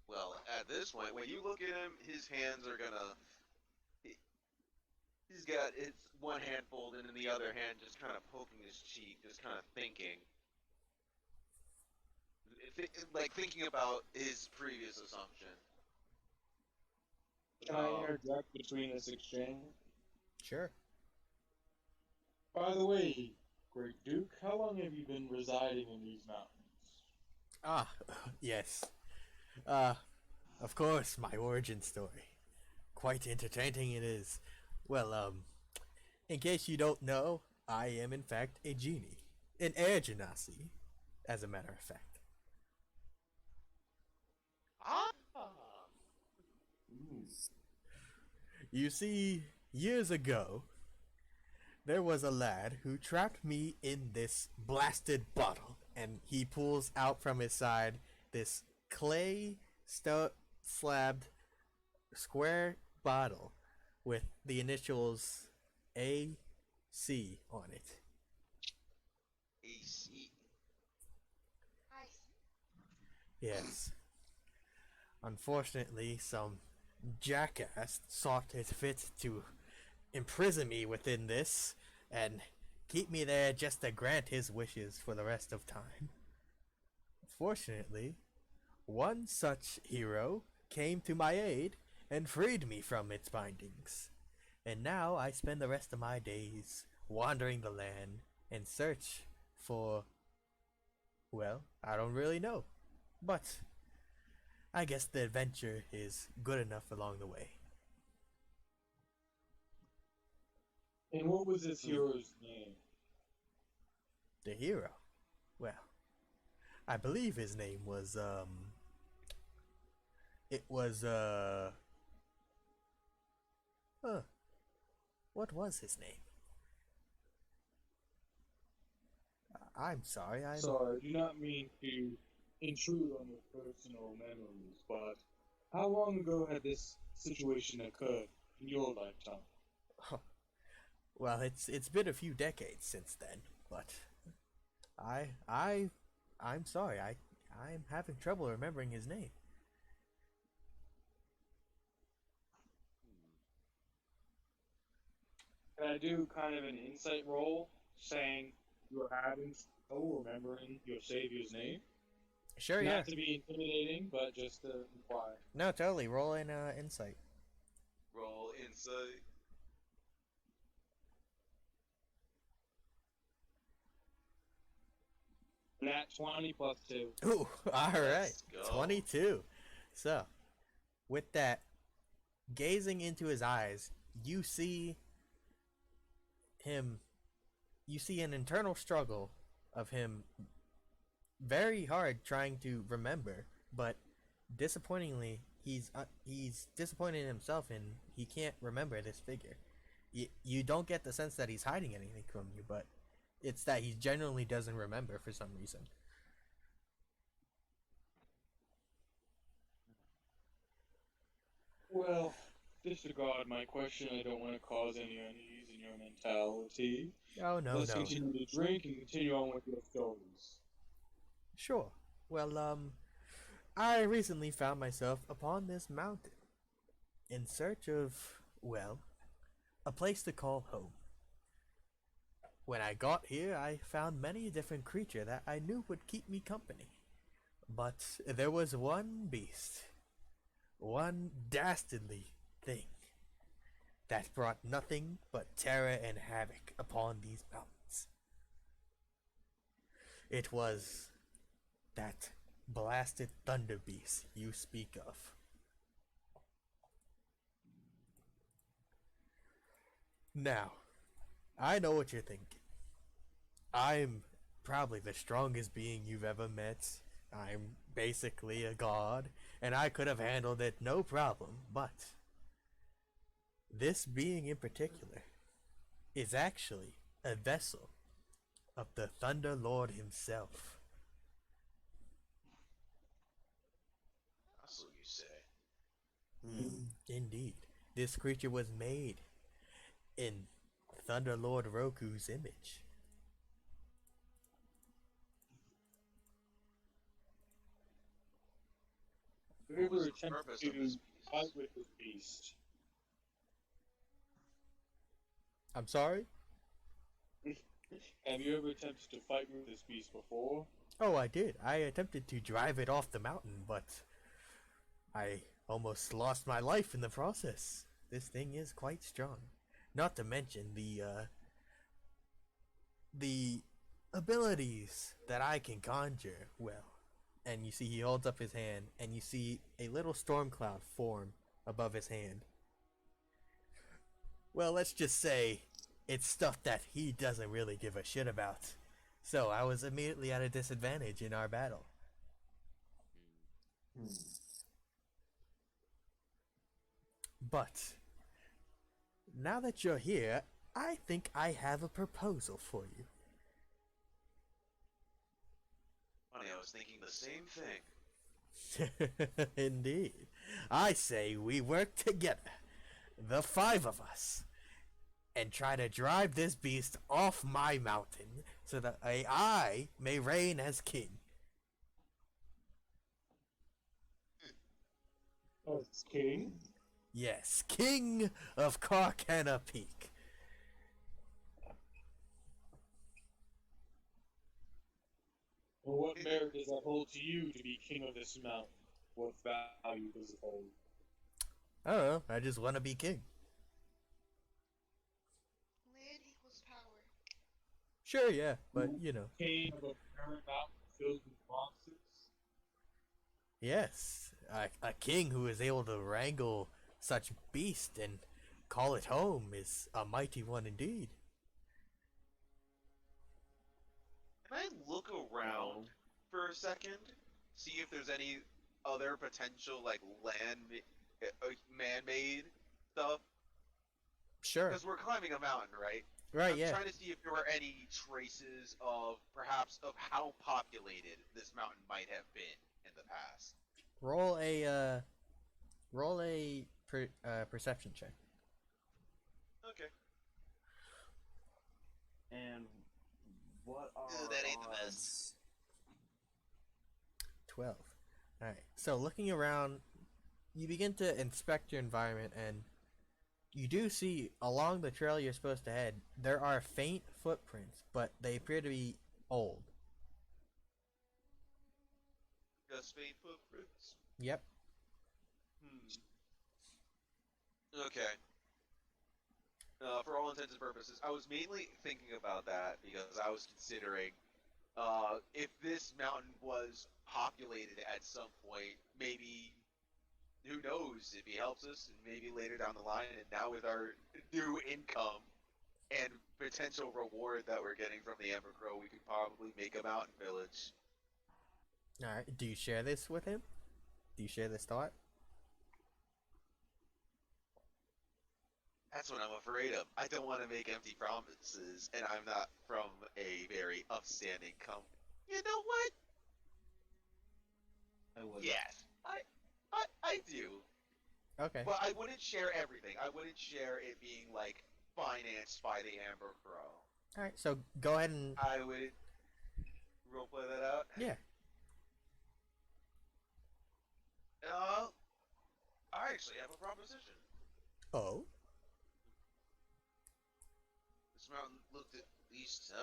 Well, at this point, when you look at him, his hands are gonna... He's got his one hand folded and the other hand just kind of poking his cheek, just kind of thinking. Like, thinking about his previous assumption. Can I interject between this exchange? Sure. By the way, Great Duke, how long have you been residing in these mountains? Ah, yes. Of course, my origin story. Quite entertaining it is. Well, in case you don't know, I am in fact a genie. An air genasi, as a matter of fact. You see, years ago, there was a lad who trapped me in this blasted bottle, and he pulls out from his side this clay slabbed square bottle with the initials AC on it. AC. Yes. Unfortunately, some jackass sought it fit to imprison me within this and keep me there just to grant his wishes for the rest of time. Fortunately, one such hero came to my aid and freed me from its bindings. And now I spend the rest of my days wandering the land in search for, well, I don't really know. But I guess the adventure is good enough along the way. And what was this hero's name? The hero? Well, I believe his name was, it was, what was his name? I'm sorry, Sorry, I do not mean to intrude on your personal memories, but how long ago had this situation occurred in your lifetime? Well, it's been a few decades since then, but I'm sorry. I'm having trouble remembering his name. Can I do kind of an insight roll saying you're having trouble remembering your savior's name? Sure, yeah. Not to be intimidating, but just to inquire. No, totally. Roll in insight. Roll insight. Nat 20 plus 2. Ooh, all right. Let's go. 22. So, with that, gazing into his eyes, you see him. You see an internal struggle of him very hard trying to remember, but disappointingly, he's disappointed in himself and he can't remember this figure. You don't get the sense that he's hiding anything from you, but it's that he genuinely doesn't remember for some reason. Well, disregard my question. I don't want to cause any unease in your mentality. Oh, no, Let's no. continue to drink and continue on with your stories. Sure. Well, I recently found myself upon this mountain in search of, well, a place to call home. When I got here, I found many different creatures that I knew would keep me company. But there was one beast, one dastardly thing, that brought nothing but terror and havoc upon these mountains. It was that blasted thunder beast you speak of. Now, I know what you're thinking. I'm probably the strongest being you've ever met. I'm basically a god, and I could have handled it no problem, but this being in particular is actually a vessel of the Thunder Lord himself. That's what you say. Indeed, this creature was made in Thunder Lord Roku's image. Have you What was ever the purpose attempted of this to beast? fight with this beast? I'm sorry? Have you ever attempted to fight with this beast before? Oh, I did. I attempted to drive it off the mountain, but I almost lost my life in the process. This thing is quite strong. Not to mention the abilities that I can conjure. Well, and you see he holds up his hand, and you see a little storm cloud form above his hand. Well, let's just say it's stuff that he doesn't really give a shit about. So I was immediately at a disadvantage in our battle. But now that you're here, I think I have a proposal for you. Funny, I was thinking the same thing. Indeed. I say we work together, the five of us, and try to drive this beast off my mountain so that I may reign as king. As king? Yes, king of Carcana Peak. Well, what merit does that hold to you to be king of this mountain? What value does it hold? I don't know. I just want to be king. Land equals power. Sure, yeah, but you know. King of a barren mountain filled with monsters? Yes, a king who is able to wrangle such beast and call it home is a mighty one indeed. Can I look around for a second, see if there's any other potential like man-made stuff? Sure. Because we're climbing a mountain, right? Right, I'm yeah. trying to see if there were any traces of perhaps of how populated this mountain might have been in the past. Roll a perception check. Okay. And what are that ain't the odds? best. 12. Alright, so looking around, you begin to inspect your environment, and you do see along the trail you're supposed to head, there are faint footprints, but they appear to be old. Just faint footprints. Yep. Okay. For all intents and purposes, I was mainly thinking about that because I was considering if this mountain was populated at some point, maybe, who knows, if he helps us, and maybe later down the line, and now with our new income and potential reward that we're getting from the Amber Crow, we could probably make a mountain village. Alright, do you share this with him? Do you share this thought? That's what I'm afraid of. I don't want to make empty promises, and I'm not from a very upstanding company. You know what? I would. Yes, I do. Okay. But I wouldn't share everything. I wouldn't share it being, like, financed by the Amber Crow. Alright, so go ahead and... I would roleplay that out. Yeah. I actually have a proposition. Oh? This mountain looked at least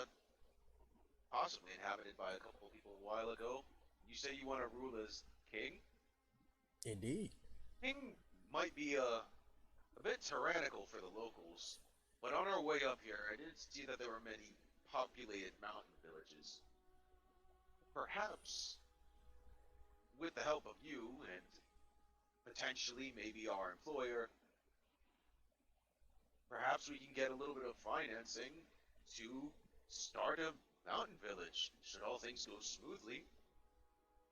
possibly inhabited by a couple people a while ago. You say you want to rule as king? Indeed. King might be a bit tyrannical for the locals, but on our way up here, I did see that there were many populated mountain villages. Perhaps, with the help of you and potentially maybe our employer, perhaps we can get a little bit of financing to start a mountain village, should all things go smoothly,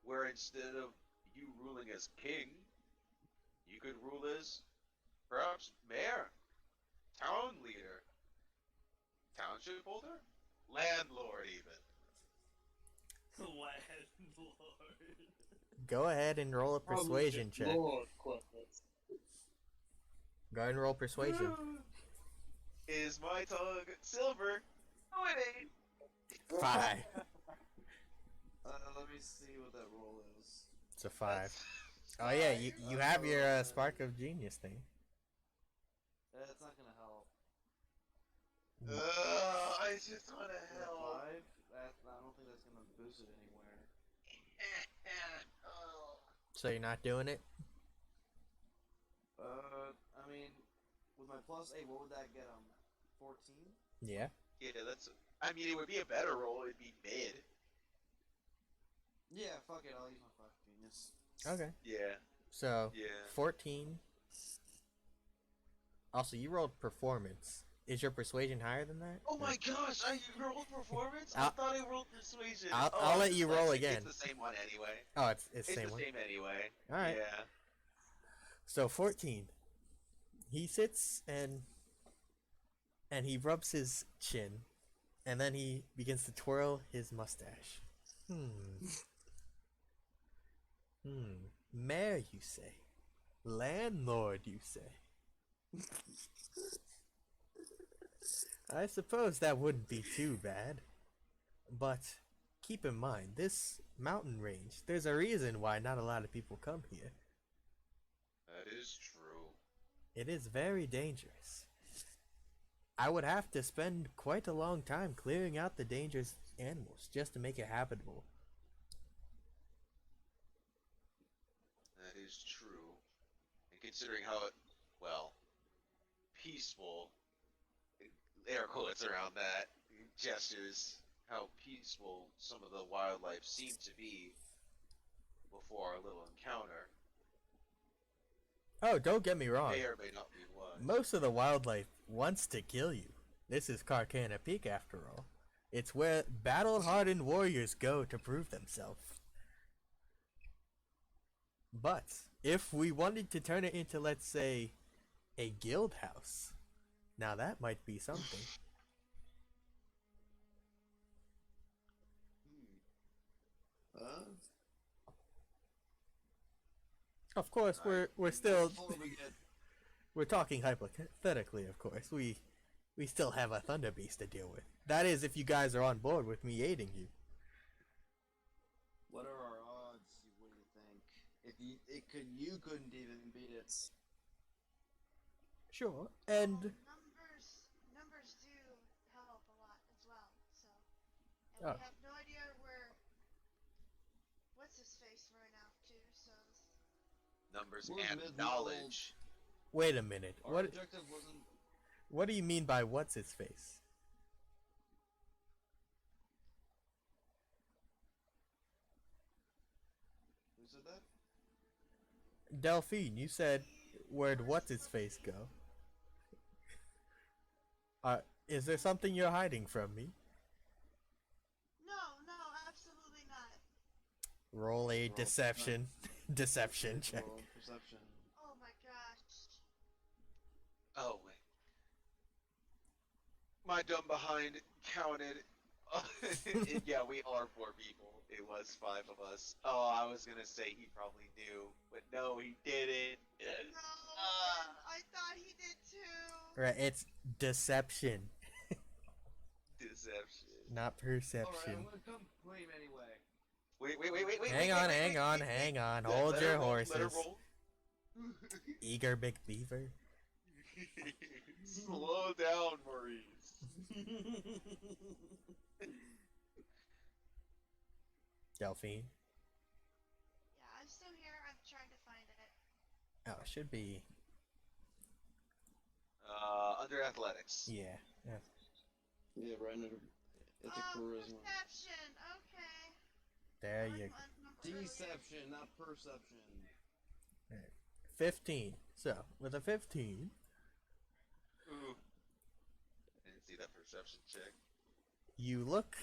where instead of you ruling as king, you could rule as perhaps mayor, town leader, township holder, landlord even. Landlord. Go ahead and roll a persuasion check. Lord, Quintus. Go ahead and roll persuasion. Is my tongue silver? Oh, it ain't. 5. Let me see what that roll is. It's a 5. Oh yeah, you have your spark of genius thing. That's not gonna help. I just want to Is it help. 5? I don't think that's gonna boost it anywhere. So you're not doing it? I mean, with my plus 8, what would that get 14? Yeah. Yeah, that's. I mean, it would be a better roll. It'd be mid. Yeah, fuck it, I'll use my fuck genius. Okay. Yeah. So Yeah. 14. Also, you rolled performance. Is your persuasion higher than that? Oh my gosh! I rolled performance. I I'll- thought I rolled persuasion. I'll let you roll dyslexic. again. It's the same one anyway. Oh, it's the It's same the one. same anyway. All right. Yeah. So 14. He sits and he rubs his chin, and then he begins to twirl his mustache. Mayor, you say? Landlord, you say? I suppose that wouldn't be too bad. But keep in mind, this mountain range, there's a reason why not a lot of people come here. That is true. It is very dangerous. I would have to spend quite a long time clearing out the dangerous animals just to make it habitable. considering how, well, peaceful, air quotes around that, gestures, how peaceful some of the wildlife seemed to be before our little encounter. Oh, don't get me wrong. May or may not be what. Most of the wildlife wants to kill you. This is Carcana Peak, after all. It's where battle-hardened warriors go to prove themselves. But if we wanted to turn it into, let's say, a guild house, now that might be something. Of course, we're still we're talking hypothetically. Of course, we still have a Thunder Beast to deal with. That is, if you guys are on board with me aiding you. What are our odds? What do you think? If you couldn't even beat it. Sure, and numbers do help a lot as well. So, and Oh. we have no idea where what's his face right now too. So Numbers We're and mid-level. knowledge. wait a minute. Our What objective wasn't. what do you mean by what's his face? Who said that? Delphine, you said where'd what's his face go? Is there something you're hiding from me? no, absolutely not. Roll a Roll deception check. Roll perception. Oh my gosh. Oh, wait. My dumb behind counted. Yeah, we are 4 people. It was 5 of us. Oh, I was gonna say he probably knew, but no, he didn't. No, I thought he did too. Right, it's deception, Deception. not Alright, perception. I'm gonna come claim anyway. Wait. Hang on. Hold your horses. roll. Eager McBeaver. Slow down, Maurice. Delphine. Yeah, I'm still here. I'm trying to find it. Oh, it should be. Under athletics. Yeah. Yeah, right under. It's a charisma. Perception. Okay. There you go. Deception, not perception. 15. So, with a 15, Ooh. I didn't see that perception check. you look.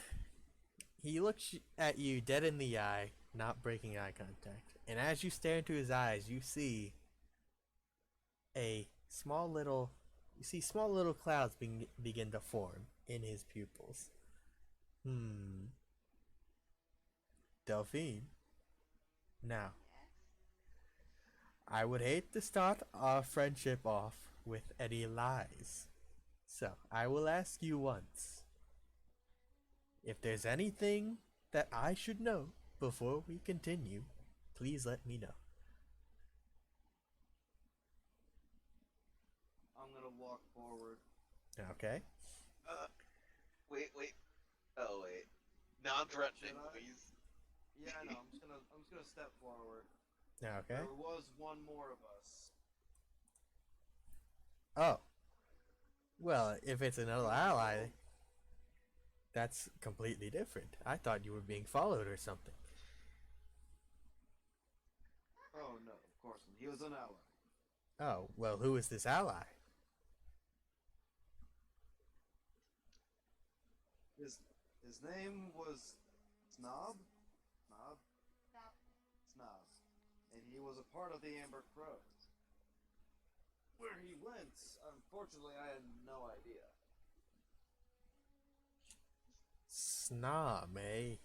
He looks at you dead in the eye, not breaking eye contact. And as you stare into his eyes, you see small little clouds begin to form in his pupils. Delphine. Now, I would hate to start our friendship off with any lies. So, I will ask you once. If there's anything that I should know before we continue, please let me know. I'm gonna walk forward. Okay? Wait. Oh, wait. Non-threatening, Should I? please. Yeah, I know. I'm just gonna step forward. Okay. There was one more of us. Oh. Well, if it's another ally, that's completely different. I thought you were being followed or something. Oh no, of course not. He was an ally. Oh, well, who is this ally? His name was Snob? No. Snob. And he was a part of the Amber Crows. Where he went, unfortunately, I had no idea. Snob, eh?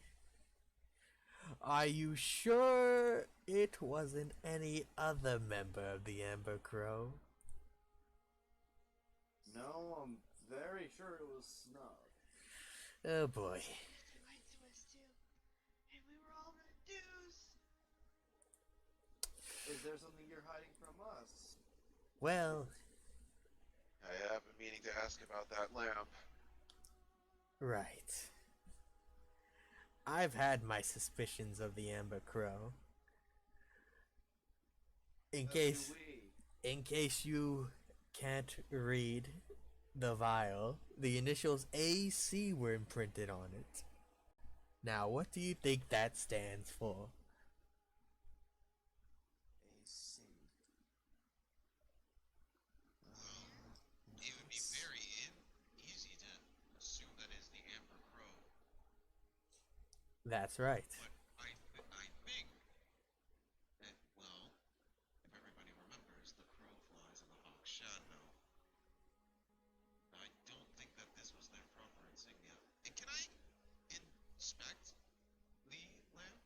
Are you sure it wasn't any other member of the Amber Crow? No, I'm very sure it was Snob. Oh boy. He lied to us too, and we were all reduced. Is there something you're hiding from us? Well, I have been meaning to ask about that lamp. right. I've had my suspicions of the Amber Crow. In As case do In case you can't read the vial, the initials AC were imprinted on it. Now, what do you think that stands for? AC. It would be very easy to assume that is the Amber Crow. That's right. But I think that, well, if everybody remembers, the crow flies in the hawk's shadow. I don't think that this was their proper insignia. And can I inspect the lamp?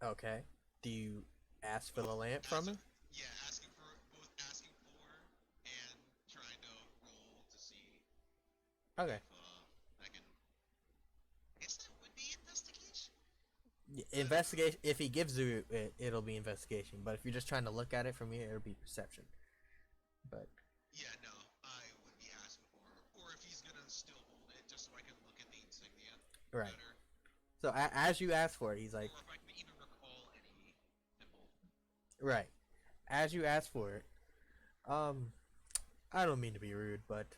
Okay. Do you ask for the lamp from him? Yeah, both asking for and trying to roll to see Okay. if I can. I guess that would be investigation. Investigation. If he gives you it, it'll be investigation. But if you're just trying to look at it from here, it'll be perception. But Yeah, no, I would be asking for, or if he's gonna still hold it, just so I can look at the insignia right. better. So as you ask for it, he's like, or if I can even recall any symbol. right. As you ask for it, I don't mean to be rude, but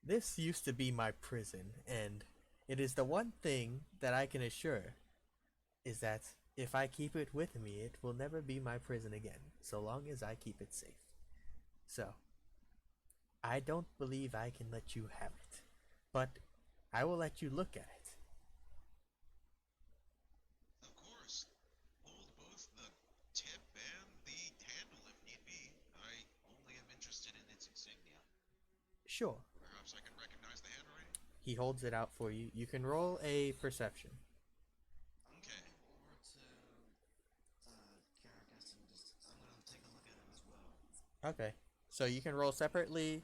this used to be my prison, and it is the one thing that I can assure is that if I keep it with me, it will never be my prison again, so long as I keep it safe. So, I don't believe I can let you have it, but I will let you look at it. Of course, hold both the tip and the handle if need be. I only am interested in its insignia. Sure. Perhaps I can recognize the handwriting? He holds it out for you. You can roll a perception. Okay. Over to Caracas and I'm gonna take a look at him as well. Okay. So you can roll separately.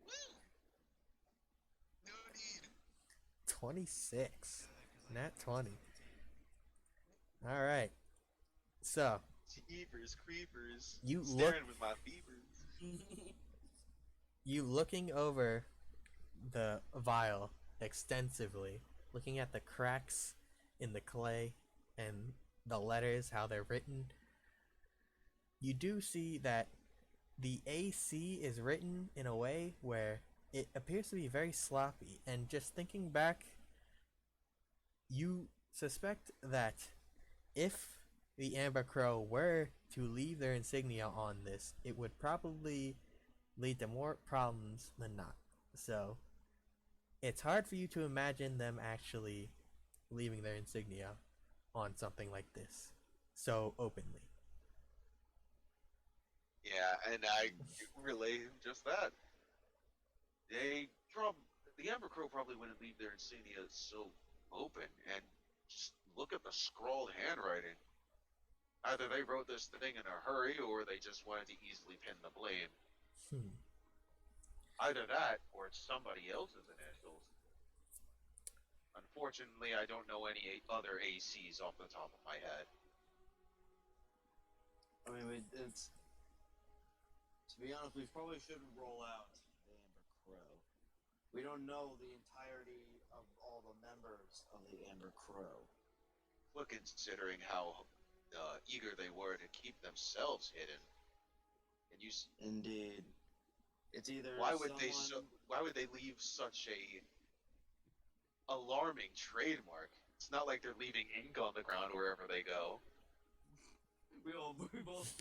Woo! No need. 26. Nat 20. Alright. So, Jeepers creepers. You Staring look- with my beavers. you looking over the vial extensively, looking at the cracks in the clay and the letters, how they're written, you do see that the AC is written in a way where it appears to be very sloppy, and just thinking back, you suspect that if the Amber Crow were to leave their insignia on this, it would probably lead to more problems than not. So, it's hard for you to imagine them actually leaving their insignia on something like this so openly. Yeah, and I relay just that. The Amber Crow probably wouldn't leave their insignia so open, and just look at the scrawled handwriting. Either they wrote this thing in a hurry, or they just wanted to easily pin the blame. Hmm. Either that, or it's somebody else's initials. Unfortunately, I don't know any other ACs off the top of my head. I mean, it's to be honest, we probably shouldn't roll out the Amber Crow. We don't know the entirety of all the members of the Amber Crow. But considering how eager they were to keep themselves hidden, and Indeed, it's either why would they leave such a alarming trademark? It's not like they're leaving ink on the ground wherever they go. We both.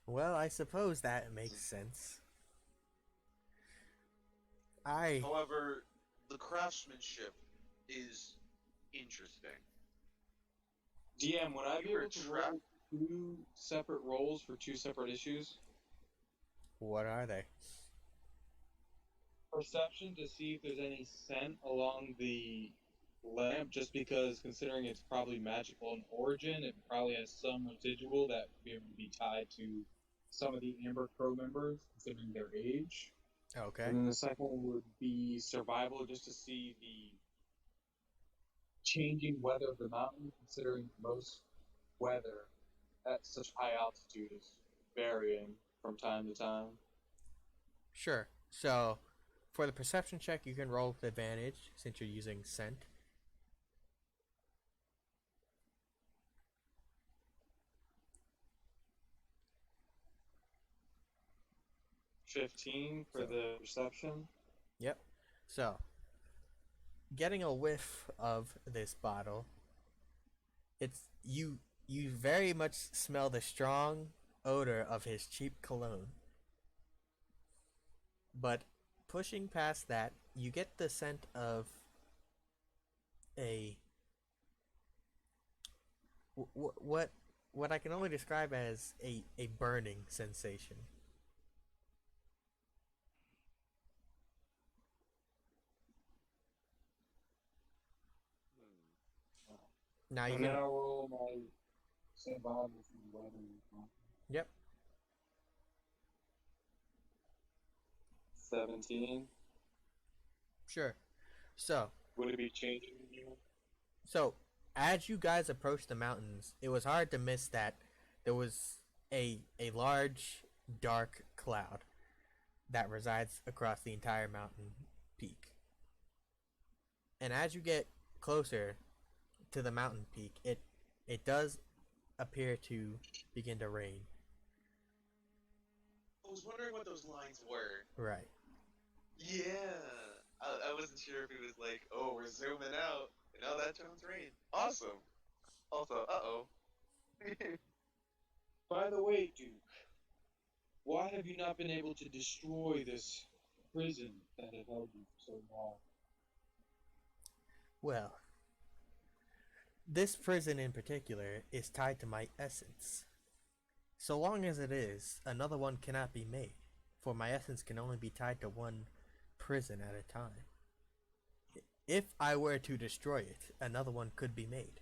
Well, I suppose that makes sense. However, the craftsmanship is interesting. DM, would I be You were able to roll 2 separate rolls for 2 separate issues? What are they? Perception to see if there's any scent along the lamp, just because considering it's probably magical in origin, it probably has some residual that would be able to be tied to some of the Amber Crow members, considering their age. Okay. And then the second one would be survival, just to see the changing weather of the mountain, considering most weather at such high altitude is varying from time to time. Sure. So, for the perception check, you can roll with advantage since you're using scent. 15 for the perception. Yep. So, getting a whiff of this bottle, it's you very much smell the strong odor of his cheap cologne. But pushing past that, you get the scent of a what I can only describe as a burning sensation. Now you And can. now roll my survival from weather. Yep. 17. Sure. So, Would it be changing anything? so as you guys approach the mountains, it was hard to miss that there was a large dark cloud that resides across the entire mountain peak. And as you get closer to the mountain peak, it does appear to begin to rain. I was wondering what those lines were. Right. Yeah. I wasn't sure if it was like, oh, we're zooming out, and now that sounds rain. Awesome. Also, uh-oh. By the way, Duke, why have you not been able to destroy this prison that had held you for so long? Well, this prison in particular is tied to my essence. So long as it is, another one cannot be made, for my essence can only be tied to one prison at a time. If I were to destroy it, another one could be made.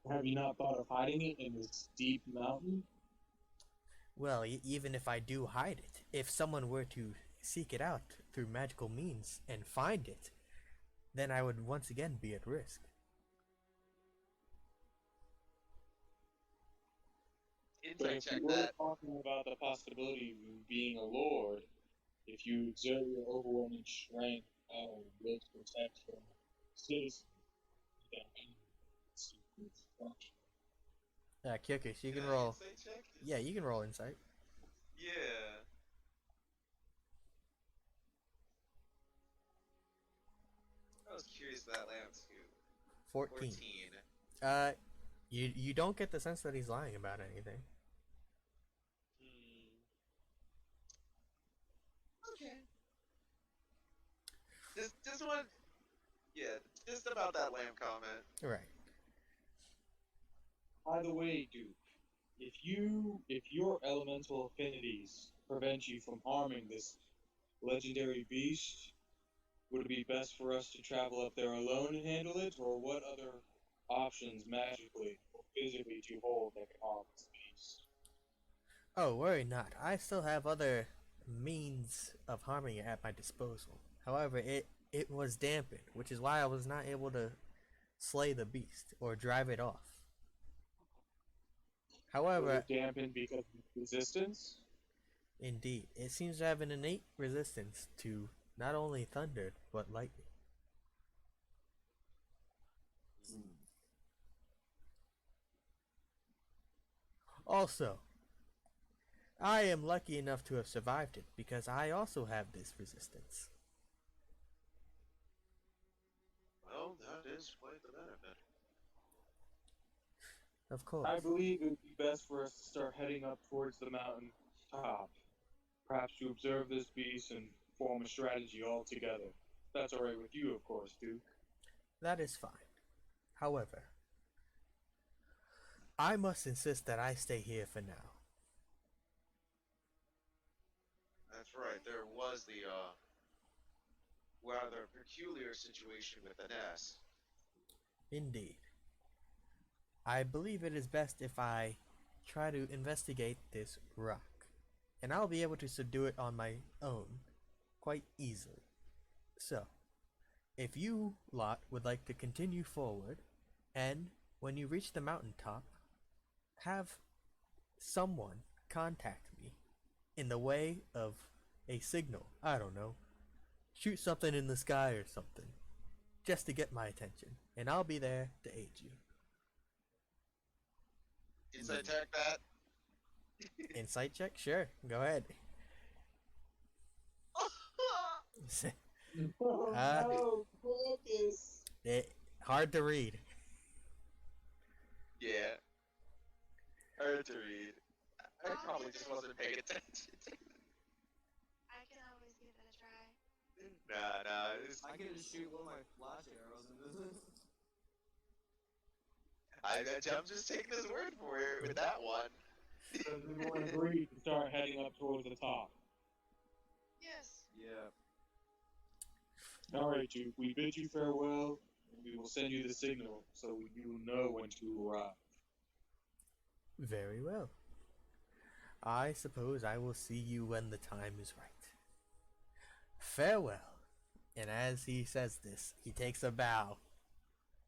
Have you not thought of hiding it in this deep mountain? Well, even if I do hide it, if someone were to seek it out through magical means and find it, then I would once again be at risk. But Insight if check you were that. talking about the possibility of you being a lord, if you exert your overwhelming strength and will to protect your citizens, then secret destruction. Kyokus, you can I roll. insight check? Yeah, you can roll insight. Yeah. I was curious of that lamp too. 14. 14. You don't get the sense that he's lying about anything. Okay. Just one. Yeah, just about that lamp comment. Right. By the way, Duke, if your elemental affinities prevent you from harming this legendary beast, would it be best for us to travel up there alone and handle it, or what other options magically or physically do you hold that can harm this beast? Oh, worry not. I still have other means of harming it at my disposal. However, it was dampened, which is why I was not able to slay the beast or drive it off. Was However, it dampened because of resistance? indeed, it seems to have an innate resistance to not only thunder, but lightning. Also, I am lucky enough to have survived it because I also have this resistance. Well, that is quite the benefit. Of course. I believe it would be best for us to start heading up towards the mountain top. Perhaps to observe this beast and form a strategy all together. That's alright with you, of course, Duke. That is fine. However, I must insist that I stay here for now. That's right. There was the rather peculiar situation with the nest. Indeed. I believe it is best if I try to investigate this rock, and I'll be able to subdue it on my own quite easily. So, if you lot would like to continue forward, and when you reach the mountaintop, have someone contact me in the way of a signal. I don't know. Shoot something in the sky or something, just to get my attention, and I'll be there to aid you. Insight check that. Insight check? Sure. Go ahead. Oh no, focus. Hard to read. Yeah, hard to read. I probably just wasn't paying attention. I can always give it a try. Nah, it's, I can just shoot one of my flash arrows into this. I'm just taking his word for it with that one. Does everyone agree to start heading up towards the top? Yes. Yeah. Alright, Duke, we bid you farewell, and we will send you the signal so you will know when to arrive. Very well. I suppose I will see you when the time is right. Farewell. And as he says this, he takes a bow,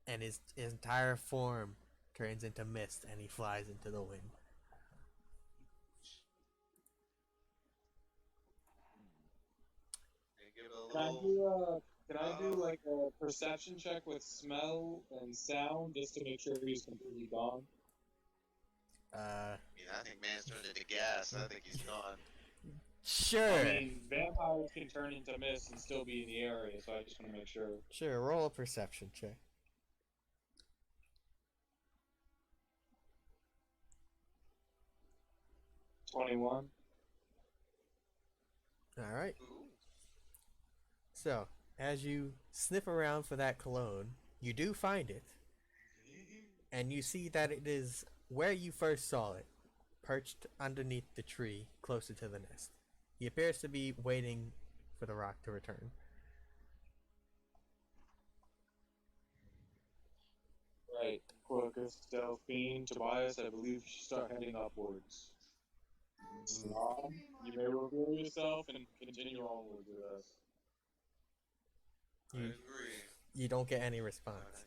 and his entire form turns into mist, and he flies into the wind. And give it a little. Can I do like a perception check with smell and sound just to make sure he's completely gone? I think man's turned into gas. I think he's gone. Sure. I mean, vampires can turn into mist and still be in the area, so I just want to make sure. Sure, roll a perception check. 21. Alright. Ooh. So, as you sniff around for that cologne, you do find it. And you see that it is where you first saw it, perched underneath the tree closer to the nest. He appears to be waiting for the rock to return. Right. Quocus, Delphine, Tobias, I believe you should start heading upwards. Snom, you may reveal yourself and continue onwards with us. I agree. You don't get any response.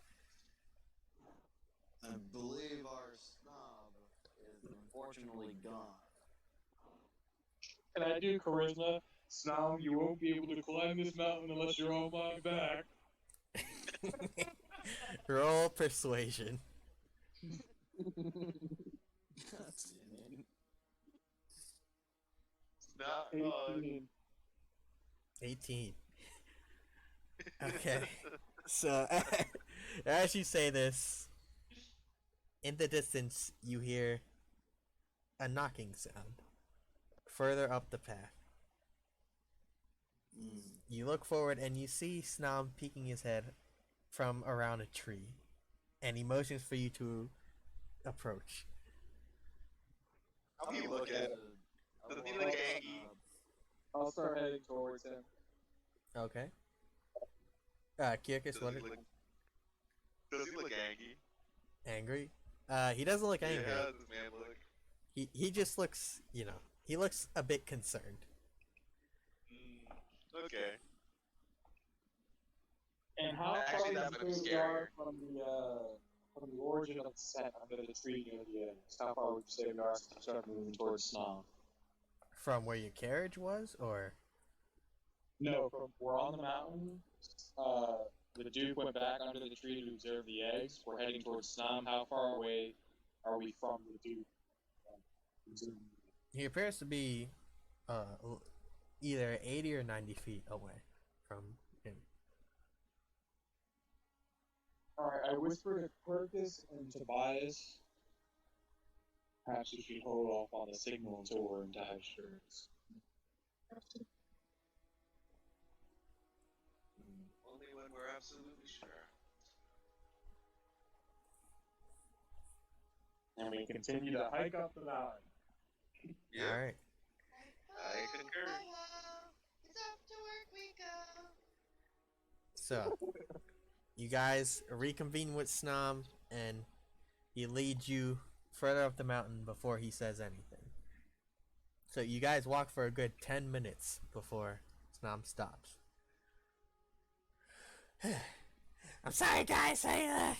I believe our snob is unfortunately gone. Can I do charisma? Snom, you won't be able to climb this mountain unless you're on my back. Roll persuasion. Not 18. 18. Okay. So, as you say this, in the distance, you hear a knocking sound further up the path. You look forward and you see Snom peeking his head from around a tree, and he motions for you to approach. How do you look at? Doesn't he look angry? I'll start heading towards him. Okay. Kirkus, Does what he are look? Does he look angry? angry? He doesn't look angry. Yeah, how does this man look? He just looks, he looks a bit concerned. Okay. And how Actually, far that's is gonna be the scarier. from the origin of the set under the tree near the end? How far would you say we are to start moving towards Snom? From where your carriage was, or? No, we're on the mountain. The Duke went back under the tree to observe the eggs. We're heading towards Snom. How far away are we from the Duke? He appears to be either 80 or 90 feet away from him. Alright, I whisper to Quercus and Tobias. Perhaps we should hold off on the signal until we're in dire straits. Only when we're absolutely sure. And we continue to hike up the mountain. Yeah, Alright. I concur. It's off to work we go. So, you guys reconvene with Snom, and he leads you further up the mountain before he says anything. So you guys walk for a good 10 minutes before Snom stops. I'm sorry, guys. I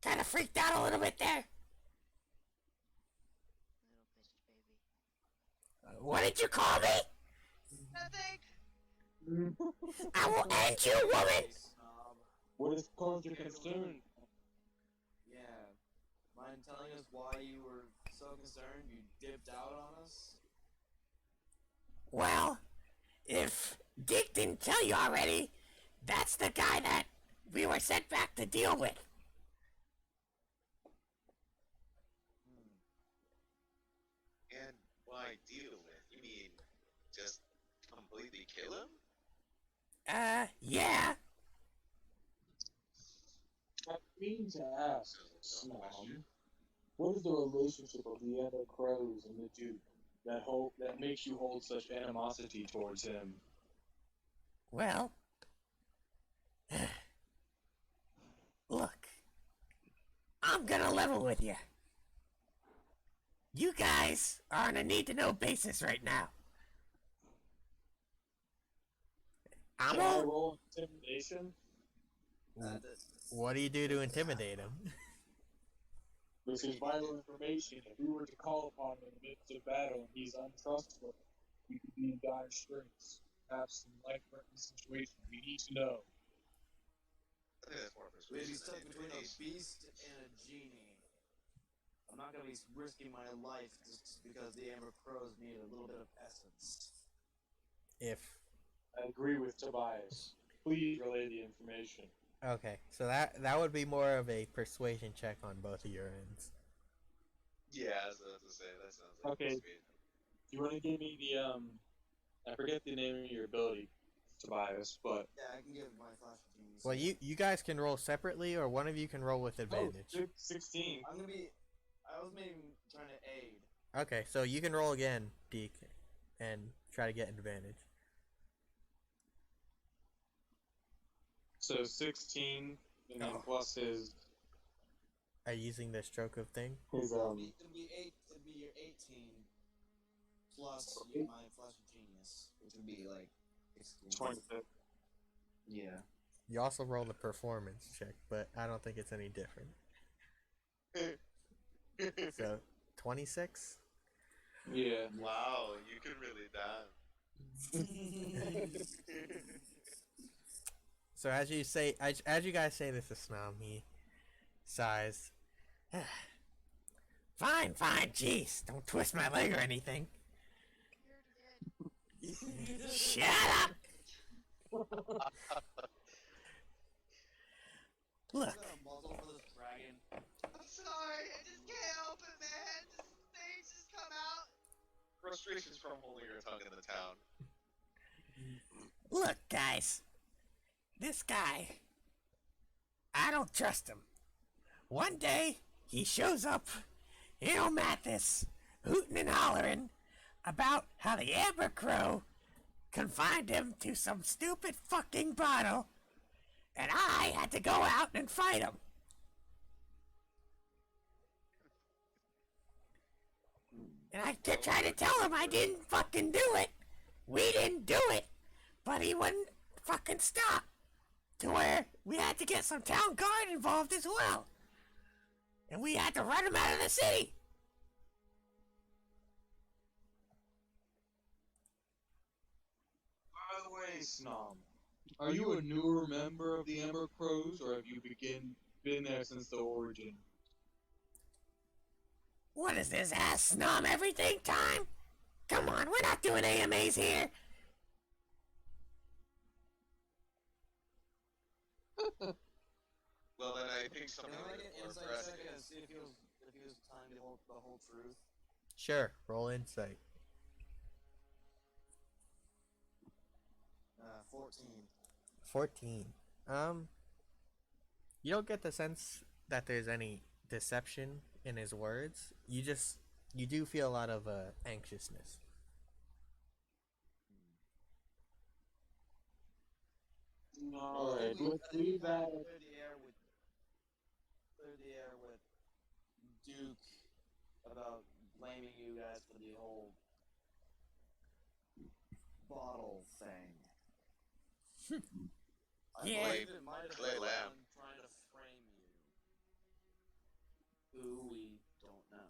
kind of freaked out a little bit there. Little bitch baby. What did you call me? Nothing. I will end you, woman. Snob. What is caused your concern? Yeah. Mind telling us why you were so concerned you dipped out on us? Well, if Dick didn't tell you already, that's the guy that we were sent back to deal with. And by deal with, you mean just completely kill him? Yeah. I mean to ask, Sounds like a dumb Snom, question. what is the relationship of the other crows and the Duke that makes you hold such animosity towards him? Well, look, I'm gonna level with you. You guys are on a need-to-know basis right now. I'm Can I all... roll intimidation? What do you do to intimidate him? This is vital information. If we were to call upon him in the midst of battle and he's untrustworthy, we could be in dire straits. Perhaps in life-threatening situation. We need to know. I think that's more If persuasion he's than stuck between a intimidation. beast and a genie, I'm not gonna be risking my life just because the Amber Crows need a little bit of essence. If I agree with Tobias. Please relay the information. okay, so that would be more of a persuasion check on both of your ends. Yeah, I was about to say, that sounds like Okay. persuasion. Do you want to give me the I forget the name of your ability, Tobias, but Yeah, I can give my flash of genius. Well, you guys can roll separately, or one of you can roll with advantage. 16. I'm gonna be. I was maybe trying to aid. Okay, so you can roll again, Deke, and try to get an advantage. So 16, and then plus his Are you using the stroke of thing? It'll be your 18 plus my flash of genius, which would be like 16. 25. Yeah. You also roll the performance check, but I don't think it's any different. So, 26? Yeah. Wow, you could really dance. So as you say, as you guys say this to Snom, he sighs. Fine, jeez, don't twist my leg or anything. You already did. Shut up! Look, Is that a muzzle for this dragon? I'm sorry, I just can't help it, man. Things just come out. Frustrations from holding your tongue in the town. look, guys. This guy, I don't trust him. One day, he shows up in Omathis, hooting and hollering about how the Amber Crow confined him to some stupid fucking bottle, and I had to go out and fight him. And I tried to tell him I didn't fucking do it. We didn't do it. But he wouldn't fucking stop. To where we had to get some town guard involved as well. And we had to run him out of the city. By the way, Snom, are you a newer member of the Amber Crows, or have you been there since the origin? What is this, ass snom everything time? Come on, we're not doing AMAs here. Well, then I think something Can I like get more insight aggressive. check and see if he was telling the whole truth? Sure, roll insight. 14. 14. You don't get the sense that there's any deception in his words. You do feel a lot of anxiousness. Alright, let's leave that. Clear the air with Duke about blaming you guys for the whole bottle thing. I Yeah. believe it might have Clay been Lamb. trying to frame you. Who we don't know.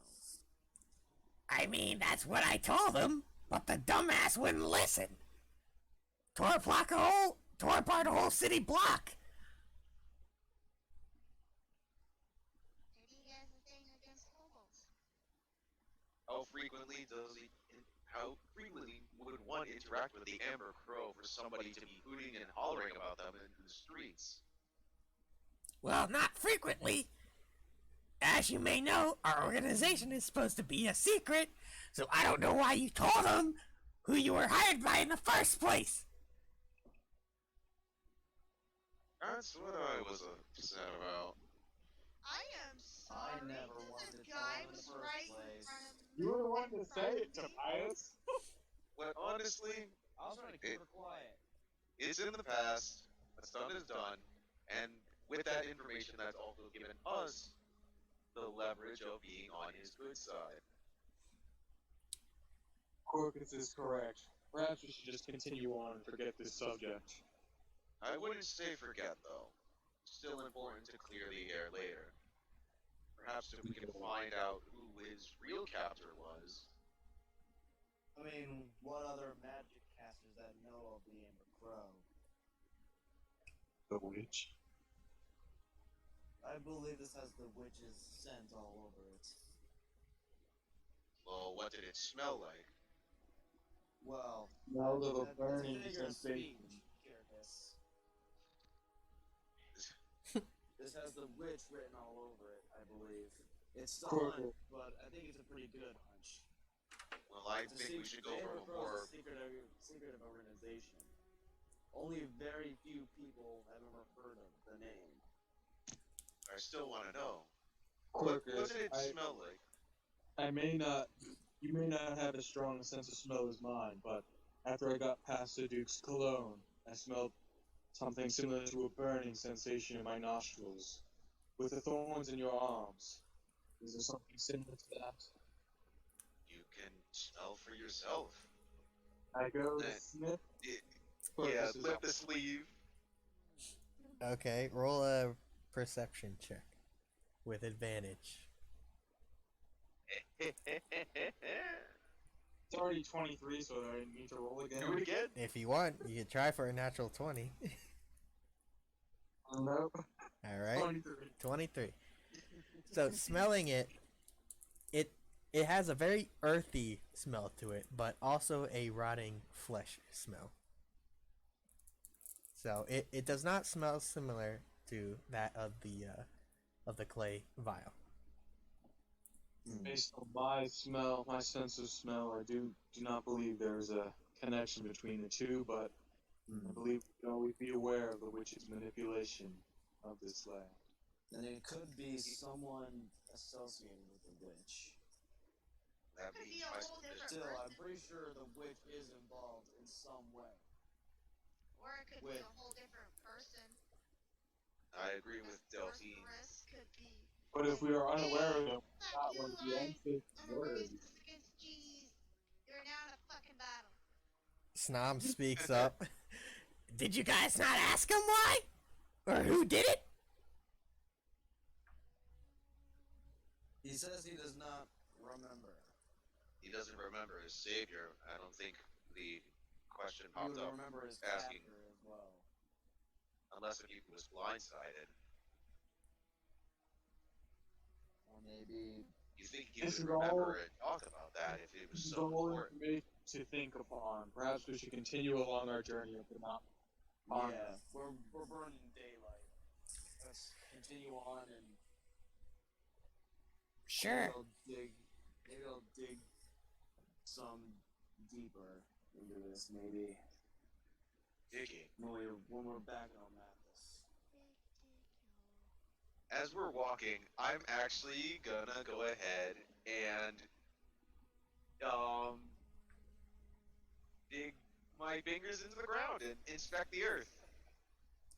I mean, that's what I told him, but the dumbass wouldn't listen. Tore apart a whole city block. Maybe he has a thing against kobolds. frequently does he? How frequently would one interact with the Amber Crow for somebody to be hooting and hollering about them in the streets? Well, not frequently. As you may know, our organization is supposed to be a secret, so I don't know why you told them who you were hired by in the first place. That's what I was upset about. I am sorry. never wanted This to tell guy him in was the first right place. in front of me. You were the one to in say front it, of me. Tobias. Well, honestly, I was trying to keep her quiet. it's in the past. What's done is done, and with that information, that's also given us the leverage of being on his good side. Corcus is correct. Perhaps we should just continue on and forget this subject. I wouldn't say forget, though. Still important to clear the air later. Perhaps if we can find out who his real captor was. I mean, what other magic casters that know of the Amber Crow? The witch. I believe this has the witch's scent all over it. Well, what did it smell like? Well, Smells of a that's burning figure of sensation. speech, Kirkus. This has the witch written all over it, I believe. It's still Corporal. on, but I think it's a pretty good hunch. Well, I It's a think we should go the for Amber a Crow more. is a secretive organization. Only very few people have ever heard of the name. I still want to know. What Corcus, did it smell like? you may not have as strong a sense of smell as mine, but after I got past the Duke's cologne, I smelled something similar to a burning sensation in my nostrils. With the thorns in your arms, is there something similar to that? You can smell for yourself. I go to Eh, sniff. Yeah, Corcus is lift the sleeve. Okay, roll a perception check with advantage. It's already 23, so I need to roll again. Do it again? If you want, you can try for a natural 20. Nope. Alright, 23. 23. So, smelling it, it has a very earthy smell to it, but also a rotting flesh smell. So, it does not smell similar to that of the clay vial. Based on my sense of smell, I do not believe there's a connection between the two, but I believe we can always be aware of the witch's manipulation of this land. And it could be someone associated with the witch. That Could be means a my whole different Still, I'm person. pretty sure the witch is involved in some way. Or it could be a whole different person. I agree with The Delphine. sorceress could be. But if we are unaware of it, Fuck not you, one of the unsafe I'm a words. racist against G's. You're now in a fucking battle. Snom speaks up. Did you guys not ask him why? Or who did it? He says he does not remember. He doesn't remember his savior. I don't think the question He popped would up remember his asking, captor as well. unless if he was blindsided. Or maybe You think he This would is all- remember and talk about that if it was This is so all important? information to think upon. Perhaps we should continue along our journey up the mountain. yeah, we're burning daylight. Let's continue on and Sure. maybe I'll dig some deeper into this maybe Digging. when we're back on Mathis. As we're walking, I'm actually gonna go ahead and dig my fingers into the ground and inspect the earth.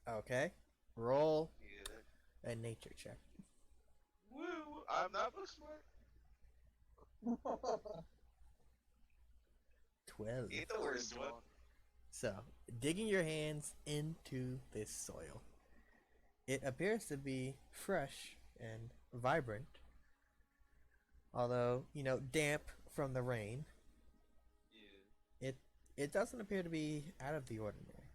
Okay, roll Yeah. a nature check. Woo! I'm not book smart. 12. Ain't the worst one. So, digging your hands into this soil. It appears to be fresh and vibrant. Although, damp from the rain. Yeah. It doesn't appear to be out of the ordinary.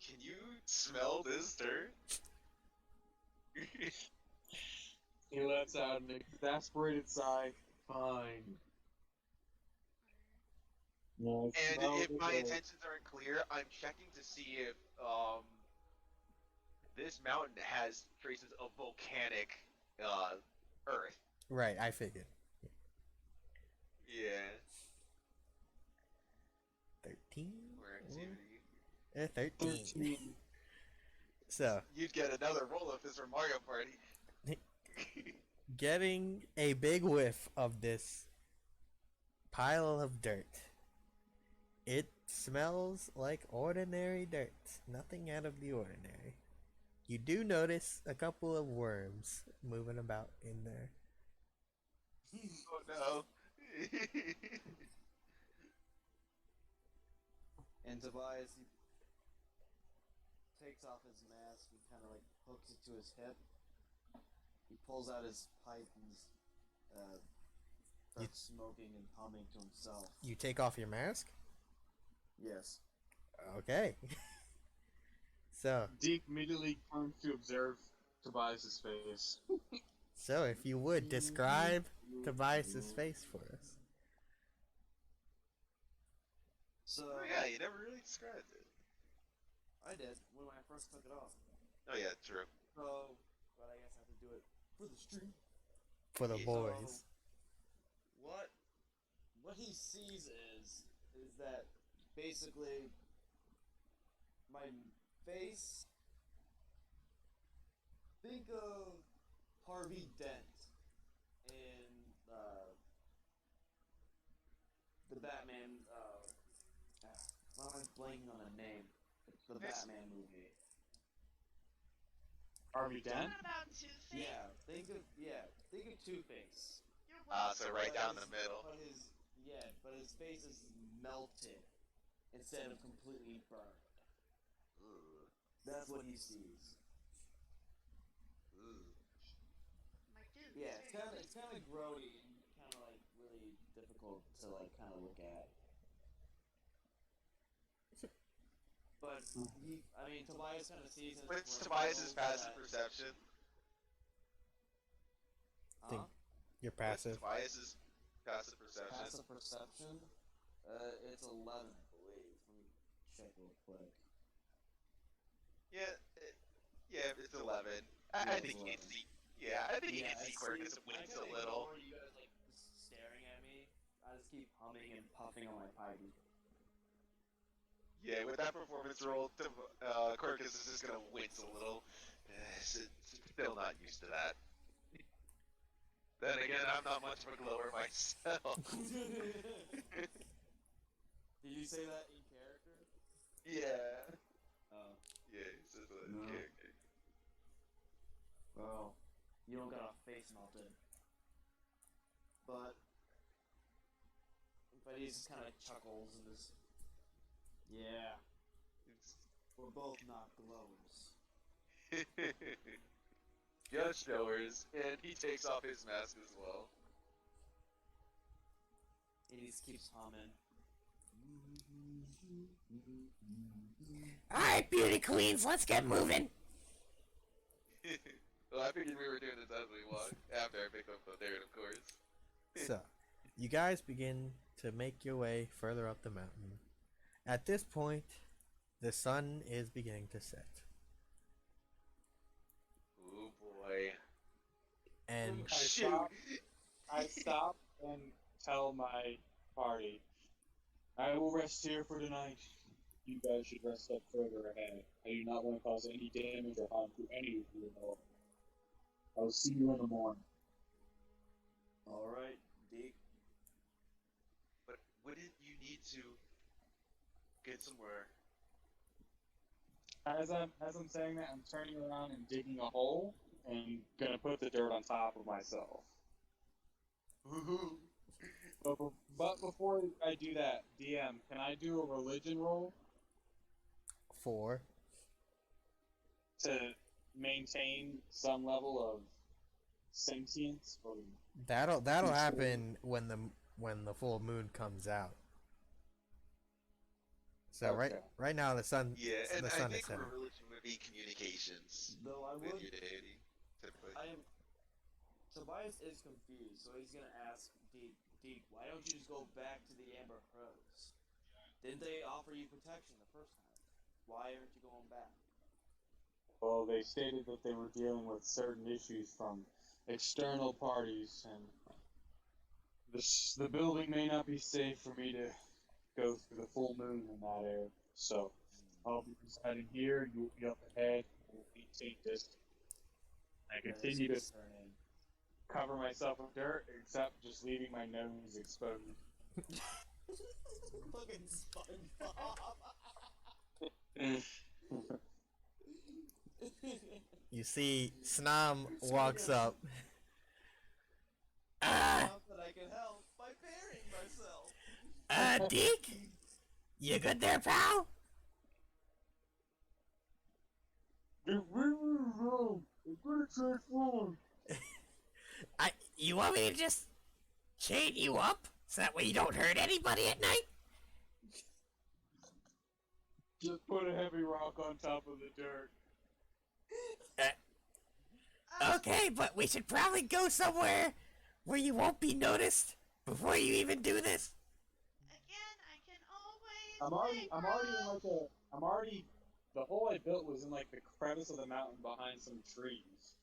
Can you smell this dirt? He lets out an exasperated sigh. Fine. No, And if my intentions aren't clear, I'm checking to see if this mountain has traces of volcanic earth. Right, I figured. Yeah. 13? Or activity. 13. So, You'd get another roll if this were Mario Party. getting a big whiff of this pile of dirt. It smells like ordinary dirt. Nothing out of the ordinary. You do notice a couple of worms moving about in there. Oh no. And Tobias, he takes off his mask and kind of like hooks it to his hip. He pulls out his pipe and starts smoking and humming to himself. You take off your mask? Yes. Okay. So, Deke immediately turns to observe Tobias's face. so if you would describe Tobias's face for us. So Oh yeah, you never really described it. I did when I first took it off. Oh yeah, true. So, but I guess I have to do it for the stream. For the Yeah, boys. What he sees is that basically my face. Think of Harvey Dent in the Batman. Why am I blanking on the name? It's the Batman movie. Harvey Dent? What about Two-Face? Think of Two-Face. You're So right down the middle. But his face is melted instead of completely burned. Ooh. That's what he sees. Ooh. My dude. Yeah, it's kind of grody and kind of like really difficult to like kind of look at. But Tobias kind of sees it. What's Tobias's passive perception? Think you're passive. Tobias's passive perception. Passive perception? It's 11, I believe. Let me check real quick. Yeah, it's 11. I think you can see. Yeah, I think you can see Quirkus winks a little. You guys like staring at me. I just keep humming and puffing on my pipe. Yeah, with that performance roll, Quirkus is just gonna wince a little. Still not used to that. Then again, I'm not much of a glower myself. Did you say that in character? Yeah. Oh. Yeah, he says that in No. character. Well, you don't got a face melted. But he just kind of chuckles and just, yeah, we're both not glowers. Just knowers, and he takes off his mask as well. And he just keeps humming. Alright, beauty queens, let's get moving. Well, I figured we were doing this as we walked, after I picked up the dirt, of course. So, you guys begin to make your way further up the mountain. At this point, the sun is beginning to set. Oh boy. And I stop and tell my party, I will rest here for tonight. You guys should rest up further ahead. I do not want to cause any damage or harm to any of you at all. I will see you in the morning. Alright, Deke. But wouldn't you need to get somewhere? As I'm saying that, I'm turning around and digging a hole and gonna put the dirt on top of myself. But before I do that, DM, can I do a religion roll 4. to maintain some level of sentience? Or That'll happen when the full moon comes out. So Okay. right now the sun Yeah, and the I sun is think setting. religion would be communications Though I with would, your deity, typically. I am Tobias is confused, so he's gonna ask Deke, why don't you just go back to the Amber Crows? Didn't they offer you protection the first time? Why aren't you going back? Well, they stated that they were dealing with certain issues from external parties, and the building may not be safe for me to go through the full moon in that area. So I'll be residing here. You'll be up ahead. We'll maintain distance. I continue to cover myself with dirt, except just leaving my nose exposed. Fucking SpongeBob. You see, Snom walks up. Not that I can help by burying myself. Deke? You good there, pal? You want me to just chain you up so that way you don't hurt anybody at night? Just put a heavy rock on top of the dirt. Okay, but we should probably go somewhere where you won't be noticed before you even do this. Again, I can always. The hole I built was in like the crevice of the mountain behind some trees.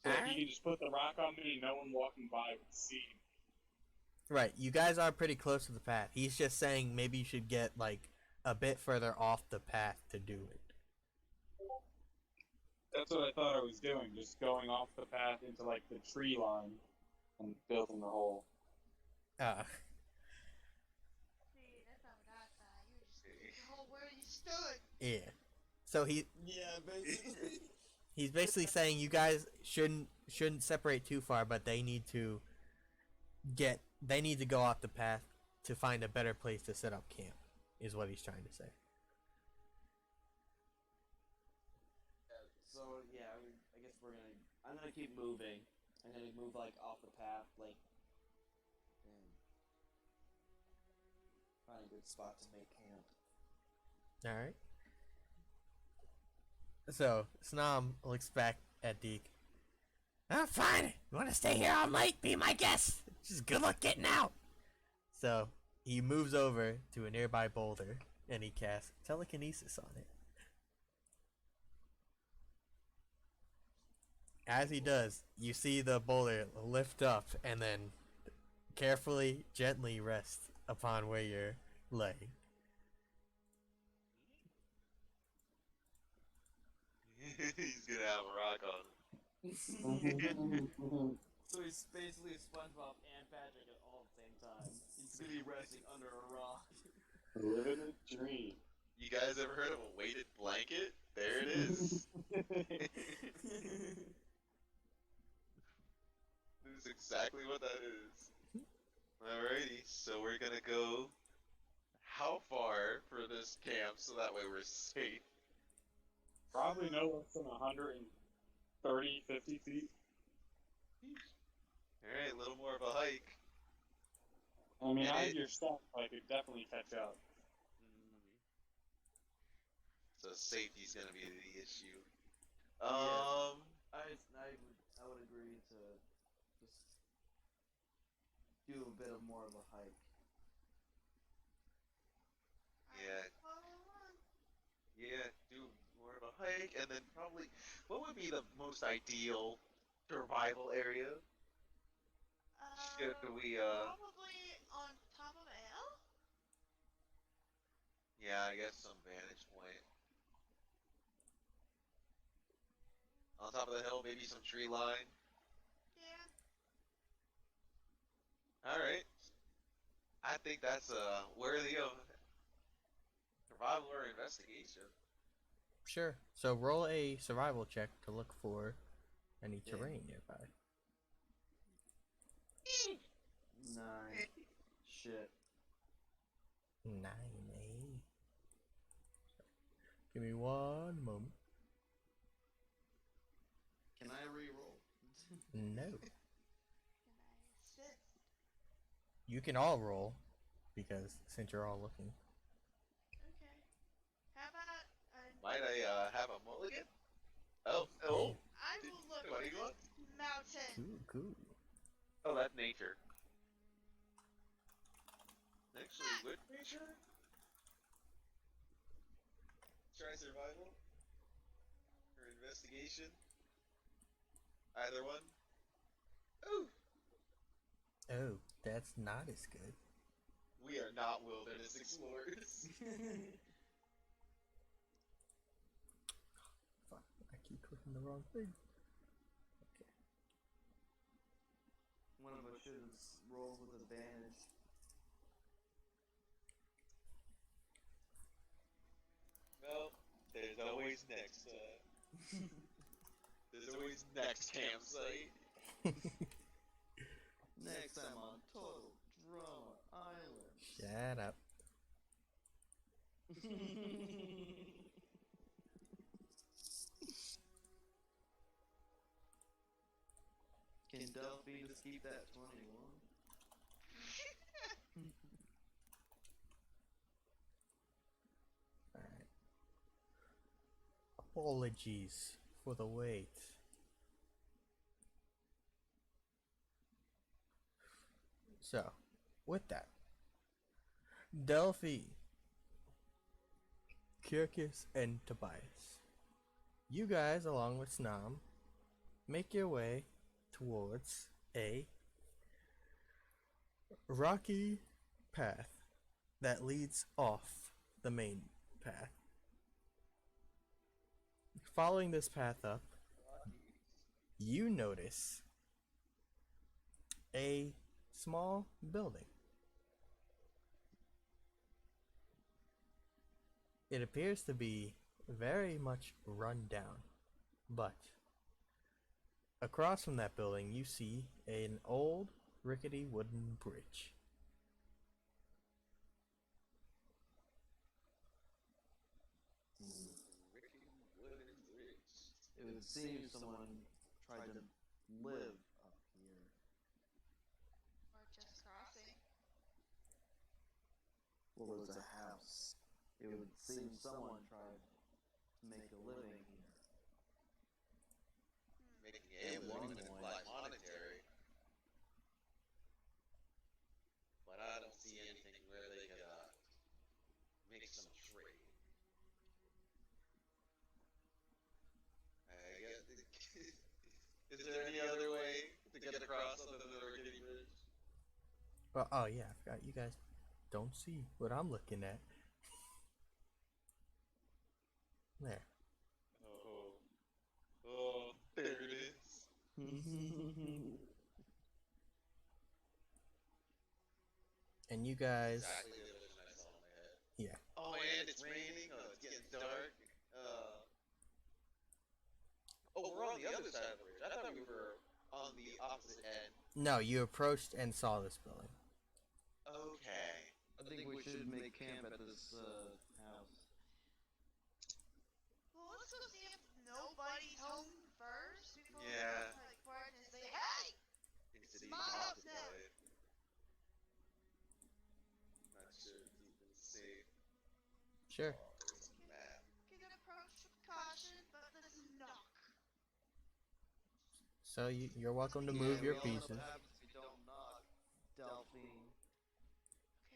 So if you can just put the rock on me and no one walking by would see me. Right, you guys are pretty close to the path. He's just saying maybe you should get, like, a bit further off the path to do it. That's what I thought I was doing, just going off the path into, like, the tree line and building the hole. See, that's not what I thought. You were just the whole where you stood. Yeah. So Yeah, basically. he's basically saying you guys shouldn't separate too far, but they need to go off the path to find a better place to set up camp, is what he's trying to say. So yeah, I guess I'm gonna keep moving. I'm gonna move like off the path, like, and find a good spot to make camp. Alright. So, Snom looks back at Deke. Oh, fine. You want to stay here all night? Be my guest. Just good luck getting out. So, he moves over to a nearby boulder, and he casts telekinesis on it. As he does, you see the boulder lift up and then carefully, gently rest upon where you're laying. He's gonna have a rock on him. So he's basically SpongeBob and Patrick at all at the same time. He's gonna be resting under a rock. Living a dream. You guys ever heard of a weighted blanket? There it is. This is exactly what that is. Alrighty, so we're gonna go how far for this camp so that way we're safe? Probably no less than 130, 50 feet. Alright, a little more of a hike. I mean, I have your stuff, I could definitely catch up. So safety's gonna be the issue. I would agree to just do a bit of more of a hike. Yeah, do more of a hike, and then probably, what would be the most ideal survival area? Do we, Probably on top of a hill? yeah, I guess some vantage point. On top of the hill, maybe some tree line. Yeah. Alright. I think that's worthy of survival or investigation. Sure. So roll a survival check to look for any terrain nearby. 9. Shit. 9, eh? Give me one moment. Can I re-roll? No. Can I assist? You can all roll, because since you're all looking. Okay. How about Might I have a mulligan? Oh. I will look What for do you want? this Cool, cool. Oh, that's nature. Actually, with nature? Try survival? Or investigation? Either one? Ooh! Oh, that's not as good. We are not wilderness explorers. Fuck, I keep clicking the wrong thing. Okay. One of us should roll with advantage. Well, there's always next, there's always next campsite. Next time on Total Drama Island. Shut up. Can Delphine just keep that 21? Alright. Apologies for the wait. So, with that, Delphi, Kirkus, and Tobias, you guys, along with Snam, make your way towards a rocky path that leads off the main path. Following this path up, you notice a small building. It appears to be very much run down, but across from that building you see an old rickety wooden bridge. It would seem someone tried to live up here. Or just crossing. Well, it's a house. It would seem someone tried to make a living here. Making a living would imply monetary. But I don't see anything where they could, make some trade. I guess. Is there any other way to get across other than the rickety bridge? Well, oh yeah, I forgot you guys don't see what I'm looking at. There. Oh, there it is. And you guys, Exactly the vision I saw in my head. yeah. Oh, and it's raining. Oh, it's getting dark. Oh, we're on the other side of the bridge. I thought we were on the opposite end. No, you approached and saw this building. Okay. I think we should make camp at this house. Well, let's go see if nobody's home first before Yeah. we like barge and say, "Hey, Instead my of house now." occupied. Not sure if you can see. Sure. Oh, there's a map. Can approach with caution, but let's knock. So you're welcome to move your pieces. What happens if you don't knock, Delphine?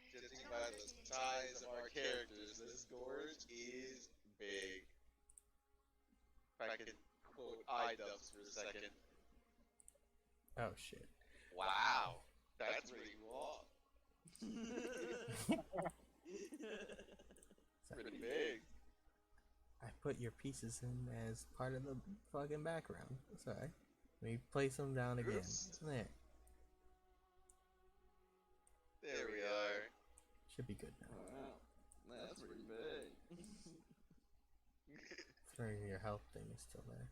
Okay. Judging by the size of our characters, this gorge is big. If I could quote iDubbbz for a second. Oh shit. Wow, that's pretty long. Pretty big. I put your pieces in as part of the fucking background. Sorry. Let me place them down again. Oops. There. There we are. Should be good now. Wow, that's pretty big. Considering your health thing is still there.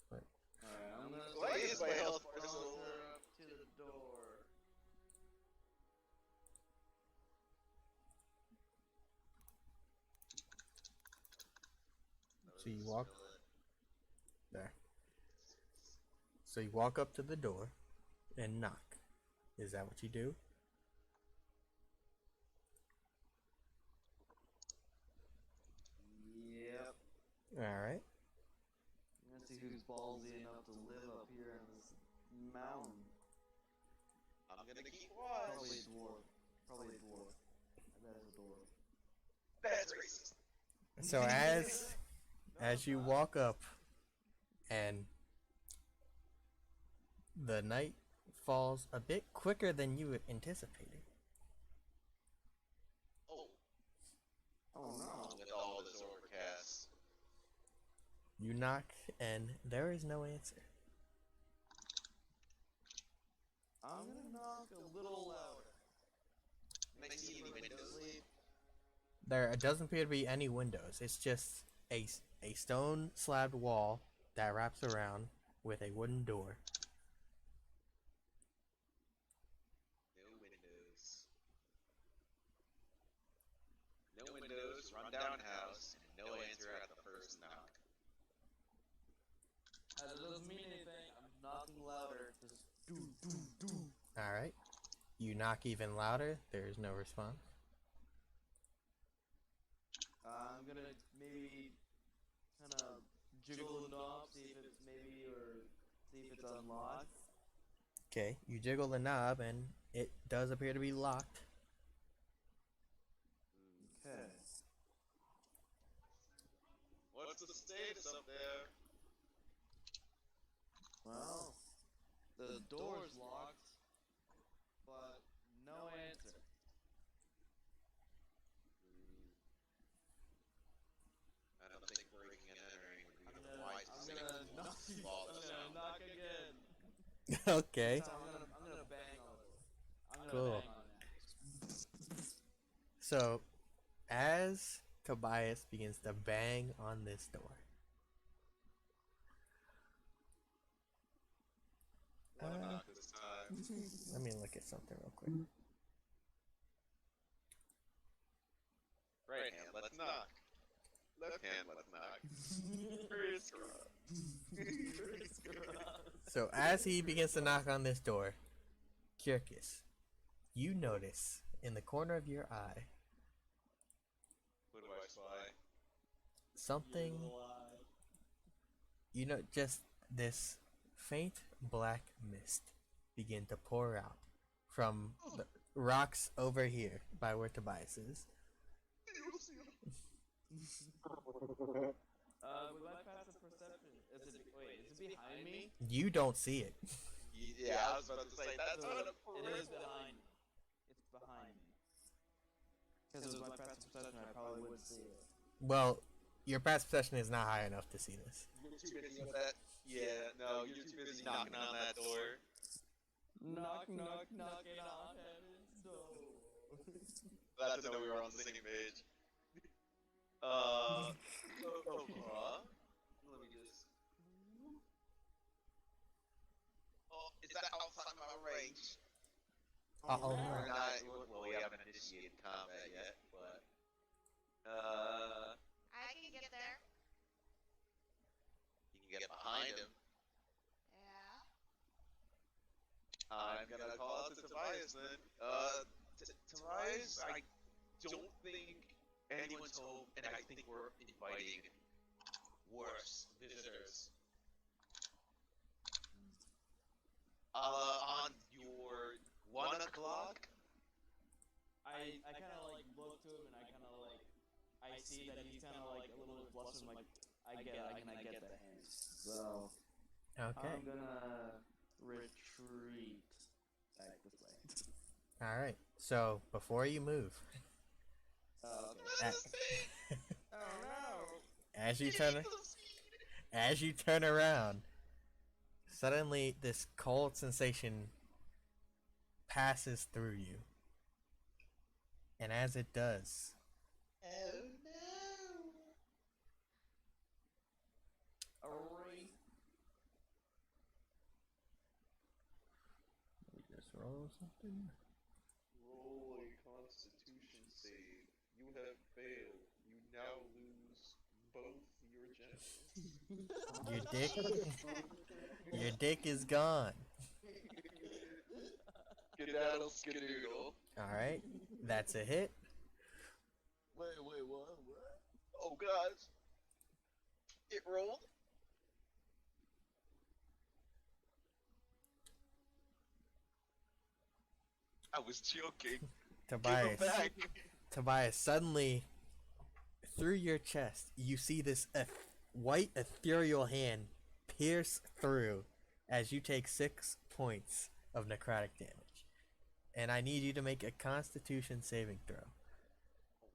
But Alright, I'm gonna Why is my health bar so sponsor low? up to the door. so you walk there. So you walk up to the door and knock. Is that what you do? Yep. Alright. I'm gonna see who's ballsy enough to live up here in this mountain. I'm gonna keep watch. Probably a dwarf. Probably a dwarf. I bet it's a dwarf. That's racist. So as you walk up and the night falls a bit quicker than you anticipated. Oh, Oh no. with all this overcast. You knock and there is no answer. I'm gonna knock a little louder. Can I see any windows? There doesn't appear to be any windows. It's just a stone slabbed wall that wraps around with a wooden door. No windows. No windows, rundown house, and no answer at the first knock. That doesn't mean anything. I'm knocking louder. Just do. Alright. You knock even louder. There is no response. I'm gonna maybe kind of jiggle the knob, see if it's unlocked. Okay, you jiggle the knob and it does appear to be locked. Okay. What's the status up there? Well, the door's locked, but no answer. I don't think breaking and entering would be I'm the gonna wisest thing knock. to do. I'm Follow the gonna sound. knock again. Okay. So I'm gonna bang on it. I'm gonna Cool. bang on it. So, as Tobias begins to bang on this door, What knock this time? let me look at something real quick. Right hand, let's knock. Left hand, let's knock. So, as he begins to knock on this door, Kirkus, you notice in the corner of your eye What do I spy? something, you know, just this faint black mist begin to pour out from the rocks over here by where Tobias is. With my passive perception, is it behind me? You don't see it. Yeah, I was about to say, that's So not a it is behind me. It's behind me. Because with my passive perception, I probably would see it. Well, your passive perception is not high enough to see this. You're too busy with that. Yeah, no, you're too busy knocking on that door. Knock, knocking on heaven's door. Glad to know we were on the same page. Let me just. Oh, is that outside my range? Uh-oh. We're not, well, we haven't initiated combat yet, but. I can get there. You can get behind him. Yeah. I'm gonna call out to Tobias then. Tobias, I don't think anyone's home, and I think we're inviting worse visitors. On your 1 o'clock, I kind of like look to him and I kind of like I see that he's kind of like a little bit flustered. I'm like, I get the hint. So Okay. I'm gonna retreat back this way. Alright. So, before you move, Oh, okay. Oh no! as you turn around, suddenly this cold sensation passes through you. And as it does, Oh no. Alright. let me just roll something. roll a Constitution save. You have failed. You now lose both your genitals. Your dick is gone. Skedaddle, skedoodle. Alright, that's a hit. Wait, what? Oh gosh. It rolled. I was joking. Give him Tobias. back. Tobias, suddenly, through your chest, you see this white ethereal hand pierce through as you take 6 points of necrotic damage. And I need you to make a Constitution saving throw.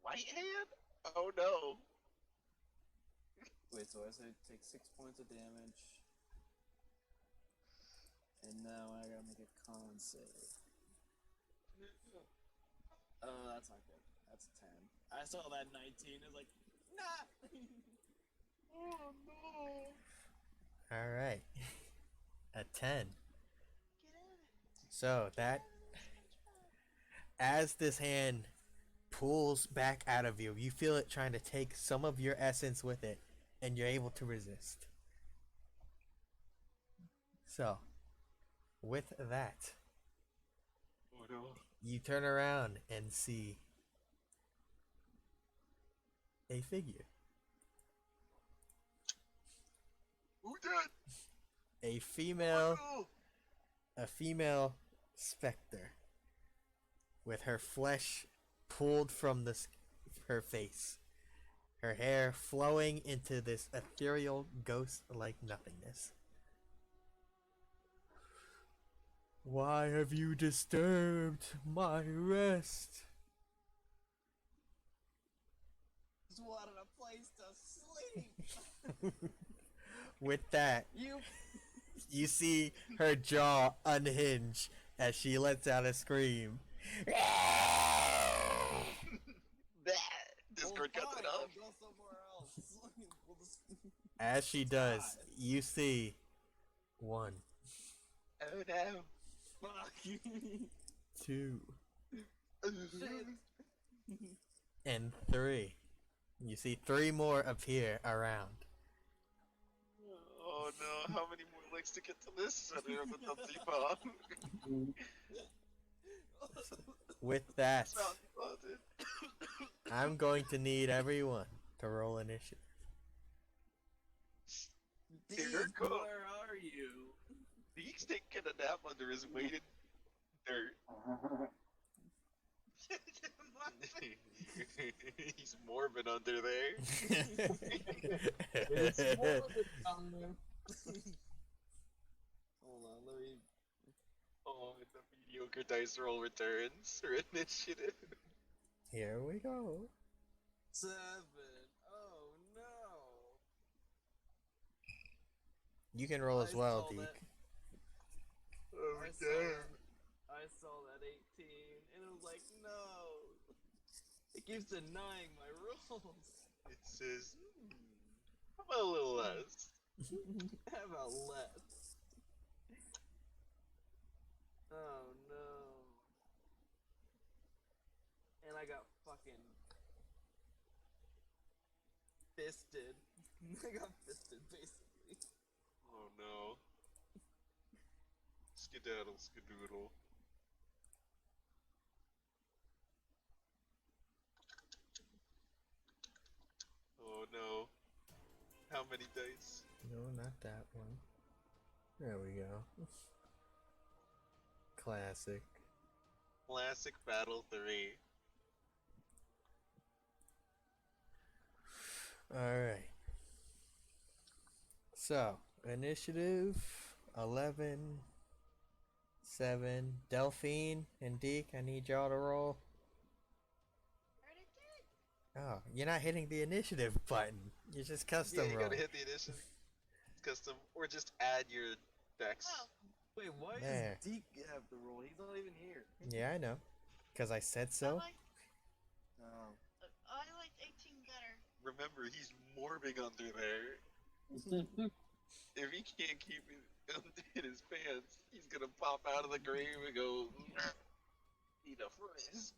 White hand? Oh no. Wait, so I say take 6 points of damage. And now I gotta make a con save. Oh, that's not good. That's a 10. I saw that 19. It's like, nah! Oh no. Alright. A 10. Get out of it. So that, as this hand pulls back out of you, you feel it trying to take some of your essence with it, and you're able to resist. So, with that, Oh no. you turn around and see a figure. Who did? A female, Oh, a female specter with her flesh pulled from her face, her hair flowing into this ethereal ghost-like nothingness. Why have you disturbed my rest? Just wanted a place to sleep! With that, you see her jaw unhinge as she lets out a scream. Discord cuts it off. Go somewhere else. We'll just... As she does, you see 1, Oh no. Fuck. 2, Shit. and 3. You see 3 more appear around. Oh no, how many more legs to get to this center of the Dubsy Bomb? With that, Sound haunted. I'm going to need everyone to roll initiative. Dear God. Where are you? He's taking a nap under his weighted dirt. He's morbid under there. It's more of a time. Hold on, let me... Oh, and the mediocre dice roll returns for initiative. Here we go. 7. Oh no. You can roll as well, saw Deke. that- Oh, I saw that 18, and it was like, no. It keeps denying my rules. It says, how about a little less? How about less? Oh no. And I got fucking fisted. I got fisted, basically. Oh no. Skedaddle, skedoodle. Oh no. How many dice? No, not that one. There we go. Classic. Classic Battle 3. Alright. So, initiative 11, 7. Delphine and Deke, I need y'all to roll. Already did. Oh, you're not hitting the initiative button. You're just custom Yeah, you roll. gotta hit the initiative. Custom, or just add your dex. Oh, Wait, why There. does Deke have the roll? He's not even here. Yeah, I know. Because I said so. Oh. I liked 18 better. Remember, he's morbing under there. If he can't keep it in his pants, he's gonna pop out of the grave and go, need a frisk.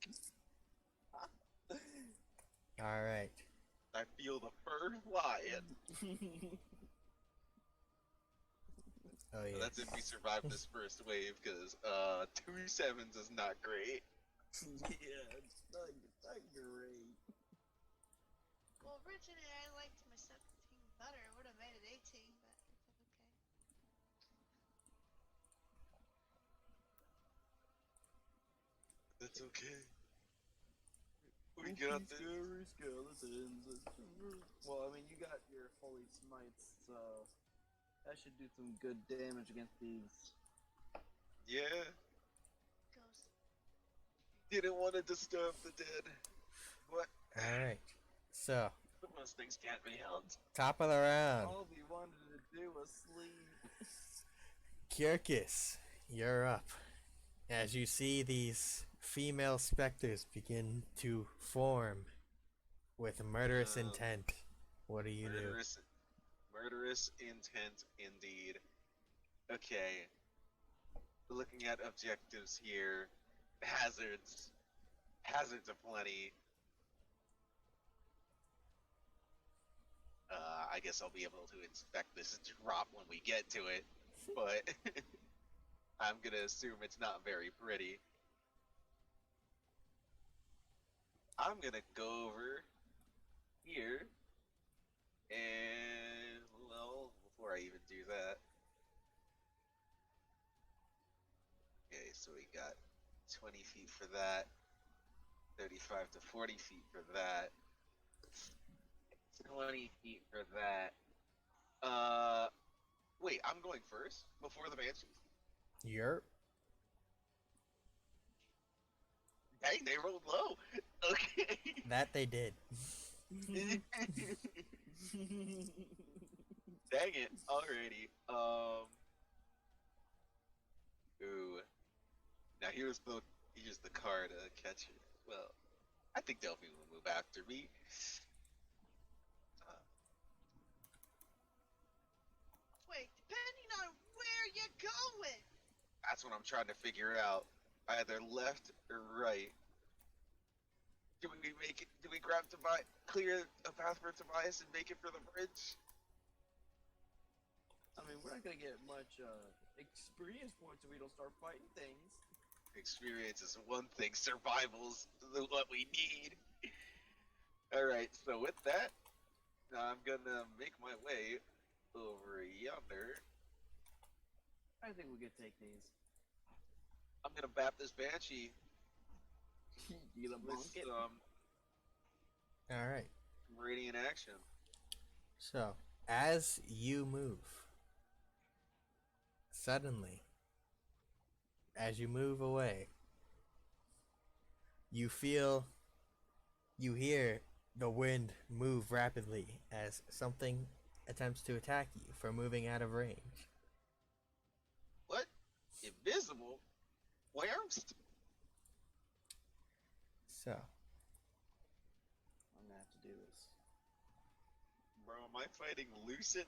Alright. I feel the fur flying. Oh, yeah. That's if we survive this first wave, because 2 7s is not great. Yeah, it's not great. Well, originally I liked my 17 better. I would have made it 18, but it's okay. It's okay. We got this. Scary skeletons. Well, I mean, you got your holy smites, so that should do some good damage against these. Yeah, Ghost. didn't want to disturb the dead, but Alright. So, most things can't be helped. top of the round. All we wanted to do was sleep. Kyrkis, you're up. As you see these female specters begin to form with murderous intent, what do you do? Murderous intent indeed. Okay. Looking at objectives here. Hazards. Hazards aplenty. I guess I'll be able to inspect this drop when we get to it, but I'm gonna assume it's not very pretty. I'm gonna go over here, and, well, before I even do that. Okay, so we got 20 feet for that, 35 to 40 feet for that, 20 feet for that. Wait, I'm going first before the banshees? Yerp. Dang, they rolled low. Okay. That they did. Dang it. Alrighty. Ooh. Now here's the card catcher. Well, I think Delphi will move after me. Wait, depending on where you're going. That's what I'm trying to figure out. Either left or right. Do we make it? Do we grab Tobias, clear a path for Tobias, and make it for the bridge? I mean, we're not gonna get much experience points if we don't start fighting things. Experience is one thing. Survival's what we need. All right. So with that, I'm gonna make my way over yonder. I think we could take these. I'm gonna bap this banshee You gonna bonk with it? Alright. radiant action. So, as you move, suddenly, as you move away, you hear the wind move rapidly as something attempts to attack you for moving out of range. What? Invisible? Where? So, I'm gonna have to do this. Bro, am I fighting Lucid?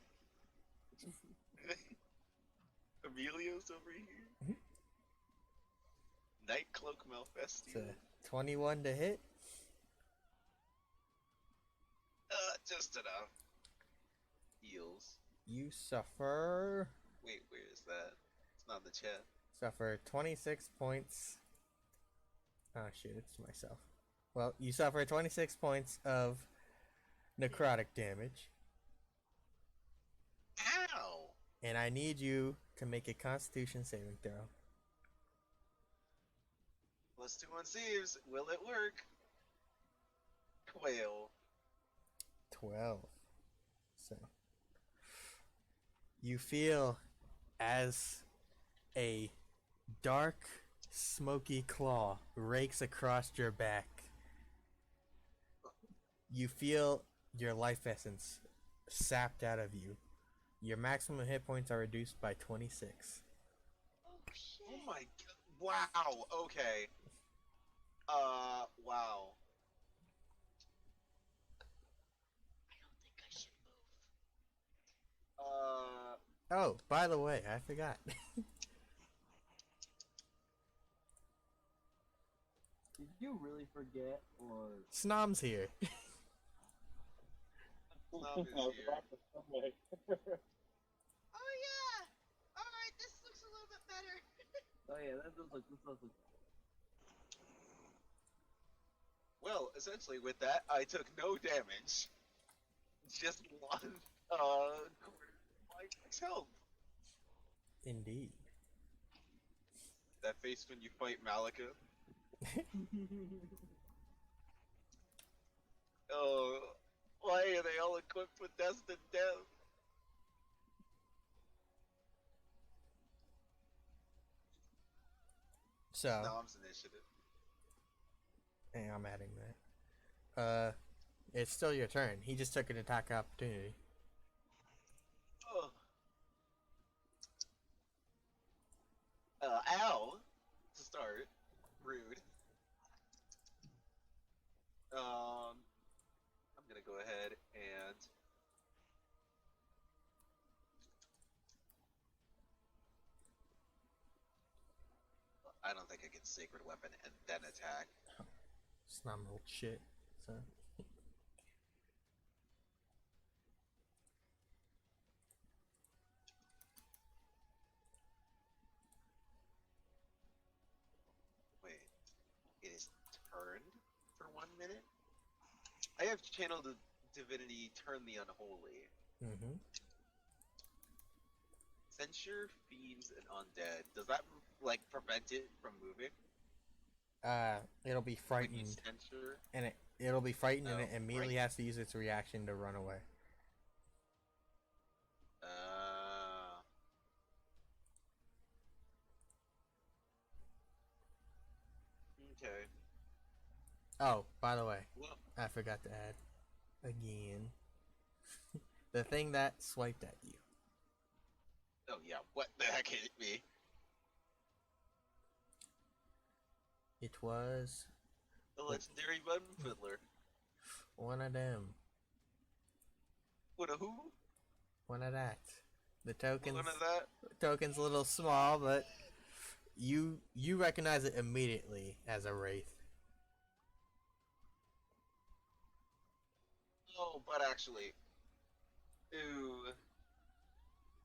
Emilio's over here. Night Cloak it's Malfestio. a 21 to hit. Just enough. Heals. You suffer Wait, where is that? It's not in the chat. 26 points. Oh shoot, it's myself. Well, you suffer 26 points of necrotic damage, Ow! and I need you to make a Constitution saving throw. +2 on saves. Will it work? Quail. 12. So you feel as a dark, smoky claw rakes across your back. You feel your life essence sapped out of you. Your maximum hit points are reduced by 26. Oh shit. Oh my god. Wow. Okay. Wow. I don't think I should move. Oh, by the way, I forgot. Did you really forget, or Snom's here. Love is here. Oh yeah. All right, this looks a little bit better. oh yeah, that does look. This does look. Well, essentially with that, I took no damage. Just one, quarter of my max health. Indeed. That face when you fight Malika. Oh, why are they all equipped with destined death? So, Dom's initiative. hey, I'm adding that. It's still your turn. He just took an attack opportunity. Oh. Ow! To start. Rude. I'm gonna go ahead and... I don't think I can Sacred Weapon and then attack. It's not old shit. So. Wait. It is turned for 1 minute? I have channeled the divinity Turn the Unholy. Mm-hmm. Censure feeds an undead. Does that, like, prevent it from moving? It'll be When you frightened, censure? and it'll be frightened, and Oh, it immediately right. has to use its reaction to run away. Okay. Oh, by the way, Well, I forgot to add again the thing that swiped at you. oh yeah, what the heck hit me? It was The legendary Button Fiddler. one of them. What a who? One of that. The tokens. One of that? Token's a little small, but you recognize it immediately as a wraith. Oh, but actually, ooh,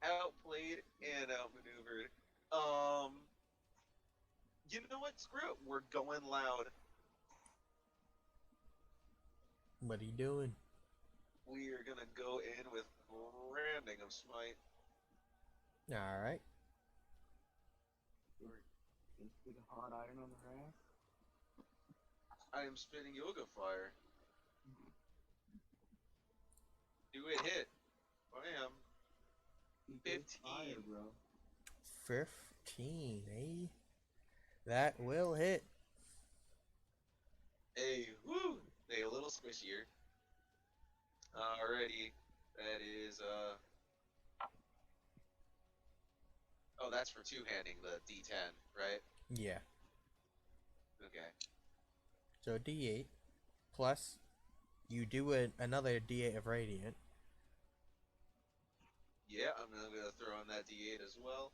outplayed and outmaneuvered. You know what? Screw it. We're going loud. What are you doing? We are gonna go in with branding of smite. All right. Stick a hot iron on the raft. I am spinning yoga fire. Do it hit. Bam. 15. Fire, bro. 15, eh? That will hit. Hey, woo! They a little squishier. Alrighty. That is, oh, that's for two-handing the D10, right? Yeah. Okay. So D8 plus you do another D8 of radiant. Yeah, I'm gonna throw on that D8 as well.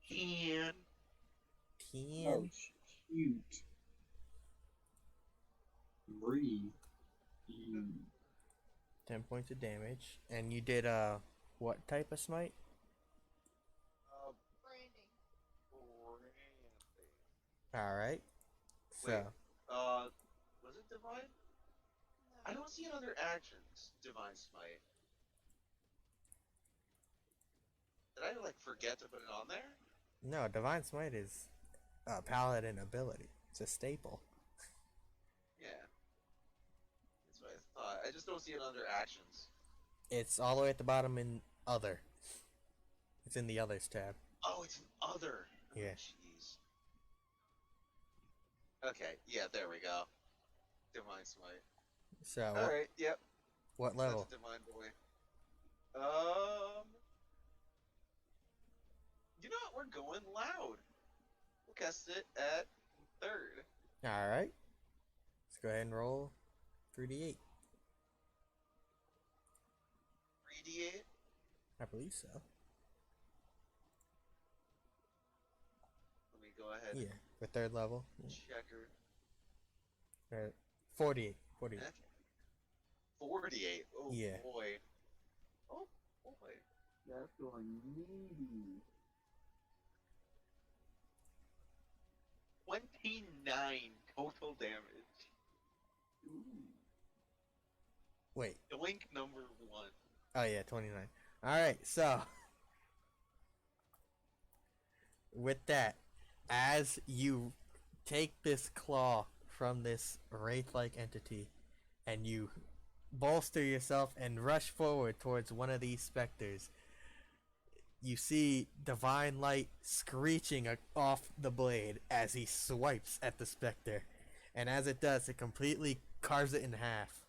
And 10. Oh, shoot. Breathe. 10 points of damage. And you did what type of smite? Branding. Alright. So Wait, was it Divine? I don't see it under actions, Divine Smite. Did I, like, forget to put it on there? no, Divine Smite is a paladin ability. It's a staple. Yeah. That's what I thought. I just don't see it under actions. It's all the way at the bottom in other. It's in the others tab. Oh, it's an other. Yeah. Jeez. Okay, yeah, there we go. Divine Smite. So Alright, yep. what level? That's a Divine Boy. You know what? We're going loud. We'll cast it at 3rd. Alright. Let's go ahead and roll 3d8. 3d8. I believe so. Let me go ahead Yeah, for 3rd level. and checker. 48. 48. Okay. 48. Oh Yeah. boy. Oh boy. That's going meaty. 29 total damage. Ooh. Wait. Doink number 1. Oh yeah, 29. Alright, so with that, as you take this claw from this wraith-like entity and you bolster yourself and rush forward towards one of these specters, you see divine light screeching off the blade as he swipes at the specter. And as it does, it completely carves it in half.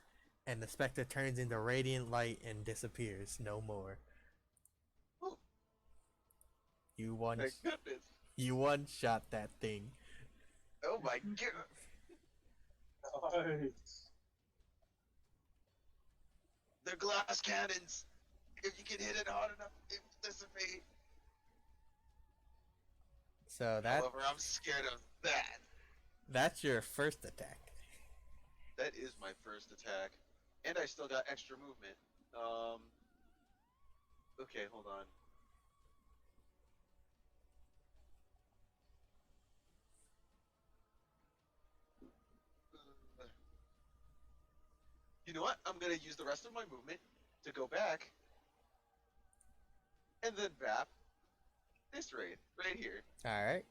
And the specter turns into radiant light and disappears no more. Oh, You one thank goodness. you one-shot that thing. Oh my god. Nice. They're glass cannons. If you can hit it hard enough, it will dissipate. So However, I'm scared of that. that's your first attack. That is my first attack. And I still got extra movement. Okay, hold on. You know what? I'm gonna use the rest of my movement to go back and then bap this raid right here Alright.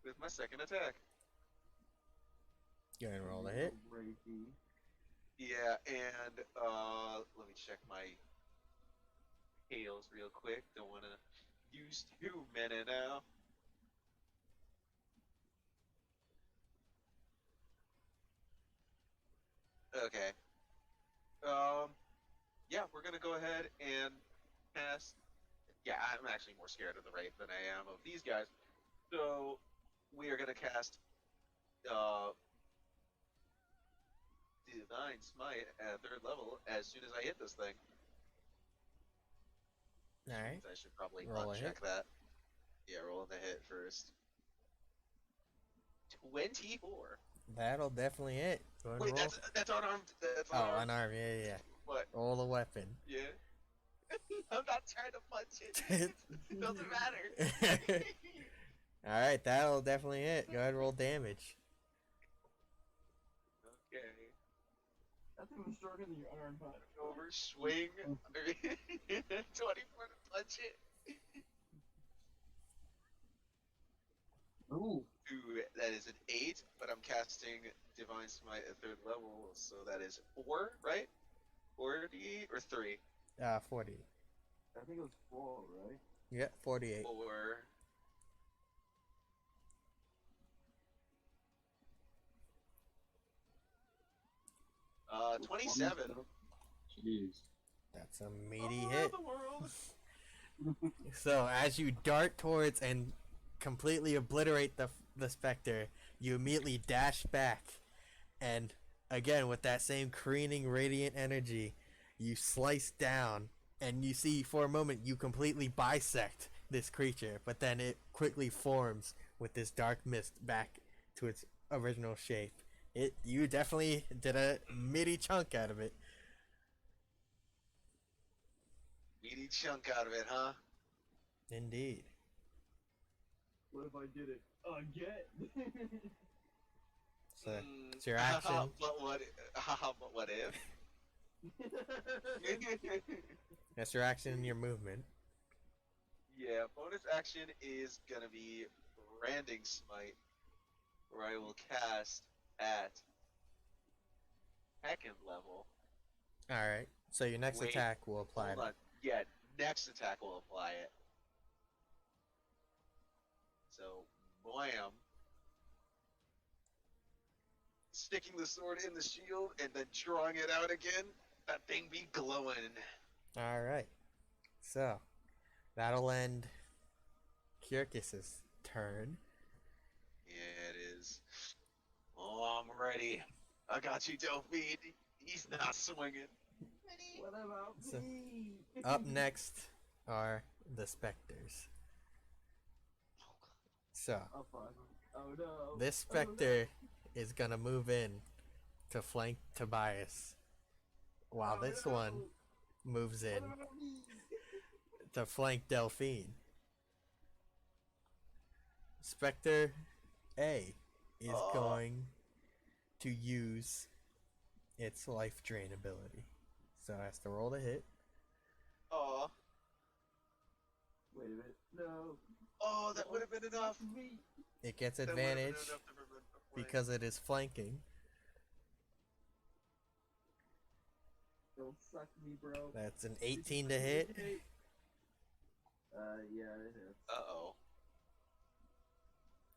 with my second attack. Go ahead and roll a hit. Yeah, and let me check my hails real quick. Don't wanna use too many now. Okay. Yeah, we're gonna go ahead and cast. Yeah, I'm actually more scared of the Wraith than I am of these guys. So we are gonna cast Divine Smite at 3rd level as soon as I hit this thing. Alright. I should probably Roll a check that. Yeah, rolling the hit first. 24. That'll definitely hit. Go ahead and Wait, roll. that's unarmed. That's Oh, unarmed. unarmed, yeah. What? Roll a weapon. Yeah. I'm not trying to punch it. It doesn't matter. Alright, that'll definitely hit. Go ahead and roll damage. Okay. That's even stronger than your unarmed punch. Over swing. 24 to punch it. Ooh. Ooh, that is an 8, but I'm casting Divine Smite at 3rd level, so that is 4, right? 40 or 3? 40. I think it was 4, right? Yeah, 48. 4. 27. Jeez. That's a meaty Oh, hit. the world. So, as you dart towards and completely obliterate the specter, you immediately dash back. And again, with that same careening radiant energy, you slice down. And you see, for a moment, you completely bisect this creature. But then it quickly forms with this dark mist back to its original shape. You definitely did a meaty chunk out of it. Meaty chunk out of it, huh? Indeed. What if I did it again? So, it's your action. But what if? That's your action and your movement. Yeah, bonus action is gonna be Branding Smite, where I will cast at 2nd level. Alright, so your next Wait, attack will apply. Hold on. Yeah, next attack will apply it. So, blam. Sticking the sword in the shield and then drawing it out again. That thing be glowing. Alright. So, that'll end Kyrkis's turn. Yeah, it is. Oh, I'm ready. I got you, Delphine. He's not swinging. What about So, me? Up next are the specters. So, Oh, fuck. Oh no. this specter is gonna move in to flank Tobias, while this one moves in to flank Delphine. Spectre A is going to use its life drain ability. So it has to roll to hit. Aw. Wait a minute. No. Oh, that would have been enough. It gets That would have been advantage enough to prevent the flank. because it is flanking. Don't suck me, bro. That's an 18 to hit. Yeah, it is. Uh-oh.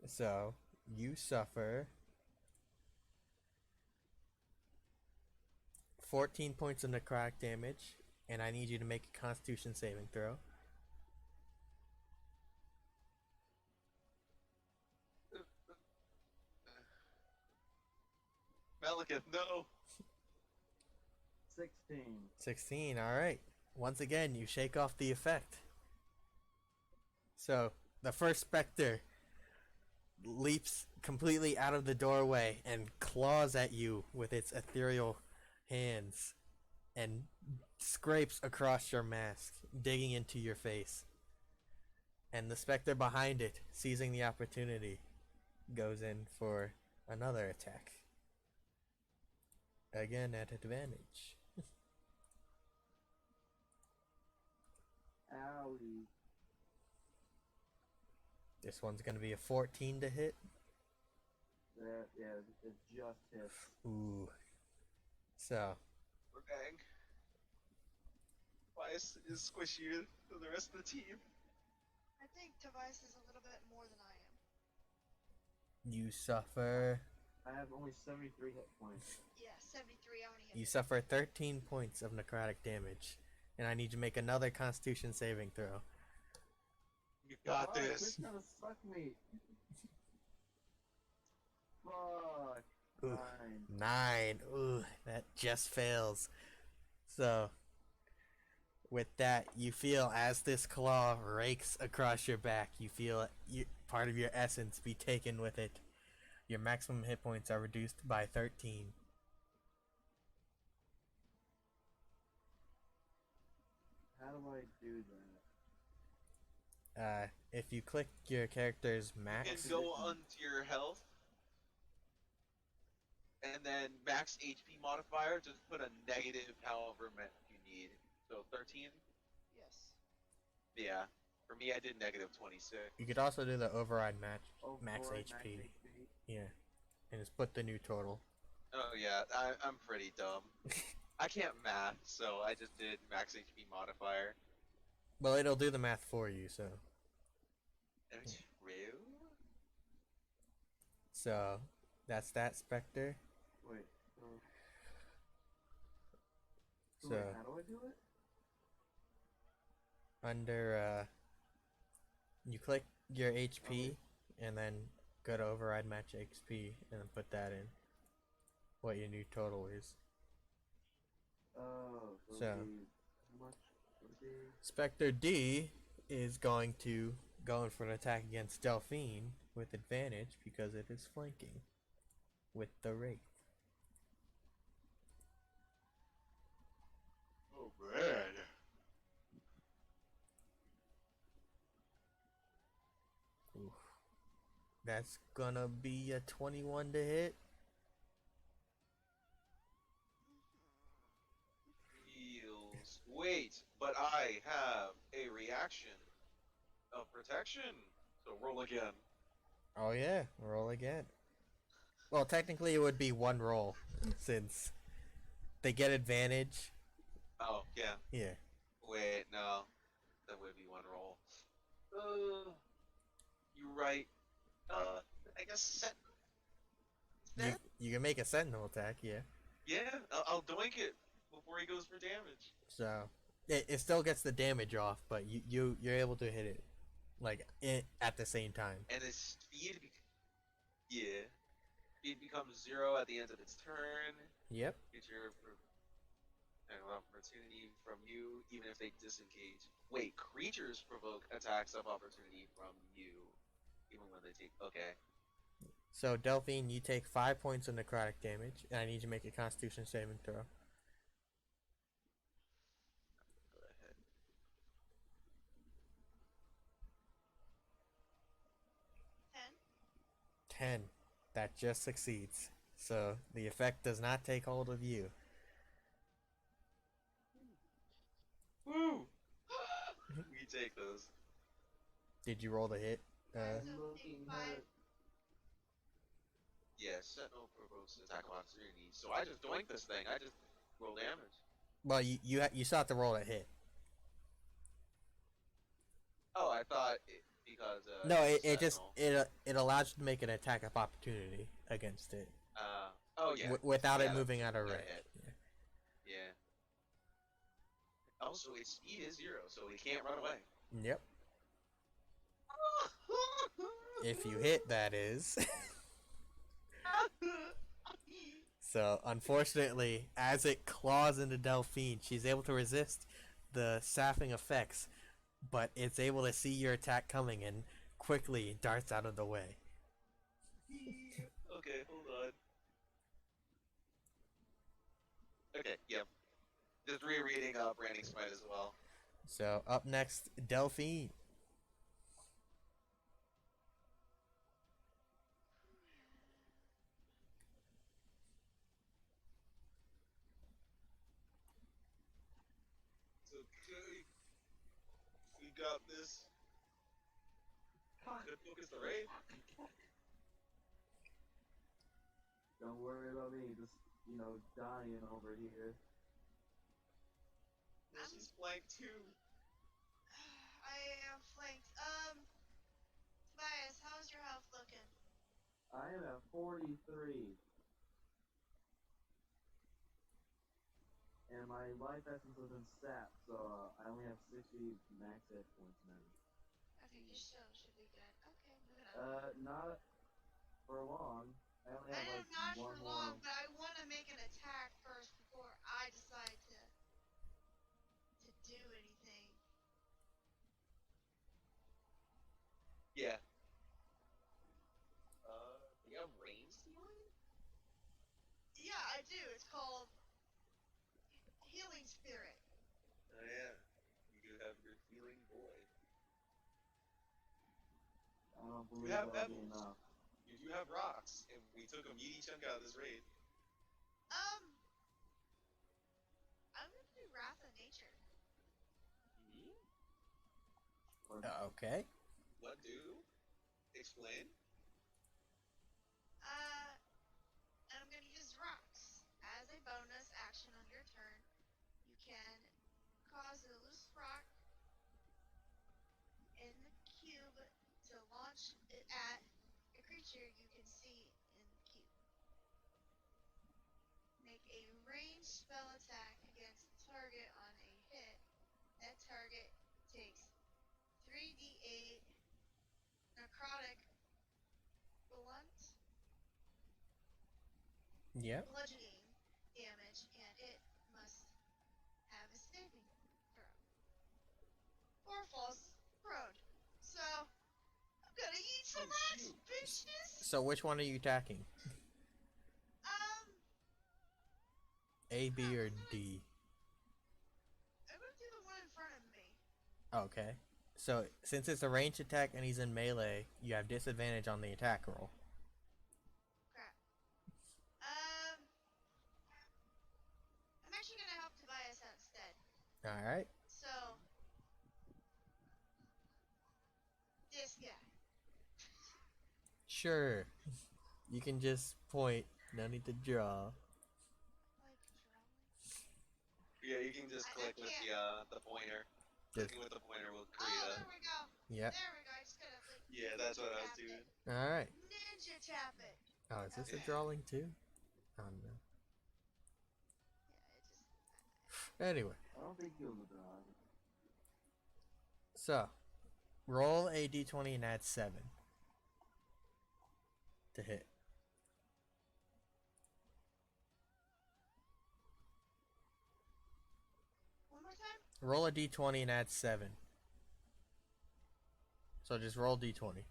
So you suffer 14 points of necrotic damage, and I need you to make a Constitution saving throw. Malekith, no. 16. 16, alright. Once again, you shake off the effect. So, the first specter leaps completely out of the doorway and claws at you with its ethereal hands and scrapes across your mask, digging into your face. And the specter behind it, seizing the opportunity, goes in for another attack. Again at advantage. Owie. This one's gonna be a 14 to hit. Yeah, it just hits. Ooh. So, Bang. Tobias is squishier than the rest of the team. I think Tobias is a little bit more than I am. you suffer. I have only 73 hit points. Yeah, 73. I only have You 50. suffer 13 points of necrotic damage. And I need you to make another Constitution saving throw. You got Fuck, this. It's gonna suck me. Fuck. Ooh. 9. 9. Ooh, that just fails. So, with that, you feel as this claw rakes across your back, you feel part of your essence be taken with it. Your maximum hit points are reduced by 13. How do I do that? If you click your character's You max, can go onto your health, and then max HP modifier, just put a negative however much you need. So 13? Yes. Yeah. For me, I did negative 26. you could also do the override Oh, max boy, HP. Yeah, and just put the new total. Oh yeah, I'm pretty dumb. I can't math, so I just did max HP modifier. Well, it'll do the math for you, so. True? So, that's that Spectre. Wait. So, Wait, how do I do it? under, you click your HP, and then go to override match XP, and then put that in. What your new total is. Oh, So, how much would it be? Spectre D is going to go in for an attack against Delphine with advantage because it is flanking with the Wraith. Oh man. Oof. That's gonna be a 21 to hit. Heals. Wait, but I have a reaction of protection. So roll again. Oh yeah, roll again. Well, technically it would be one roll since they get advantage. Oh, yeah. Yeah. Wait, no. That would be one roll. You're right. I guess set. You can make a sentinel attack, yeah. Yeah, I'll doink it before he goes for damage. So it still gets the damage off, but you're able to hit it like at the same time. And its speed, speed becomes 0 at the end of its turn. Yep. Get your an opportunity from you, even if they disengage. Wait, creatures provoke attacks of opportunity from you, even when they take. Okay. So Delphine, you take 5 points of necrotic damage, and I need you to make a Constitution saving throw. Go ahead. 10. That just succeeds. So the effect does not take hold of you. Woo! We take those. Did you roll the hit? Looking hurt. Yeah, Sentinel provokes an attack of opportunity. So I just doinked this thing. I just roll damage. Well, you still have to roll a hit. Oh, I thought because No, it's it just Sentinel. it allows you to make an attack of opportunity against it Oh yeah. without Yeah, it moving that's- out of yeah, range. yeah. Yeah. Also, its speed is 0, so it can't run away. Yep. If you hit, that is. So, unfortunately, as it claws into Delphine, she's able to resist the sapping effects, but it's able to see your attack coming and quickly darts out of the way. Okay, hold on. Okay, yep. Just rereading Branding Smite as well. So, up next, Delphine. It's okay. We got this. Good focus the raid. Don't worry about me, just, dying over here. Yeah, she's flanked too. I am flanked. Tobias, how's your health looking? I am at 43. And my life essence has been sapped, so I only have 60 max hit points now. Okay, you still should be good. Okay, moving on. Not for long. I only have like not one for more. long, but I want to make an attack first before I decide to do anything. Yeah. You have range healing? Yeah, I do. It's called Healing Spirit. Oh yeah. You do have your healing boy. I don't believe You have that'll be pebbles. enough. You do have rocks, and we took a meaty chunk out of this raid. I'm gonna do Wrath of Nature. Okay. What do? Explain. And I'm gonna use rocks. As a bonus action on your turn, you can cause a loose rock in the cube to launch it at a creature you can see in the cube. Make a ranged spell attack against the target on a hit. That target takes 3d8 necrotic blunt Yep. bludgeoning damage, and it must have a saving throw or falls prone. So I'm gonna eat some rocks, bitches. So, which one are you attacking? A, B, or D? I'm gonna do the one in front of me. Okay. So, since it's a ranged attack and he's in melee, you have disadvantage on the attack roll. Crap. I'm actually gonna help Tobias out instead. Alright. So this guy. Sure. You can just point. No need to draw. Like drawing. Yeah, you can just click with the pointer. Just, Clicking with the pointer will Oh, create there we go. yeah. There we go. I just gotta like. Yeah, that's what I was doing. Alright. Ninja tap it. Oh, is this a Yeah. drawing too? I don't know. Yeah, it just. Anyway. I don't think you'll draw. So, roll a d20 and add 7 to hit. One more time. Roll a d20 and add 7. So just roll d20.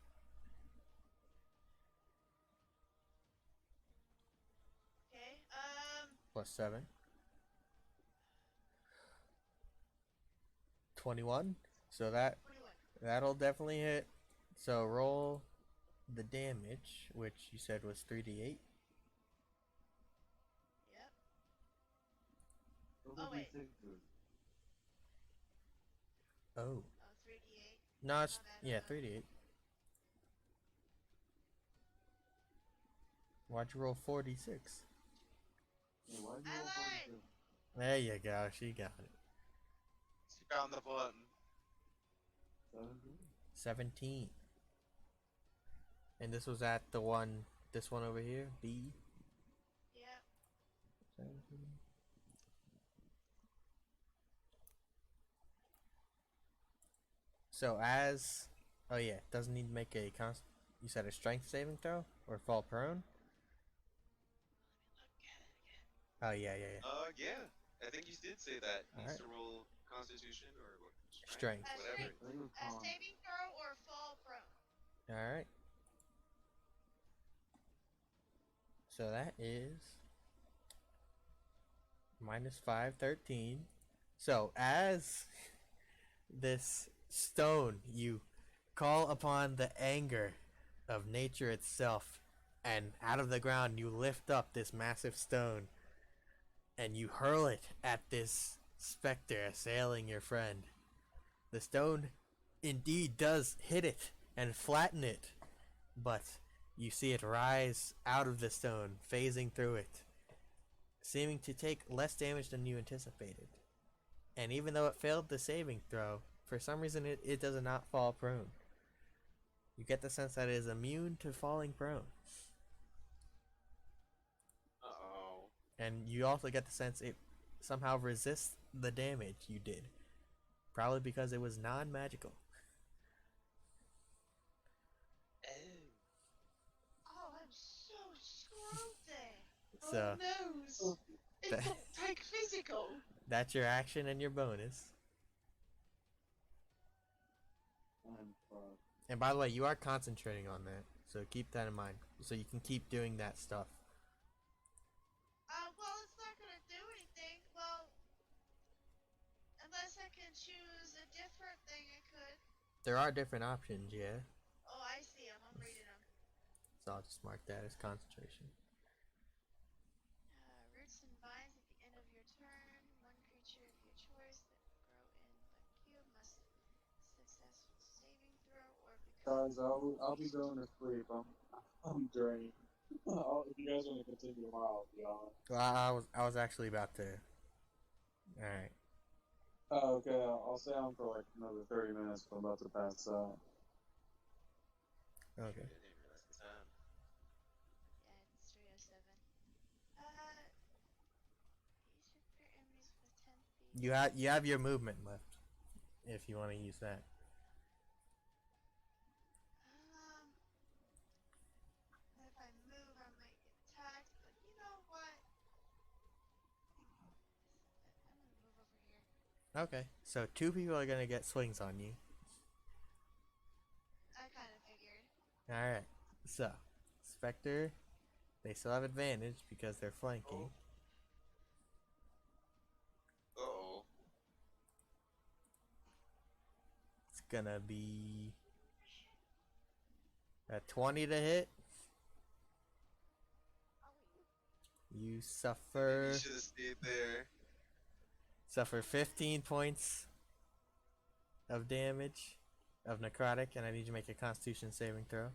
Okay. Plus 7. 21. So 21. that'll definitely hit. So roll the damage, which you said was 3d8. Yep. Those Oh, will be wait. 6s. Oh. Oh, 3d8. No, it's, My bad, yeah, my bad. 3d8. Why'd you roll 46? Hey, why'd you I roll lied. 42? There you go, she got it. She found the button. 17. 17. And this was at the one, this one over here, B. Yep. 17. So as, oh yeah, doesn't need to make a you said a strength saving throw or fall prone? Let me look at it again. Oh yeah. Yeah. I think you did say that. Needs Alright. to roll Constitution or what? Strength. A, Whatever. strength, I think it was a con. saving throw or fall prone. Alright. So that is -5, 13. So as this stone, you call upon the anger of nature itself, and out of the ground you lift up this massive stone and you hurl it at this specter assailing your friend. The stone indeed does hit it and flatten it, but you see it rise out of the stone, phasing through it, seeming to take less damage than you anticipated. And even though it failed the saving throw, for some reason it does not fall prone. You get the sense that it is immune to falling prone. Uh-oh. And you also get the sense it somehow resists the damage you did. Probably because it was non-magical. Oh, I'm so screwed there. So, Oh no. It don't take physical. that's your action and your bonus. I'm fucked. And by the way, you are concentrating on that, so keep that in mind. So you can keep doing that stuff. Well, it's not gonna do anything. Well, unless I can choose a different thing, I could. There are different options, yeah. Oh, I see them. I'm reading them. So I'll just mark that as concentration. Roots and vines at the end of your turn. One creature of your choice that grow in the cube must successful saving throw or become. Guys, I'll be going to sleep. I'm drained. If you guys want to continue tomorrow, I'll be on. Well, I was actually about to. All right. Oh, okay. I'll stay on for like another 30 minutes, but I'm about to pass out. Okay. I didn't realize the time. Yeah, it's 3:07. You should pair enemies with 10 feet. You have your movement left, if you want to use that. If I move, I might get attacked, but you know what? I'm gonna move over here. Okay. So 2 people are gonna get swings on you. I kind of figured. All right. So, Spectre, they still have advantage because they're flanking. Uh-oh. It's gonna be a 20 to hit. You suffer You should have stayed there. 15 points of damage of necrotic, and I need you to make a Constitution saving throw.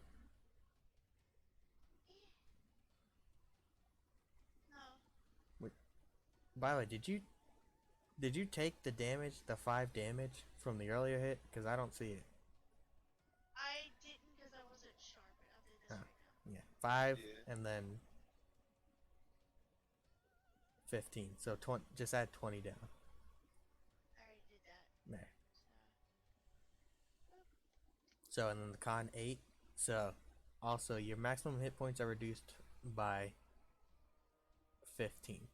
No. By the way, did you take the damage, the 5 damage from the earlier hit? Because I don't see it. I didn't because I wasn't sharp. I'll do this Oh. right now. Yeah, 5 Yeah. and then 15. So just add 20 down. I already did that. There. So. So and then the con 8. So also your maximum hit points are reduced by 15.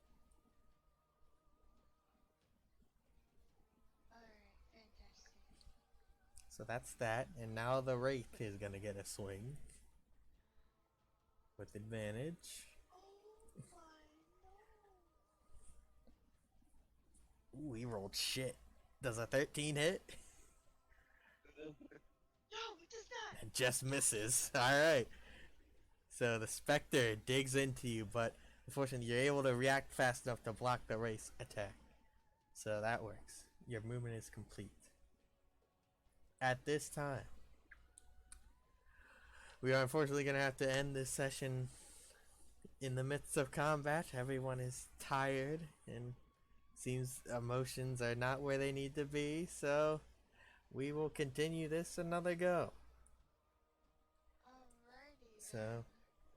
Alright, fantastic. So that's that, and now the Wraith is gonna get a swing with advantage. Oh my no. Ooh, he rolled shit. Does a 13 hit? No, it does not. And just misses. Alright. So the Spectre digs into you, but unfortunately you're able to react fast enough to block the Wraith's attack. So that works. Your movement is complete. at this time, we are unfortunately going to have to end this session in the midst of combat. Everyone is tired and seems emotions are not where they need to be, so we will continue this another go. Alrighty. So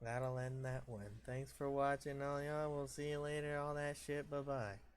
that'll end that one. Thanks for watching, all y'all. We'll see you later. All that shit. Bye bye.